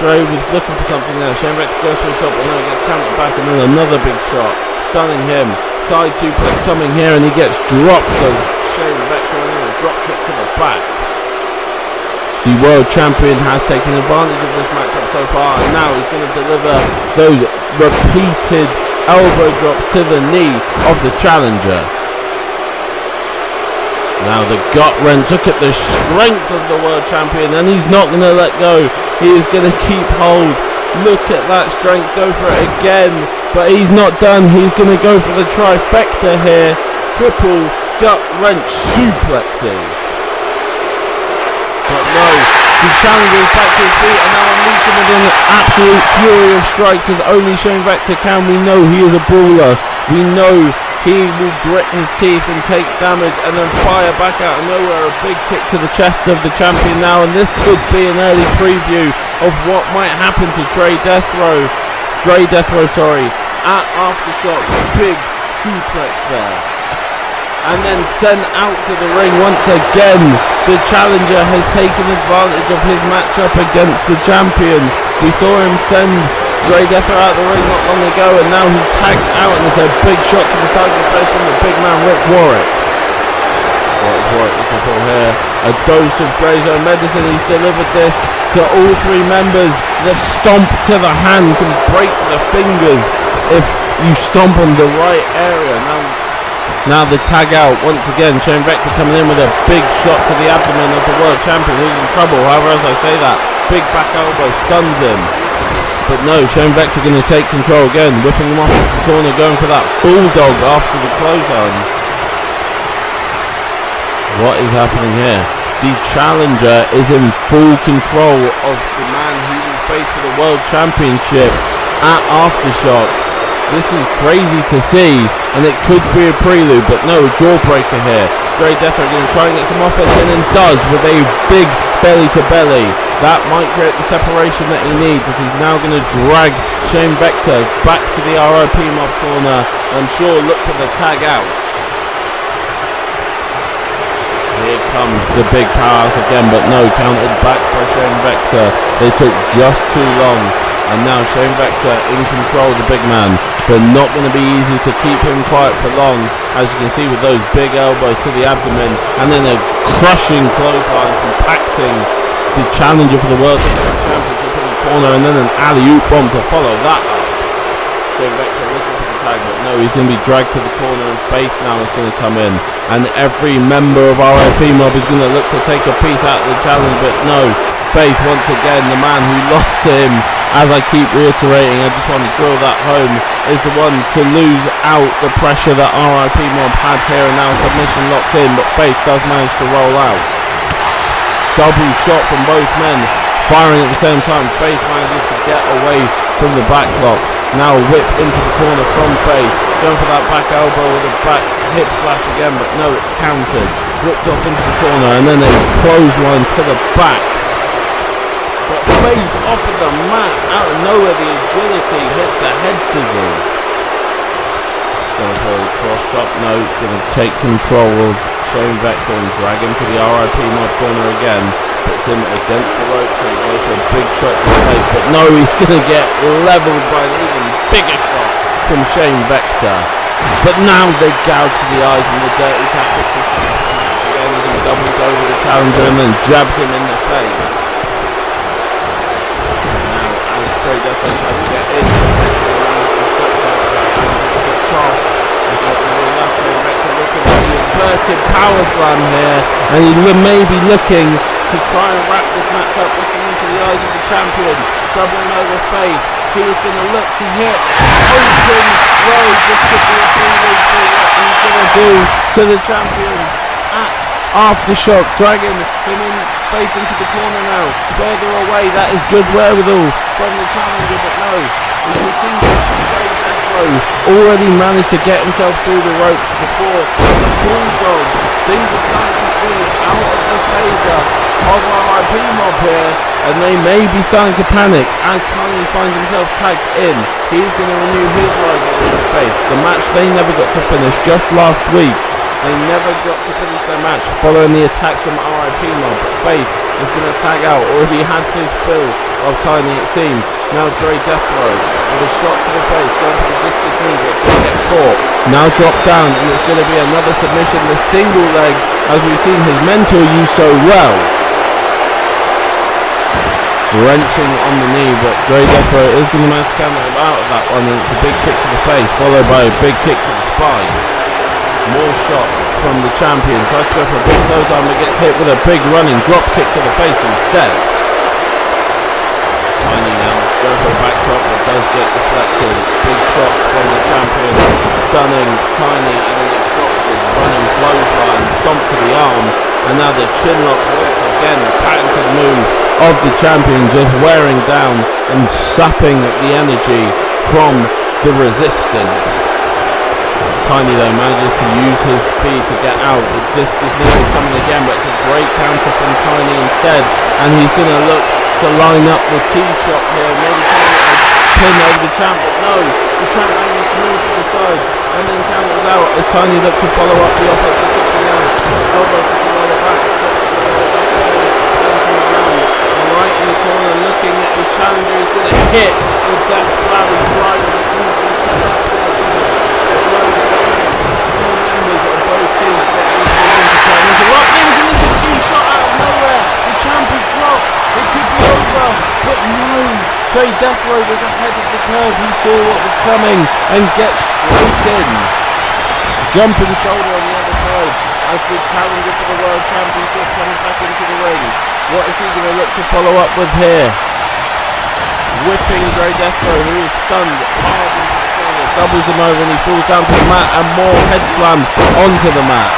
Dre was looking for something there. Shane Vector goes for a shot, but no, he gets countered back, and then another big shot, stunning him. Side suplex coming here, and he gets dropped as Shane Vector, and then a drop kick to the back. The world champion has taken advantage of this matchup so far, and now he's going to deliver those repeated elbow drops to the knee of the challenger. Now the gut wrench, look at the strength of the world champion, and he's not going to let go. He is going to keep hold. Look at that strength, go for it again, but he's not done. He's going to go for the trifecta here. Triple gut wrench suplexes. But no, the challenger is back to his feet and now unleashing with an absolute fury of strikes as only Shane Vector can. We know he is a brawler. We know he will grit his teeth and take damage and then fire back out of nowhere. A big kick to the chest of the champion now, and this could be an early preview of what might happen to Dre Deathrow, at Aftershock. Big suplex there. And then sent out to the ring once again. The challenger has taken advantage of his matchup against the champion. We saw him send Dre Deathrow out of the ring not long ago, and now he tags out, and it's a big shot to the side of the face from the big man Rick Warwick. What is Warwick looking for here? A dose of Dre's own medicine. He's delivered this to all three members. The stomp to the hand can break the fingers if you stomp on the right area. Now the tag out once again. Shane Vector coming in with a big shot to the abdomen of the world champion, who's in trouble. However, as I say that, big back elbow stuns him. But no, Shane Vector going to take control again, whipping him off into the corner, going for that bulldog after the clothesline. What is happening here? The challenger is in full control of the man he will face for the world championship at Aftershock. This is crazy to see, and it could be a prelude, but no, jawbreaker here. Dre Deathrow going to try and get some offense in, and does with a big belly to belly. That might create the separation that he needs, as he's now going to drag Shane Vector back to the RIP Mob corner. I'm sure look for the tag out. Here comes the big powerhouse again, but no, countered back by Shane Vector. They took just too long. And now Shane Vector in control of the big man, but not going to be easy to keep him quiet for long, as you can see with those big elbows to the abdomen, and then a crushing clothesline compacting the challenger for the World Championship in the corner, and then an alley-oop bomb to follow that up. Shane Vector looking for the tag, but no, he's going to be dragged to the corner, and Faith now is going to come in, and every member of RIP Mob is going to look to take a piece out of the challenge, but no, Faith once again, the man who lost to him, as I keep reiterating, I just want to drill that home, is the one to lose out the pressure that RIP Mob had here, and now submission locked in, but Faith does manage to roll out. Double shot from both men, firing at the same time. Faith manages to get away from the back lock. Now whip into the corner from Faith, going for that back elbow with a back hip flash again, but no, it's countered. Whipped off into the corner, and then a clothesline to the back. But Faith off of the mat, out of nowhere, the agility hits the head scissors. Gonna go cross drop, no, gonna take control of Shane Vector and drag him to the RIP mob corner again. Puts him against the rope, so he goes for a big shot to the face, but no, he's gonna get leveled by an even bigger shot from Shane Vector. But now they gouge the eyes and the dirty tactics is again as he doubles over the challenger and then jabs him in the face. Now as Trey Defo tries to get in, Vector manages to stop that cross. He's got the left Shane Vector looking at the inverted power slam here, and he may be looking to try and wrap this match up, looking into the eyes of the champion, doubling over Faith. He is going to look to hit open road. This could be a 3-way for what he's going to do to the champion at Aftershock, dragging him in Faith into the corner now. Further away, that is good wherewithal from the challenger, but no. You can see Defo already managed to get himself through the ropes before the bulldog. Things are starting to swing out of the favour of RIP mob here, and they may be starting to panic as Tiny finds himself tagged in. He's going to renew his rivalry with Faith. The match they never got to finish just last week. They never got to finish their match following the attacks from RIP mob, but Faith is going to tag out. Already had his fill of Tiny, it seemed. Now Dre Deathrow with a shot to the face, going for the discus knee, but it's going to get caught. Now drop down, and it's going to be another submission, the single leg, as we've seen his mentor use so well. Wrenching on the knee, but Dre Deathrow is going to manage to counter him out of that one, and it's a big kick to the face, followed by a big kick to the spine. More shots from the champion, tries to go for a big clothesline, but gets hit with a big running drop kick to the face instead. Tiny now going for a back drop, but does get deflected. Big shots from the champion, stunning Tiny, and then gets dropped with running clothesline, stomp to the arm, and now the chin lock once again, the patented move of the champion, just wearing down and sapping the energy from the resistance. Tiny though manages to use his speed to get out. The discus knee is coming again, but it's a great counter from Tiny instead, and he's going to look to line up the T-shot here, maybe trying to pin over the champ, but no, the champ manages to move to the side and then counters out as Tiny look to follow up the offensive 60 yards. Elbow to the right back, and right in the corner looking at his challenger, he's going to hit the Death Valley driver that moves the chest up to the finish. Members of both teams getting into the ring to try and interrupt things, and it's a T-shot out of nowhere. The champ is dropped. It could be over, but no. Trey Deathrow was ahead of the curve. He saw what was coming and gets straight in. Jumping shoulder on the other side as the challenger for the World Championship comes back into the ring. What is he going to look to follow up with here? Whipping Trey Deathrow, who is stunned hard into the corner, doubles him over and he falls down to the mat, and more head slams onto the mat.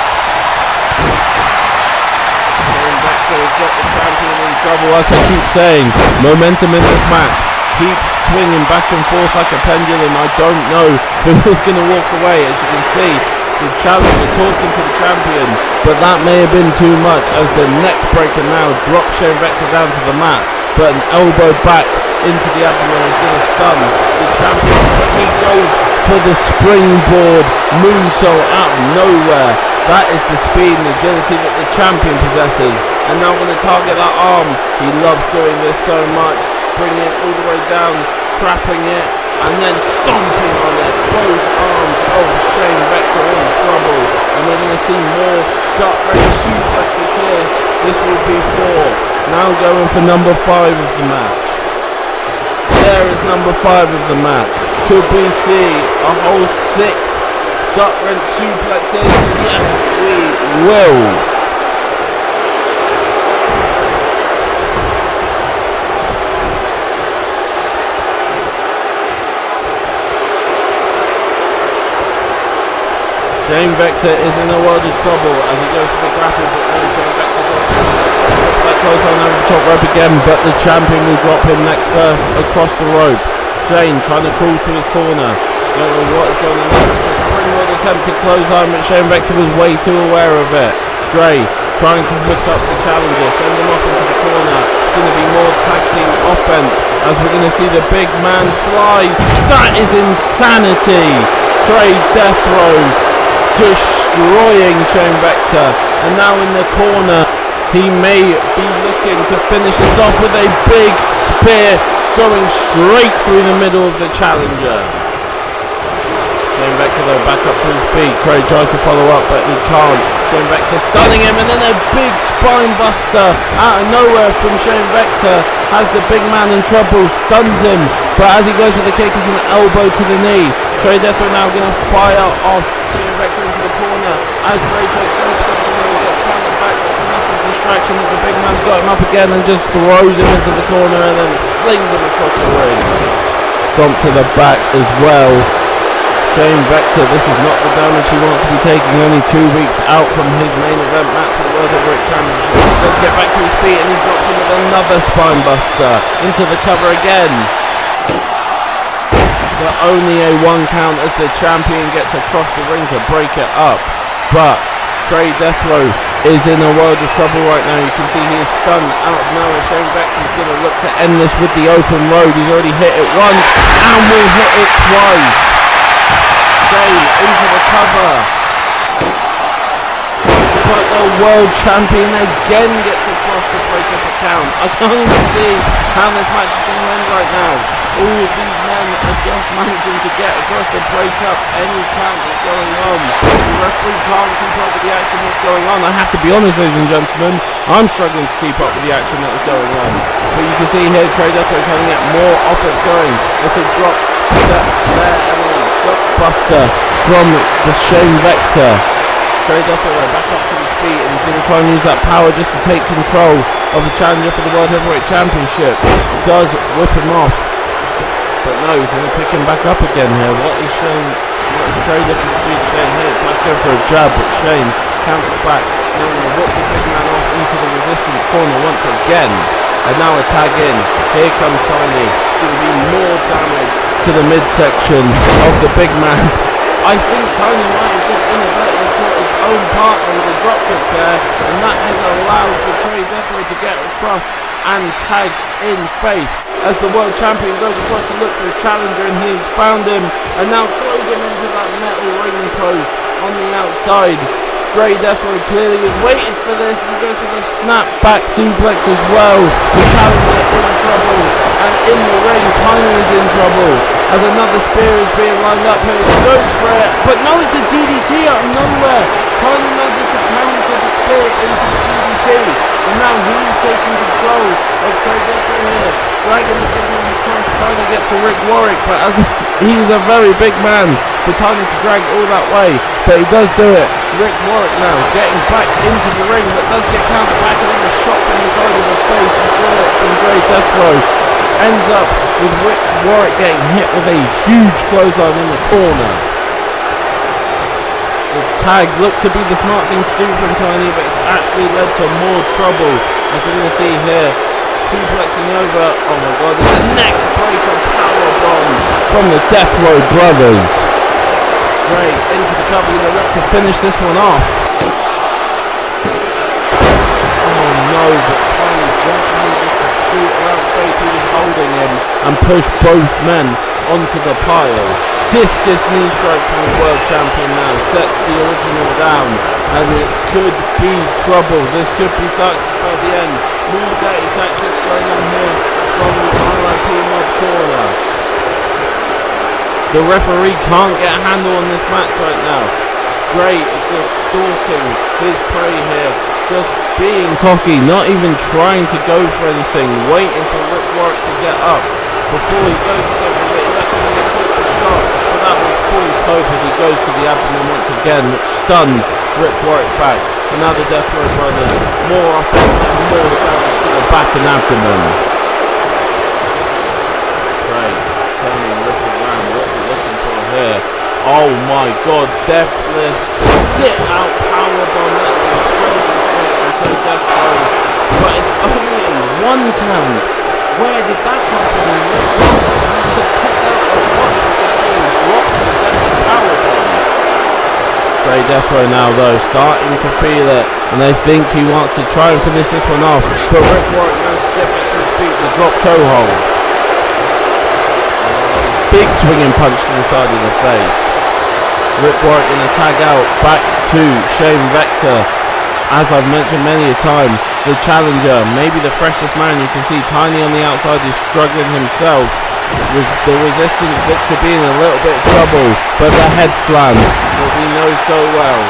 Has got the champion in trouble, as I keep saying. Momentum in this match. Keep swinging back and forth like a pendulum. I don't know who is going to walk away. As you can see, the challenger talking to the champion, but that may have been too much as the neck breaker now drops Shane Vector down to the mat, but an elbow back into the abdomen is going to stun the champion, but he goes for the springboard moonsault out of nowhere. That is the speed and agility that the champion possesses. And now going to target that arm. He loves doing this so much. Bringing it all the way down, trapping it, and then stomping on it. Both arms of Shane Vector in trouble. And we're going to see more gut-wrench suplexes here. This will be 4. Now going for number 5 of the match. There is number 5 of the match. Could we see a whole 6 gut-wrench suplexes? Yes, we will. Shane Vector is in a world of trouble as he goes for the grapple, but no, Shane Vector goes that close on over the top rope again, but the champion will drop him next first across the rope. Shane trying to crawl to his corner. Don't know what is going on there. It's a springboard attempt to close on, but Shane Vector was way too aware of it. Dre trying to hook up the challenger, send him off into the corner. Going to be more tag team offense as we're going to see the big man fly. That is insanity. Trey Death Row destroying Shane Vector, and now in the corner he may be looking to finish this off with a big spear going straight through the middle of the challenger. Shane Vector though back up to his feet. Trey tries to follow up but he can't. Shane Vector stunning him, and then a big spine buster out of nowhere from Shane Vector has the big man in trouble, stuns him, but as he goes for the kick it's an elbow to the knee. Trey Death Row now going to fire off Shane Vector into the corner as Trey tries to go for something and he gets countered back. There's enough of distraction that the big man's got him up again and just throws him into the corner and then flings him across the ring. Stomp to the back as well. Shane Vector, this is not the damage he wants to be taking, only 2 weeks out from his main event match for the World Heavyweight Championship. Let's get back to his feet and he drops him with another spine buster into the cover again. But only a 1 count as the champion gets across the ring to break it up. But Trey Death Row is in a world of trouble right now. You can see he is stunned out of nowhere. Shane Vector is going to look to end this with the open road. He's already hit it once and will hit it twice. Shane into the cover, but the world champion again gets across to break up a count. I can't even see how this match is going to end right now. All of these men are just managing to get across to break up any count that's going on. The referee can't keep up with the action that's going on. I have to be honest, ladies and gentlemen, I'm struggling to keep up with the action that is going on. But you can see here Trey Death Row trying to get more offense going. It's a drop step there and a drop buster from the Shane Vector. Trey Death Row back up to his feet and he's going to try and use that power just to take control of the challenger for the World Heavyweight Championship. He does whip him off, but no, he's going to pick him back up again here. What is Trey looking to do to Shane here? Tries to go for a jab, but Shane counters back. Now going to whip the big man off into the resistance corner once again. And now a tag in. Here comes Tiny. Going to be more damage to the midsection of the big man. I think Tony might have just inadvertently caught his own partner with a dropkick there, and that has allowed for Trey Death Row to get across and tag in Faith as the world champion goes across to look for his challenger, and he's found him and now throws him into that metal ring post on the outside. Trey Death Row clearly was waiting for this. He goes for the snap back suplex as well. The challenger in trouble, and in the ring Tiny is in trouble as another spear is being lined up here. He goes for it, but no, it's a DDT out of nowhere. Tiny manages to counter the spear into the DDT, and now he's taking control of Trey Death Row here, dragging the big man across, trying to get to Rick Warwick, but as he's a very big man for Tiny to drag all that way, but he does do it. Rick Warwick now getting back into the ring, but does get countered back, and then a shot from the side of the face. You saw it from Trey Death Row. Ends up with Rick Warwick getting hit with a huge clothesline in the corner. The tag looked to be the smart thing to do from Tiny, but it's actually led to more trouble. As we're going to see here, suplexing over. Oh my god, there's a neck breaker powerbomb from the Death Row brothers. Great, into the cover, going to look to finish this one off. Oh no, but Tiny just needed to scoot around Faith, who was holding him, and push both men onto the pile. Discus knee strike from the world champion now sets the original down, and it could be trouble. This could be starting to spell the end. More dirty tactics going on here from the RIP Mob corner. The referee can't get a handle on this match right now. Great, it's just stalking his prey here, just being cocky, not even trying to go for anything, waiting for Rick Warwick to get up before he goes to something, but he's actually going to put the shot, but that was false hope as he goes to the abdomen once again, which stuns Rick Warwick back. And now the Death Row brothers, more offense and more damage to the back and abdomen. Great, turning Rick around, what's he looking for here? Oh my god, Deathless sit out powerbomb, that's incredible straight from Death Row, but it's only a 1 count. Where did that come from? Trey Death Row now though, starting to feel it, and they think he wants to try and finish this one off, but Rick Warwick manages to get back to his feet, the drop toe hold. Big swinging punch to the side of the face. Rick Warwick in a tag out back to Shane Vector. As I've mentioned many a time, the challenger, maybe the freshest man. You can see Tiny on the outside is struggling himself. The resistance looked to be in a little bit of trouble, but the head slams that we know so well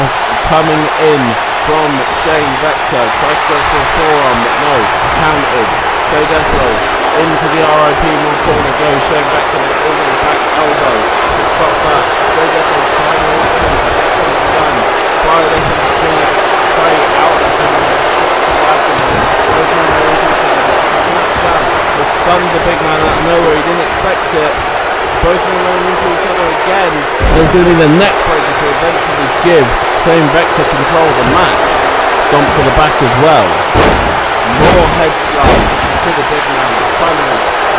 are coming in from Shane Vector. Tries to go for a forearm, but no, countered. Jay Deathro into the RIP more corner goes Shane Vector, but it is a back elbow to stop that. Jay Deathro trying to gun. Fire them from the corner, Trey out of the abdomen. Both men are into each other, but it's a snap down. Has stunned the big man out of nowhere, he didn't expect it. Both men running into each other again. There's going to be the neck breaker to eventually give Shane Vector control of the match. Stomp to the back as well. More head slide to the big man, trying to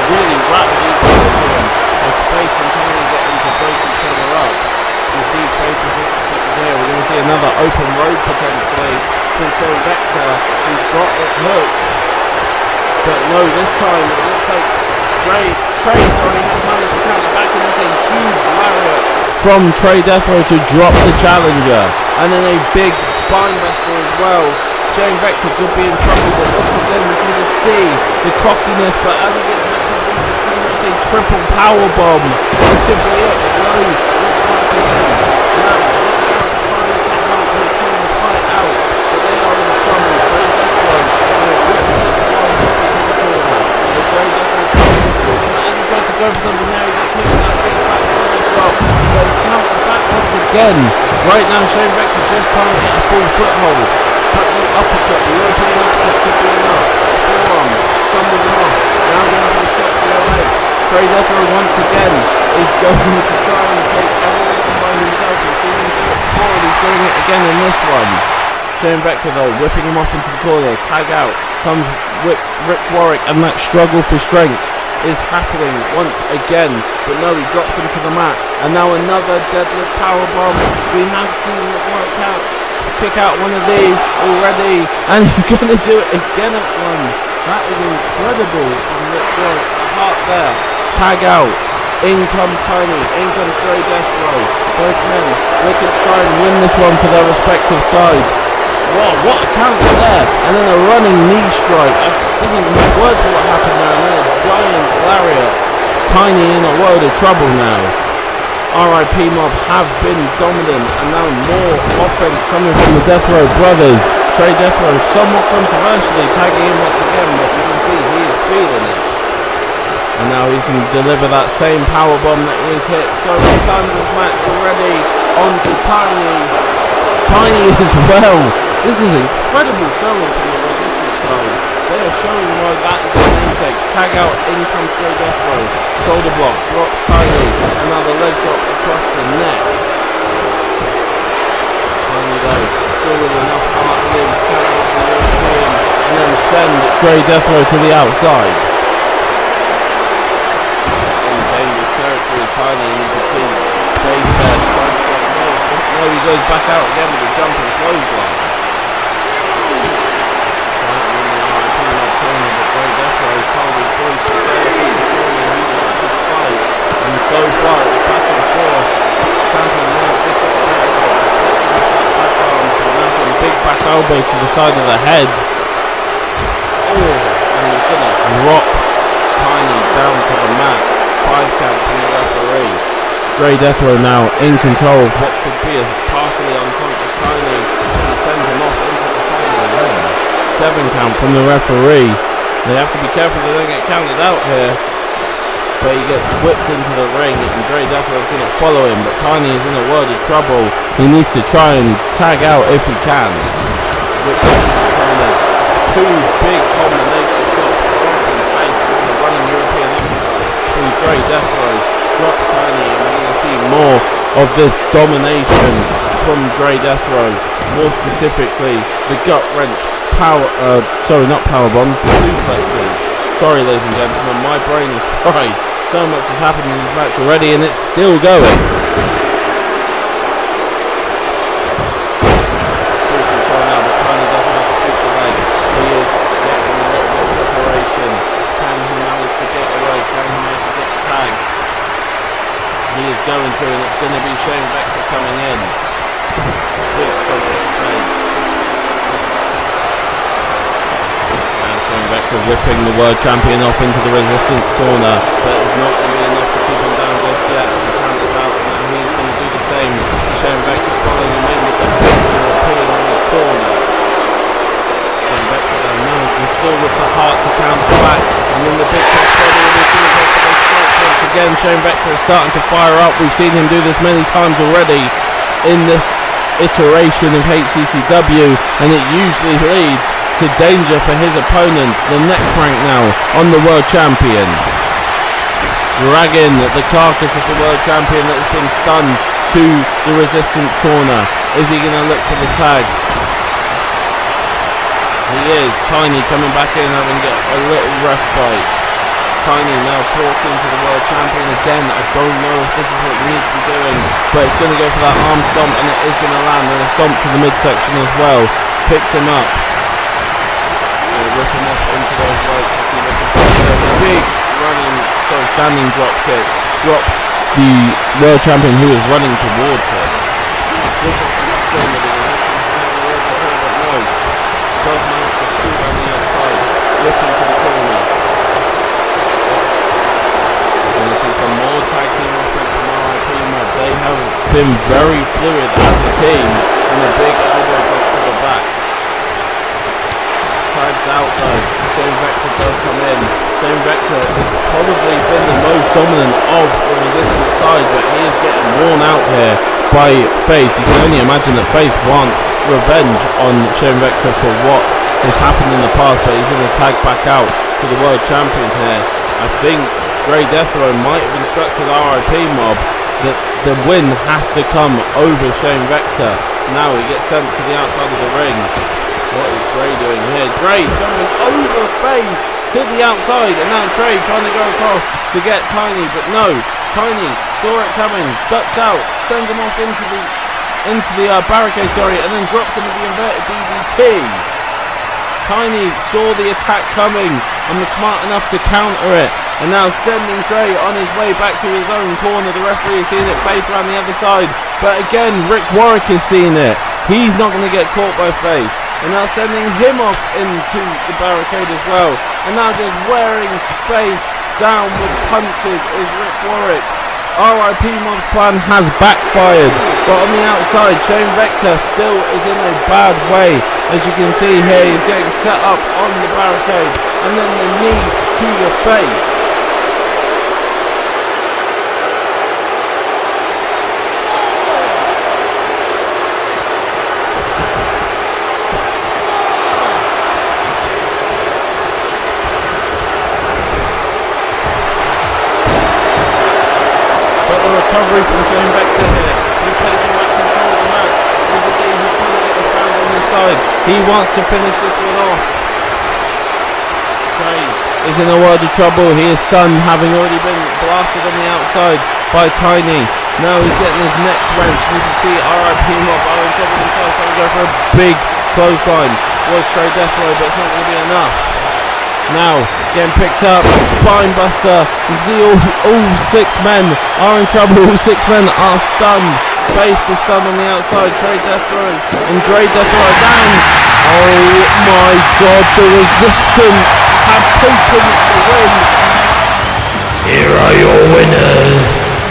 really rapidly into him as Faith and Tony get him to break each other up. You see Faith is there. We're going to see another open road potentially from Shane Vector. He's got it hooked. But no, this time it looks like Trace already has managed to count it back, and there's a huge lariat from Trey Deathro to drop the challenger. And then a big spine buster as well. Shane Vector could be in trouble, but once again we can just see the cockiness, but as he gets back to the screen, it's a triple power bomb. This could be it, but no, now trying to help him trying to fight out, but they are in trouble. Trey Deathro and he tries to go for something there, he gets hit with that big back drop, but it's countered back once again. Right now Shane Vector just can't get a full foothold, but the uppercut, the European uppercut could be enough. Forearm, stumbles him off, now going for the shot to the leg. Trey Deathro once again is going to try and take everything by himself. He's seen him do it before and he's doing it again in this one. Shane Vector though, whipping him off into the corner, tag out, comes Rick Warwick, and that struggle for strength is happening once again, but no, he drops him to the mat, and now another deadlift powerbomb. We have seen Rick Warwick kick out one of these already, and he's going to do it again at one. That is incredible from Rick Warwick. Heart there, tag out, in comes Tony, in comes Trey Deathro. Both men looking to try and win this one for their respective sides. Wow, what a counter there, and then a running knee strike. I didn't even have words for what happened there, and then a giant lariat. Tiny in a world of trouble now. RIP Mob have been dominant, and now more offense coming from the Death Row brothers. Trey Deathro somewhat controversially tagging in once again, but you can see he is feeling it. And now he's going to deliver that same powerbomb that he has hit so many times this match already onto Tiny as well. This is incredible showing from the resistance side. They are showing why that is the namesake. Tag out, in comes Trey Deathro. Shoulder block, drops Tiny, and now the leg drop across the neck. Tiny though, still with enough heart in him to carry off the European, and then send Trey Deathro to the outside. In dangerous territory, Tiny, and you can see Faith there. No, he goes back out again with a jumping clothesline. And so far it's back and forth. Champion now just got the better of it. Now some big back elbows to the side of the head. Oh, and he's going to drop Tiny down to the mat. 5 count from the referee. Trey Deathro now in control of what could be a partially unconscious Tiny as he sends him off into the side of the ring. 7 count from the referee. They have to be careful they don't get counted out here. But he gets whipped into the ring and Trey Deathro is going to follow him, but Tiny is in a world of trouble. He needs to try and tag out if he can. Whipped into the corner. 2 big combination shots off in the face from the running European uppercut from Trey Deathro. Drop Tiny, and we're going to see more of this domination from Trey Deathro. More specifically, the gut wrench not power bombs, suplexes. Sorry, ladies and gentlemen, my brain is fried. So much has happened in this match already, and it's still going. Full control now, but Tiny doesn't have to sweep the leg. He is getting a little bit of separation. Can he manage to get away? Can he manage to get the tag? He is going to, and it's going to be Shane Vector coming in. Big stomp to the face. And Shane Vector ripping the world champion off into the resistance corner, but it's not going to be enough to keep him down just yet. He counters out, and now he's going to do the same to Shane Vector, following him in with the big European on the corner. Shane Vector now can still with the heart to counter back, and then the big cross body, and he's going to go for those shots once again. Shane Vector is starting to fire up. We've seen him do this many times already in this iteration of HCCW, and it usually leads to danger for his opponents. The neck crank now on the world champion, dragging the carcass of the world champion that has been stunned to the resistance corner. Is he going to look for the tag? He is. Tiny coming back in, having got a little respite. Tiny now talking to the world champion again. I don't know if this is what he needs to be doing, but it's going to go for that arm stomp, and it is going to land, and a stomp to the midsection as well. Picks him up. Rip him off into those ropes as he looks for a big standing drop kick. Drops the world champion who is running towards him. Does manage to scoot on the outside, looking to the corner. We're going to see some more tag team offense from RIP Mob. They have been very fluid as a team, and a big elbow drop to the back. Tags out though. Shane Vector does come in. Shane Vector has probably been the most dominant of the resistance side, but he is getting worn out here by Faith. You can only imagine that Faith wants revenge on Shane Vector for what has happened in the past, but he's going to tag back out to the world champion here. I think Grey Death Row might have instructed RIP Mob that the win has to come over Shane Vector. Now he gets sent to the outside of the ring. What is Dre doing here? Dre jumping over Faith to the outside, and now Dre trying to go across to get Tiny, but no. Tiny saw it coming, ducks out, sends him off into the barricade, and then drops him with the inverted DDT. Tiny saw the attack coming and was smart enough to counter it, and now sending Dre on his way back to his own corner. The referee is seeing it, Faith around the other side, but again Rick Warwick is seeing it. He's not going to get caught by Faith, and now sending him off into the barricade as well, and now just wearing Faith down with punches is Rick Warwick. RIP Mob's plan has backfired, but on the outside Shane Vector still is in a bad way. As you can see here, he's getting set up on the barricade, and then the knee to the face. Recovery from Shane Vector here. He's taking back control of the match. You can see he's trying to get the crowd on his side. He wants to finish this one off. Trey is in a world of trouble. He is stunned, having already been blasted on the outside by Tiny. Now he's getting his neck wrenched. You can see RIP Mob are in trouble themselves, trying to go for a big clothesline. Was Trey Death Row, but it's not going to be enough. Now getting picked up, spine buster. You can see all 6 men are in trouble. All 6 men are stunned. Faith is stunned on the outside. Trey Death Row and Dre Death Row down. Oh my God! The Resistance have taken the win. Here are your winners: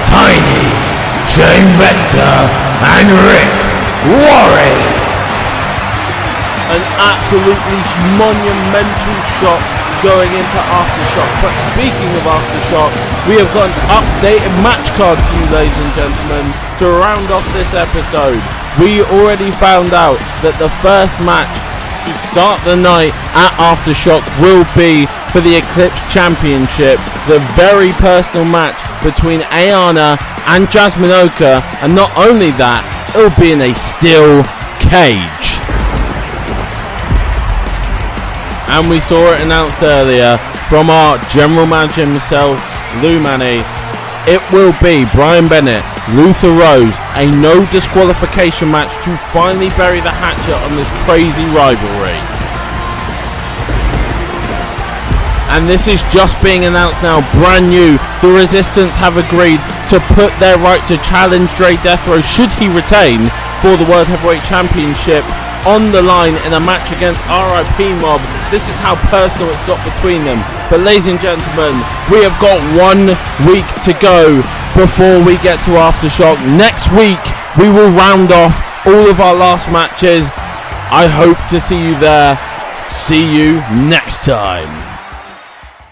Tiny, Shane Vector, and Rick Warwick. An absolutely monumental shot going into Aftershock. But speaking of Aftershock, we have got an updated match card for you, ladies and gentlemen, to round off this episode. We already found out that the first match to start the night at Aftershock will be for the Eclipse Championship, the very personal match between Ayana and Jasmine Oka, and not only that, it'll be in a steel cage. And we saw it announced earlier from our general manager himself, Lou Manny. It will be Brian Bennett, Luther Rose, a no disqualification match to finally bury the hatchet on this crazy rivalry. And this is just being announced now, brand new. The Resistance have agreed to put their right to challenge Dre Death Row, should he retain, for the World Heavyweight Championship on the line in a match against RIP Mob. This is how personal it's got between them. But ladies and gentlemen, we have got 1 week to go before we get to Aftershock. Next week, we will round off all of our last matches. I hope to see you there. See you next time.